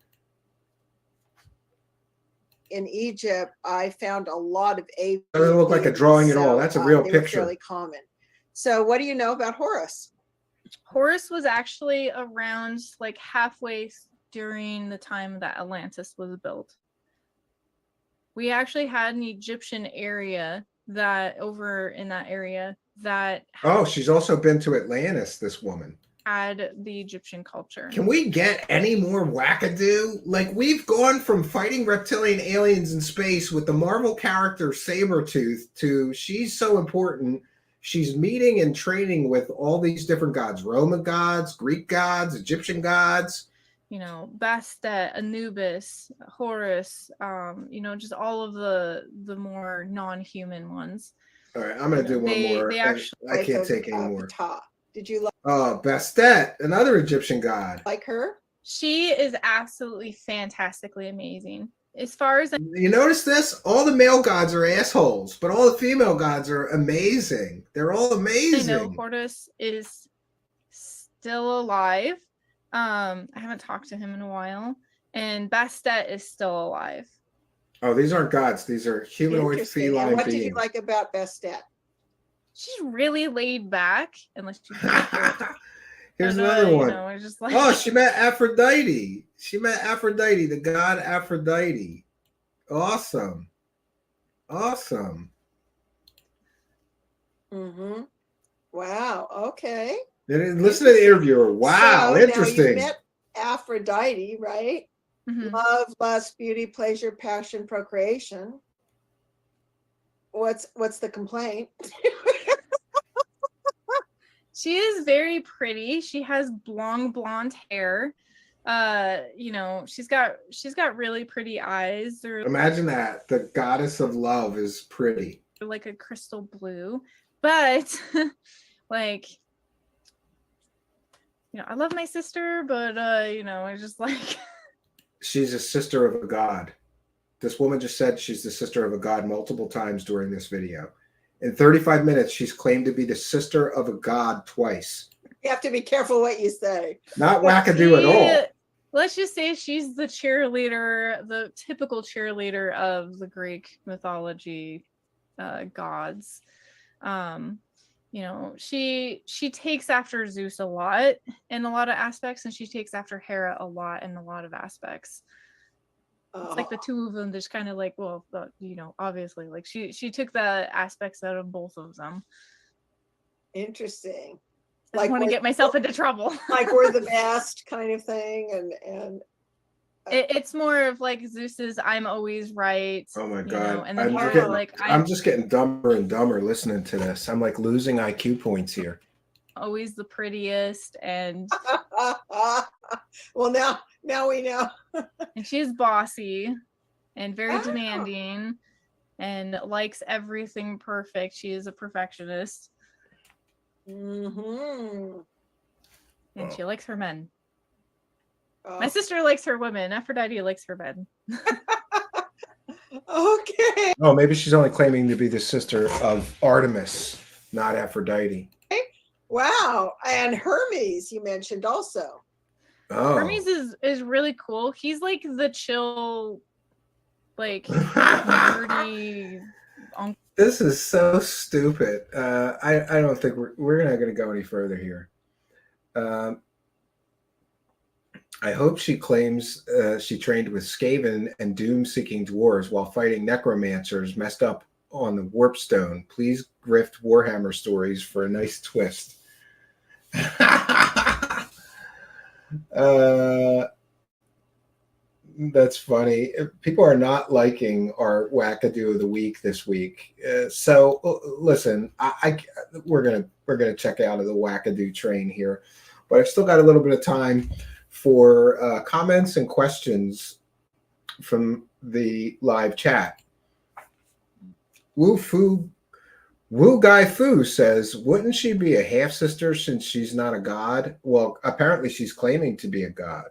In Egypt, I found a lot of It doesn't look like a drawing at all. That's a real picture. Fairly common. So what do you know about Horus? Horus was actually around like halfway during the time that Atlantis was built. We actually had an Egyptian area that over in that area that she's also been to Atlantis, this woman. Had the Egyptian culture. Can we get any more wackadoo? Like, we've gone from fighting reptilian aliens in space with the Marvel character Sabretooth to she's so important. She's meeting and training with all these different gods, Roman gods, Greek gods, Egyptian gods. You know, Bastet, Anubis, Horus, you know, just all of the more non-human ones. All right, I'm going to do one more. They actually, I can't take any more. Did you Oh, Bastet, another Egyptian god. like her? She is absolutely fantastically amazing. As far as You notice this? All the male gods are assholes, but all the female gods are amazing. They're all I know, amazing. Hortus is still alive. I haven't talked to him in a while. And Bastet is still alive. Oh, these aren't gods. These are humanoid Interesting. And feline what beings. did you like about Bastet? She's really laid back, unless you Here's another one. You know, just like... Oh, she met Aphrodite. She met Aphrodite, the god Aphrodite. Awesome. Awesome. Mm-hmm. Wow. Okay. And listen to the interviewer. Wow, So interesting. now you met Aphrodite, right? Mhm. Love, lust, beauty, pleasure, passion, procreation. What's the complaint? She is very pretty. She has long blonde hair. You know, she's got really pretty eyes. They're Imagine that. The goddess of love is pretty. like a crystal blue. But like, you know, I love my sister, but you know, I just like She's a sister of a god. This woman just said she's the sister of a god multiple times during this video. In 35 minutes, she's claimed to be the sister of a god twice. You have to be careful what you say. Not wackadoo at all. Let's just say she's the cheerleader, the typical cheerleader of the Greek mythology gods. You know, she takes after Zeus a lot in a lot of aspects, and she takes after Hera a lot in a lot of aspects. It's like the two of them just kind of like, well, you know, obviously, like she took the aspects out of both of them. Interesting. I like, want to get myself into trouble. Like we're the best kind of thing, and it's more of like Zeus's "I'm always right." Oh my god! You know? And then I'm just getting dumber and dumber listening to this. I'm like losing IQ points here. Always the prettiest, and well, now we know. And she's bossy and very demanding and likes everything perfect. She is a perfectionist. Mm-hmm. And she likes her men. Oh. My sister likes her women. Aphrodite likes her men. Okay. Oh, maybe she's only claiming to be the sister of Artemis, not Aphrodite. Wow. And Hermes, you mentioned also. Oh. Hermes is really cool. He's like the chill, like nerdy uncle. This is so stupid. I don't think we're not going to go any further here. I hope she claims she trained with Skaven and doom-seeking dwarves while fighting necromancers messed up on the Warpstone. Please grift Warhammer stories for a nice twist. That's funny. People are not liking our Wackadoo of the week this week. So listen, we're gonna check out of the Wackadoo train here, but I've still got a little bit of time for comments and questions from the live chat. Wu Guy Fu says, wouldn't she be a half sister since she's not a god? Well, apparently she's claiming to be a god.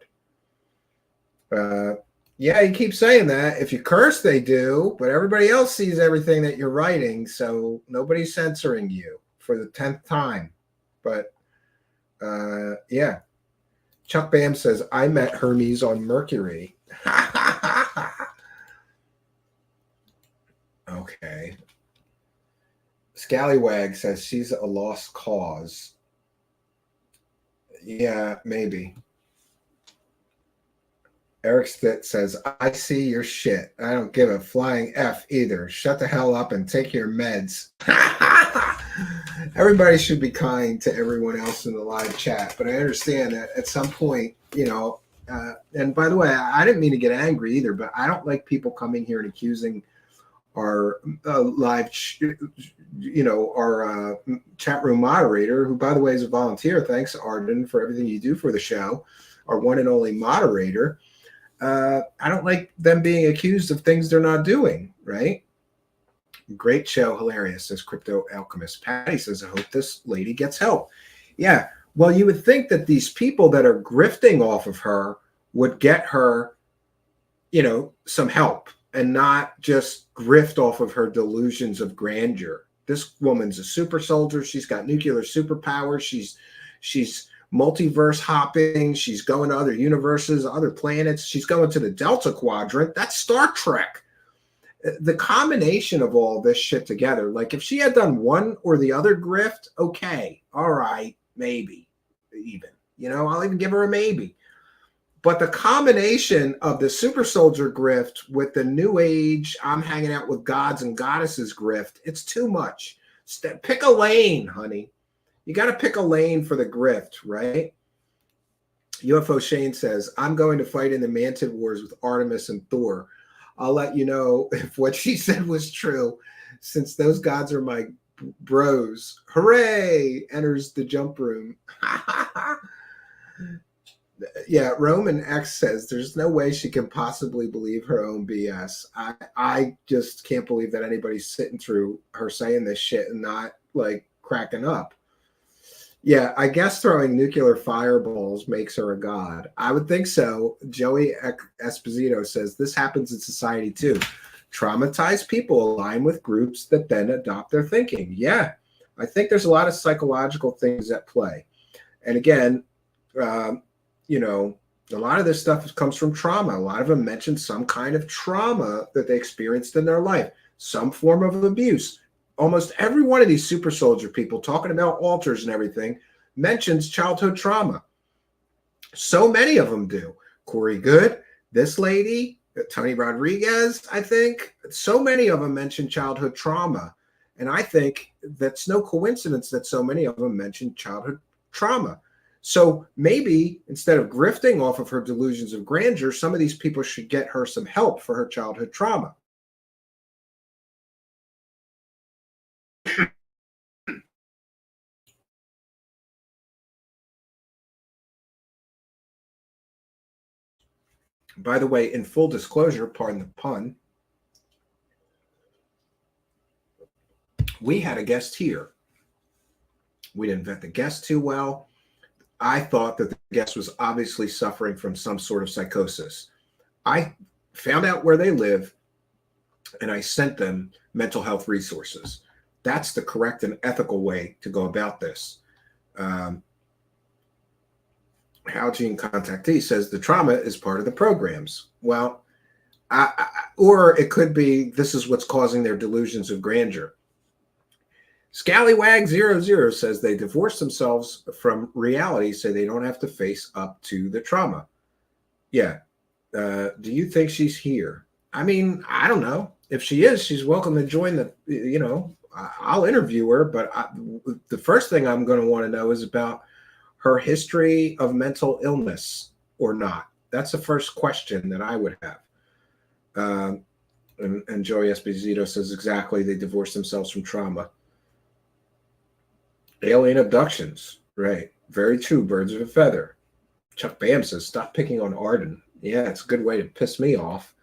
Yeah, you keep saying that. If you curse, they do, but everybody else sees everything that you're writing, so nobody's censoring you for the 10th time. But yeah. Chuck Bam says, I met Hermes on Mercury. Okay. Scallywag says she's a lost cause. Yeah, maybe. Eric Stitt says, I see your shit. I don't give a flying F either. Shut the hell up and take your meds. Everybody should be kind to everyone else in the live chat, but I understand that at some point, you know, and by the way, I didn't mean to get angry either, but I don't like people coming here and accusing our live, our chat room moderator, who, by the way, is a volunteer. Thanks, Arden, for everything you do for the show, our one and only moderator. I don't like them being accused of things they're not doing, right? Great show, hilarious, says Crypto Alchemist. Patty says, I hope this lady gets help. Yeah. Well, you would think that these people that are grifting off of her would get her, some help and not just grift off of her delusions of grandeur. This woman's a super soldier. She's got nuclear superpowers. She's multiverse hopping. She's going to other universes, other planets. She's going to the Delta Quadrant. That's Star Trek. The combination of all this shit together, like if she had done one or the other grift, okay, all right, maybe even, I'll even give her a maybe. But the combination of the super soldier grift with the new age, I'm hanging out with gods and goddesses grift, it's too much. Pick a lane, honey. You got to pick a lane for the grift, right? UFO Shane says, I'm going to fight in the Mantid Wars with Artemis and Thor. I'll let you know if what she said was true, since those gods are my bros. Hooray! Enters the jump room. Yeah, Roman X says there's no way she can possibly believe her own BS. I just can't believe that anybody's sitting through her saying this shit and not like cracking up. Yeah, I guess throwing nuclear fireballs makes her a god. I would think so. Joey Esposito says this happens in society too. Traumatized people align with groups that then adopt their thinking. Yeah, I think there's a lot of psychological things at play. And again, a lot of this stuff comes from trauma. A lot of them mention some kind of trauma that they experienced in their life, some form of abuse. Almost every one of these super soldier people talking about altars and everything mentions childhood trauma. So many of them do. Corey Good, this lady, Tony Rodriguez, I think. So many of them mention childhood trauma. And I think that's no coincidence that so many of them mention childhood trauma. So maybe instead of grifting off of her delusions of grandeur, some of these people should get her some help for her childhood trauma. By the way, in full disclosure, pardon the pun, we had a guest here. We didn't vet the guest too well. I thought that the guest was obviously suffering from some sort of psychosis. I found out where they live, and I sent them mental health resources. That's the correct and ethical way to go about this. Halgene Contactee says the trauma is part of the programs. Well, or it could be this is what's causing their delusions of grandeur. Scallywag00 says they divorce themselves from reality so they don't have to face up to the trauma. Yeah. Do you think she's here? I mean, I don't know. If she is, she's welcome to join the, I'll interview her, but the first thing I'm going to want to know is about her history of mental illness or not. That's the first question that I would have. And Joey Esposito says exactly, they divorced themselves from trauma. Alien abductions, right? Very true, birds of a feather. Chuck Bam says, stop picking on Arden. Yeah, it's a good way to piss me off.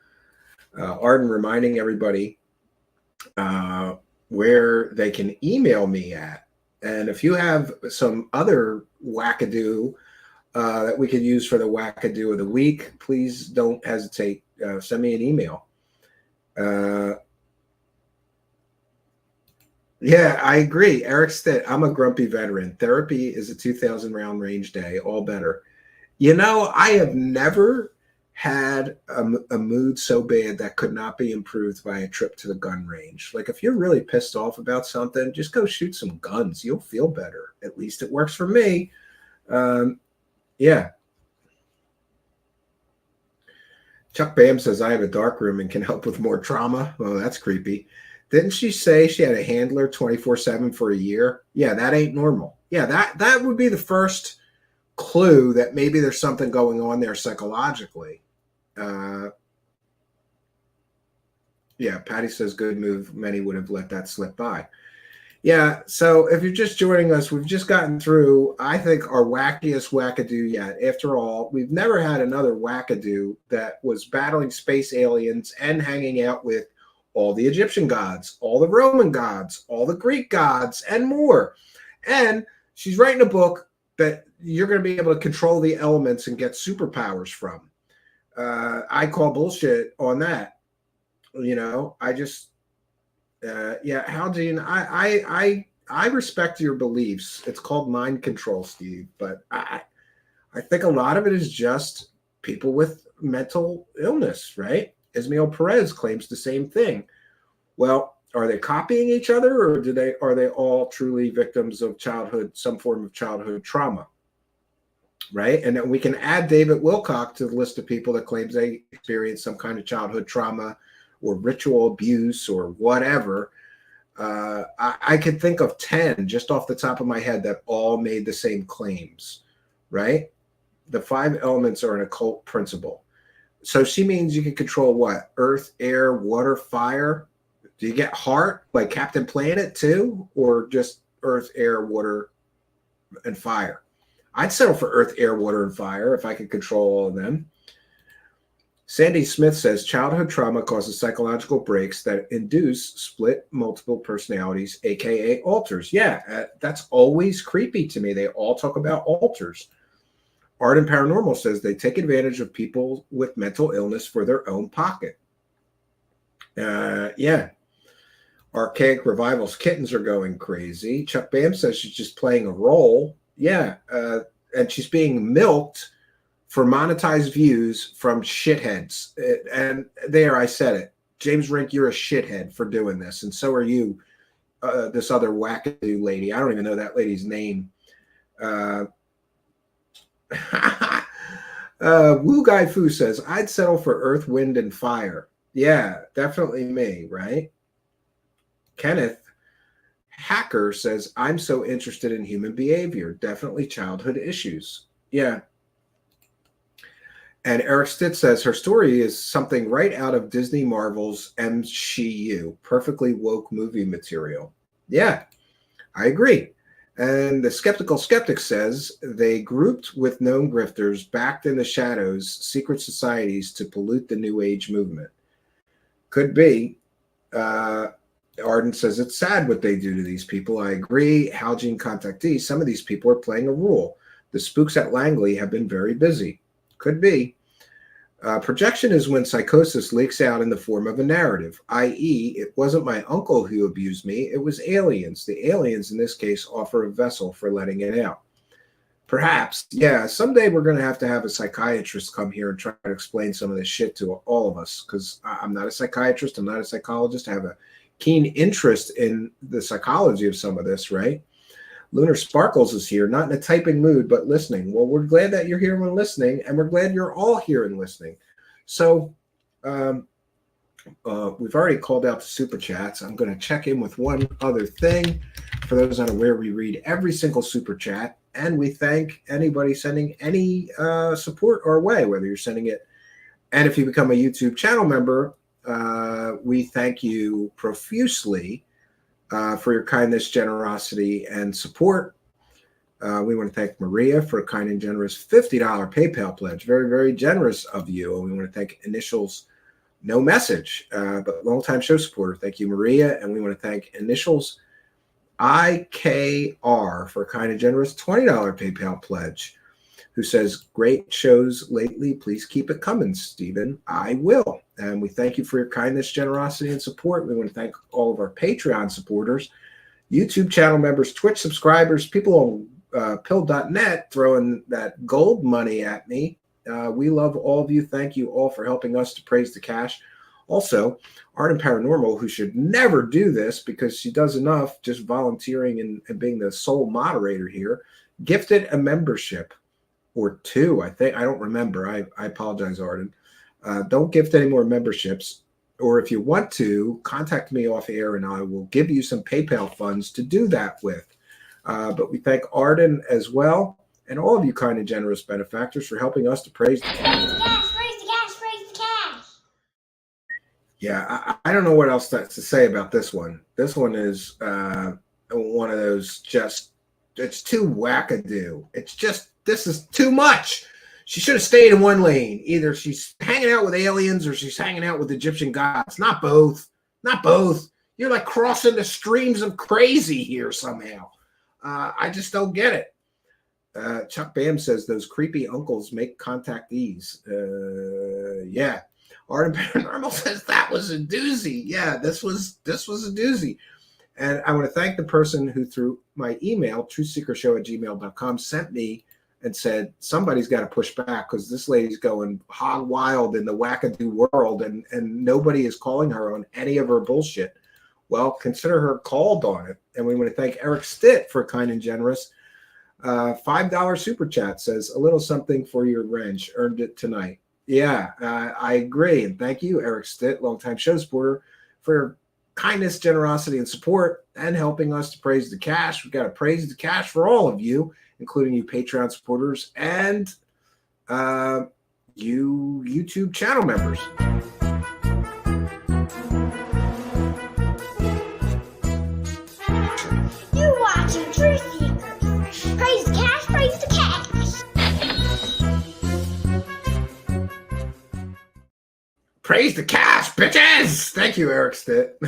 Arden reminding everybody where they can email me at. And if you have some other wackadoo that we could use for the wackadoo of the week, please don't hesitate. Send me an email. Yeah, I agree. Eric Stitt, I'm a grumpy veteran. Therapy is a 2,000 round range day, all better. I have never had a mood so bad that could not be improved by a trip to the gun range. Like if you're really pissed off about something, just go shoot some guns. You'll feel better. At least it works for me. Yeah. Chuck Bam says, I have a dark room and can help with more trauma. Oh, that's creepy. Didn't she say she had a handler 24/7 for a year? Yeah, that ain't normal. Yeah, that would be the first clue that maybe there's something going on there psychologically. Yeah, Patty says, good move. Many would have let that slip by. Yeah, so if you're just joining us, we've just gotten through, I think, our wackiest wackadoo yet. After all, we've never had another wackadoo that was battling space aliens and hanging out with all the Egyptian gods, all the Roman gods, all the Greek gods, and more. And She's writing a book that you're going to be able to control the elements and get superpowers from. I call bullshit on that. You know, I just, yeah, Halgene, I respect your beliefs. It's called mind control, Steve, but I think a lot of it is just people with mental illness, right? Ismael Perez claims the same thing. Well, are they copying each other, or are they all truly victims of some form of childhood trauma? Right? And then we can add David Wilcock to the list of people that claims they experienced some kind of childhood trauma or ritual abuse or whatever. I could think of 10 just off the top of my head that all made the same claims, right? The 5 elements are an occult principle. So she means you can control what? Earth, air, water, fire. Do you get heart like Captain Planet too? Or just earth, air, water, and fire? I'd settle for earth, air, water, and fire if I could control all of them. Sandy Smith says childhood trauma causes psychological breaks that induce split multiple personalities, aka alters. Yeah, that's always creepy to me. They all talk about alters. Art and Paranormal says they take advantage of people with mental illness for their own pocket. Yeah. Archaic Revivals kittens are going crazy. Chuck Bam says she's just playing a role. Yeah. And she's being milked for monetized views from shitheads. And there, I said it. James Rink, you're a shithead for doing this. And so are you, this other wackadoo lady. I don't even know that lady's name. Wu Gai Fu says, I'd settle for earth, wind, and fire. Yeah, definitely me, right? Kenneth Hacker says, I'm so interested in human behavior. Definitely childhood issues. Yeah. And Eric Stitt says her story is something right out of Disney Marvel's MCU, perfectly woke movie material. Yeah, I agree. And the Skeptical Skeptic says they grouped with known grifters, backed in the shadows, secret societies to pollute the New Age movement. Could be. Arden says it's sad what they do to these people. I agree. Halgene contactee, some of these people are playing a role. The spooks at Langley have been very busy. Could be. Projection is when psychosis leaks out in the form of a narrative, i.e., it wasn't my uncle who abused me, it was aliens. The aliens, in this case, offer a vessel for letting it out. Perhaps, yeah, someday we're going to have a psychiatrist come here and try to explain some of this shit to all of us, because I'm not a psychiatrist, I'm not a psychologist, I have a keen interest in the psychology of some of this, right? Lunar Sparkles is here, not in a typing mood, but listening. Well, we're glad that you're here and listening, and we're glad you're all here and listening. So we've already called out the super chats. I'm going to check in with one other thing. For those unaware, we read every single super chat, and we thank anybody sending any support our way, whether you're sending it. And if you become a YouTube channel member, we thank you profusely for your kindness, generosity, and support. We want to thank Maria for a kind and generous $50 PayPal pledge. Very, very generous of you. And we want to thank Initials No Message, but longtime show supporter. Thank you, Maria. And we want to thank Initials IKR for a kind and generous $20 PayPal pledge, who says, great shows lately. Please keep it coming, Stephen. I will. And we thank you for your kindness, generosity, and support. We want to thank all of our Patreon supporters, YouTube channel members, Twitch subscribers, people on pill.net throwing that gold money at me. We love all of you. Thank you all for helping us to praise the cash. Also, Art and Paranormal, who should never do this because she does enough just volunteering and being the sole moderator here, gifted a membership. Or 2, I think. I don't remember. I apologize, Arden. Don't gift any more memberships. Or if you want to, contact me off air and I will give you some PayPal funds to do that with. But we thank Arden as well and all of you kind and generous benefactors for helping us to praise the cash. Praise the cash, praise the cash, praise the cash. Yeah, I don't know what else to say about this one. This one is one of those just, it's too wackadoo. It's just, this is too much. She should have stayed in one lane. Either she's hanging out with aliens or she's hanging out with Egyptian gods. Not both. Not both. You're like crossing the streams of crazy here somehow. I just don't get it. Chuck Bam says those creepy uncles make contactees. Yeah. Art and Paranormal says that was a doozy. Yeah, this was a doozy. And I want to thank the person who, through my email, truthseekershow@gmail.com, sent me and said, somebody's got to push back because this lady's going hog wild in the wackadoo world, and nobody is calling her on any of her bullshit. Well, consider her called on it. And we want to thank Eric Stitt for kind and generous. $5 super chat says, a little something for your wrench. Earned it tonight. Yeah, I agree. And thank you, Eric Stitt, longtime show supporter, for kindness, generosity, and support, and helping us to praise the cash. We've got to praise the cash for all of you, including you Patreon supporters and you YouTube channel members. You're watching Truthseekers. Praise the cash, praise the cash. Praise the cash, bitches! Thank you, Eric Stitt.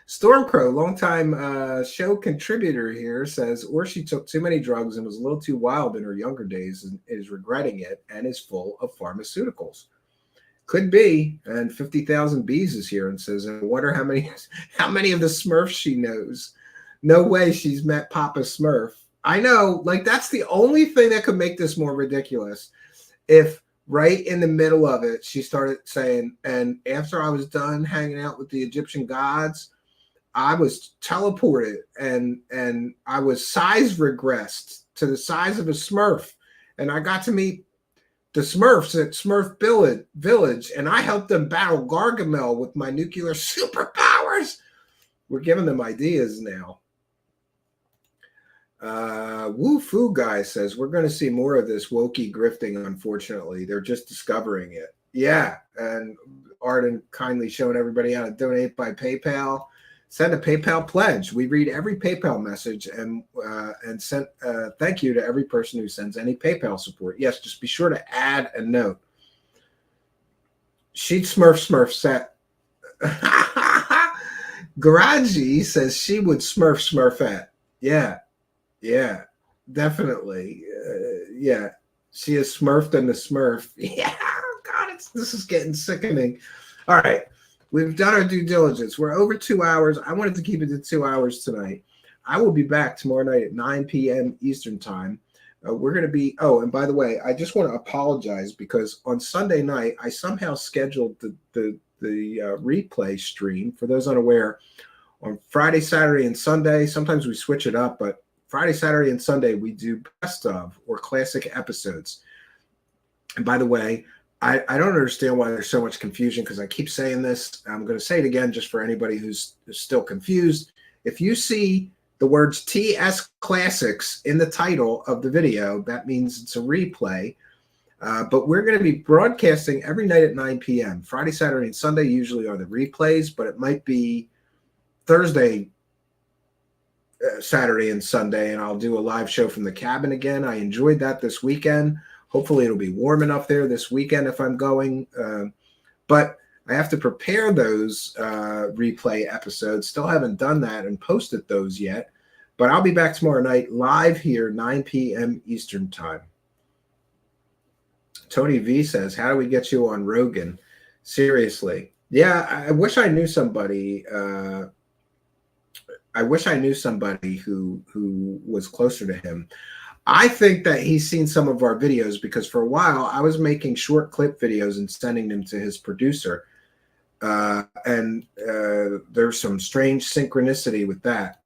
Stormcrow, longtime show contributor here, says, or she took too many drugs and was a little too wild in her younger days and is regretting it and is full of pharmaceuticals. Could be. And 50,000 Bees is here and says, I wonder how many of the Smurfs she knows. No way she's met Papa Smurf. I know, like, that's the only thing that could make this more ridiculous. If right in the middle of it, she started saying, and after I was done hanging out with the Egyptian gods, I was teleported and I was size regressed to the size of a Smurf. And I got to meet the Smurfs at Smurf Village, and I helped them battle Gargamel with my nuclear superpowers. We're giving them ideas now. Woo Foo Guy says, we're going to see more of this wokey grifting, unfortunately. They're just discovering it. Yeah, and Arden kindly showing everybody how to donate by PayPal. Send a PayPal pledge. We read every PayPal message and send thank you to every person who sends any PayPal support. Yes, just be sure to add a note. She'd Smurf set. Garaji says she would Smurfette. Yeah, definitely. Yeah, she is Smurfed in the Smurf. Yeah, God, this is getting sickening. All right. We've done our due diligence. We're over 2 hours. I wanted to keep it to 2 hours tonight. I will be back tomorrow night at 9 p.m. Eastern time. We're going to be, oh, and by the way, I just want to apologize because on Sunday night, I somehow scheduled the replay stream. For those unaware, on Friday, Saturday, and Sunday, sometimes we switch it up, but Friday, Saturday, and Sunday, we do best of or classic episodes. And by the way, I don't understand why there's so much confusion because I keep saying this. I'm going to say it again just for anybody who's still confused. If you see the words TS Classics in the title of the video, that means it's a replay. But we're going to be broadcasting every night at 9 p.m. Friday, Saturday, and Sunday usually are the replays, but it might be Thursday, Saturday, and Sunday, and I'll do a live show from the cabin again. I enjoyed that this weekend. Hopefully it'll be warm enough there this weekend if I'm going. But I have to prepare those replay episodes. Still haven't done that and posted those yet. But I'll be back tomorrow night live here, 9 p.m. Eastern time. Tony V says, how do we get you on Rogan? Seriously. Yeah, I wish I knew somebody. I wish I knew somebody who was closer to him. I think that he's seen some of our videos because for a while I was making short clip videos and sending them to his producer. And there's some strange synchronicity with that.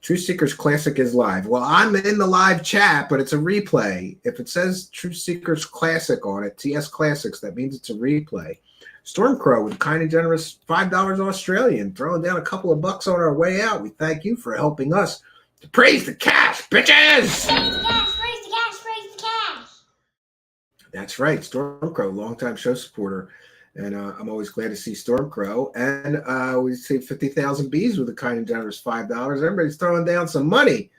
Truthseekers Classic is live. Well, I'm in the live chat, but it's a replay. If it says Truthseekers Classic on it, TS Classics, that means it's a replay. Stormcrow with kind and generous $5 Australian, throwing down a couple of bucks on our way out. We thank you for helping us to praise the cash, bitches! Praise the cash, praise the cash, praise the cash. That's right, Stormcrow, longtime show supporter. And I'm always glad to see Stormcrow. And we see 50,000 Bees with a kind and generous $5. Everybody's throwing down some money.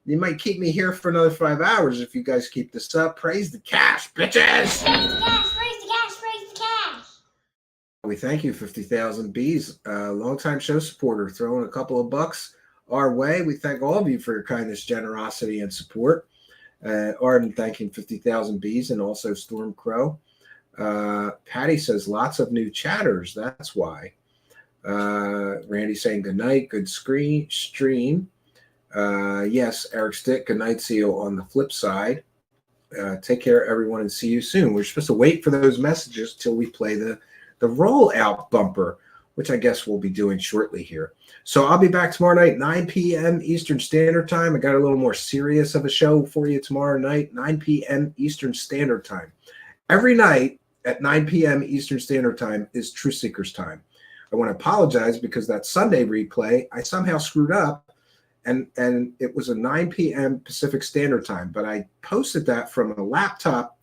You might keep me here for another 5 hours if you guys keep this up. Praise the cash, bitches! Praise the cash, praise the cash, praise the cash. We thank you, 50,000 Bees, longtime show supporter, throwing a couple of bucks our way. We thank all of you for your kindness, generosity, and support. Arden thanking 50,000 bees and also Storm Crow. Patty says lots of new chatters. That's why. Randy saying good night. Good stream. Yes, Eric Stick. Good night. See you on the flip side. Take care, everyone, and see you soon. We're supposed to wait for those messages till we play the rollout bumper, which I guess we'll be doing shortly here. So I'll be back tomorrow night, 9 p.m. Eastern Standard Time. I got a little more serious of a show for you tomorrow night, 9 p.m. Eastern Standard Time. Every night at 9 p.m. Eastern Standard Time is Truthseekers time. I want to apologize because that Sunday replay, I somehow screwed up, and it was a 9 p.m. Pacific Standard Time, but I posted that from a laptop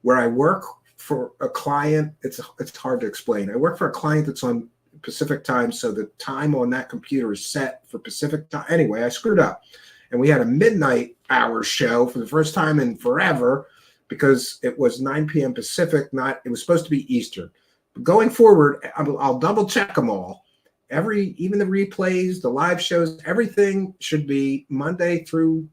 where I work for a client. It's hard to explain. I work for a client that's on Pacific time, so the time on that computer is set for Pacific time. Anyway, I screwed up, and we had a midnight hour show for the first time in forever because it was 9 p.m. Pacific. It was supposed to be Eastern. But going forward, I'll double check them all. Even the replays, the live shows, everything should be Monday through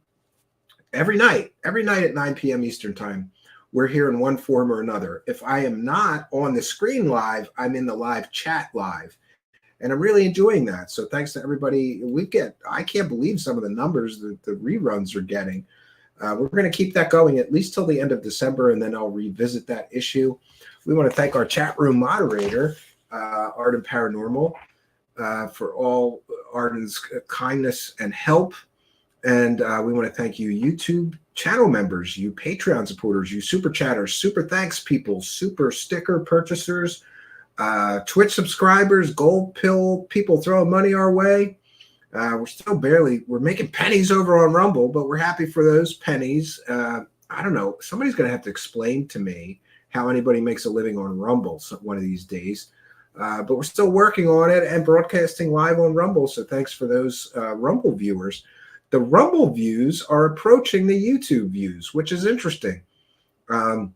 every night at 9 p.m. Eastern time. We're here in one form or another. If I am not on the screen live, I'm in the live chat live. And I'm really enjoying that. So thanks to everybody. I can't believe some of the numbers that the reruns are getting. We're going to keep that going at least till the end of December, and then I'll revisit that issue. We want to thank our chat room moderator, Arden Paranormal, for all Arden's kindness and help. And we want to thank you, YouTube channel members, you Patreon supporters, you super chatters, super thanks people, super sticker purchasers, Twitch subscribers, gold pill people throwing money our way. We're making pennies over on Rumble, but we're happy for those pennies. I don't know. Somebody's going to have to explain to me how anybody makes a living on Rumble one of these days. But we're still working on it and broadcasting live on Rumble. So thanks for those Rumble viewers. The Rumble views are approaching the YouTube views, which is interesting. But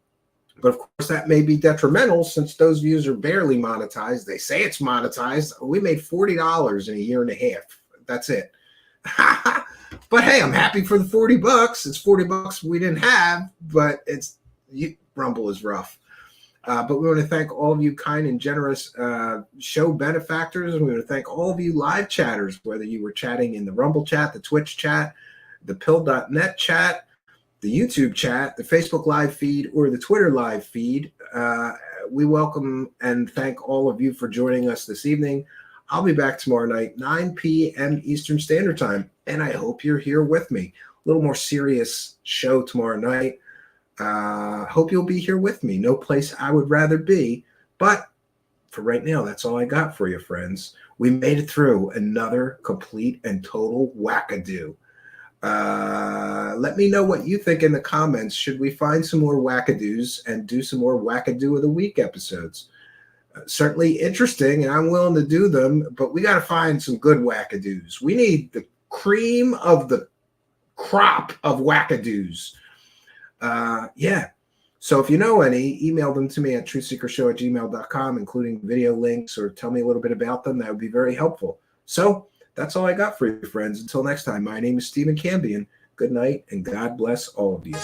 of course, that may be detrimental since those views are barely monetized. They say it's monetized. We made $40 in a year and a half. That's it. But hey, I'm happy for the $40. It's $40 we didn't have, but Rumble is rough. But we want to thank all of you kind and generous show benefactors. And we want to thank all of you live chatters, whether you were chatting in the Rumble chat, the Twitch chat, the pill.net chat, the YouTube chat, the Facebook live feed, or the Twitter live feed. We welcome and thank all of you for joining us this evening. I'll be back tomorrow night, 9 p.m. Eastern Standard Time, and I hope you're here with me. A little more serious show tomorrow night. Hope you'll be here with me. No place I would rather be. But for right now, that's all I got for you, friends. We made it through another complete and total wackadoo. Let me know what you think in the comments. Should we find some more wackadoos and do some more Wackadoo of the Week episodes? Certainly interesting, and I'm willing to do them, but we got to find some good wackadoos. We need the cream of the crop of wackadoos. Yeah. So if you know any, email them to me at truthseekershow@gmail.com, including video links, or tell me a little bit about them. That would be very helpful. So that's all I got for you, friends. Until next time, my name is Stephen Cambion. Good night, and God bless all of you.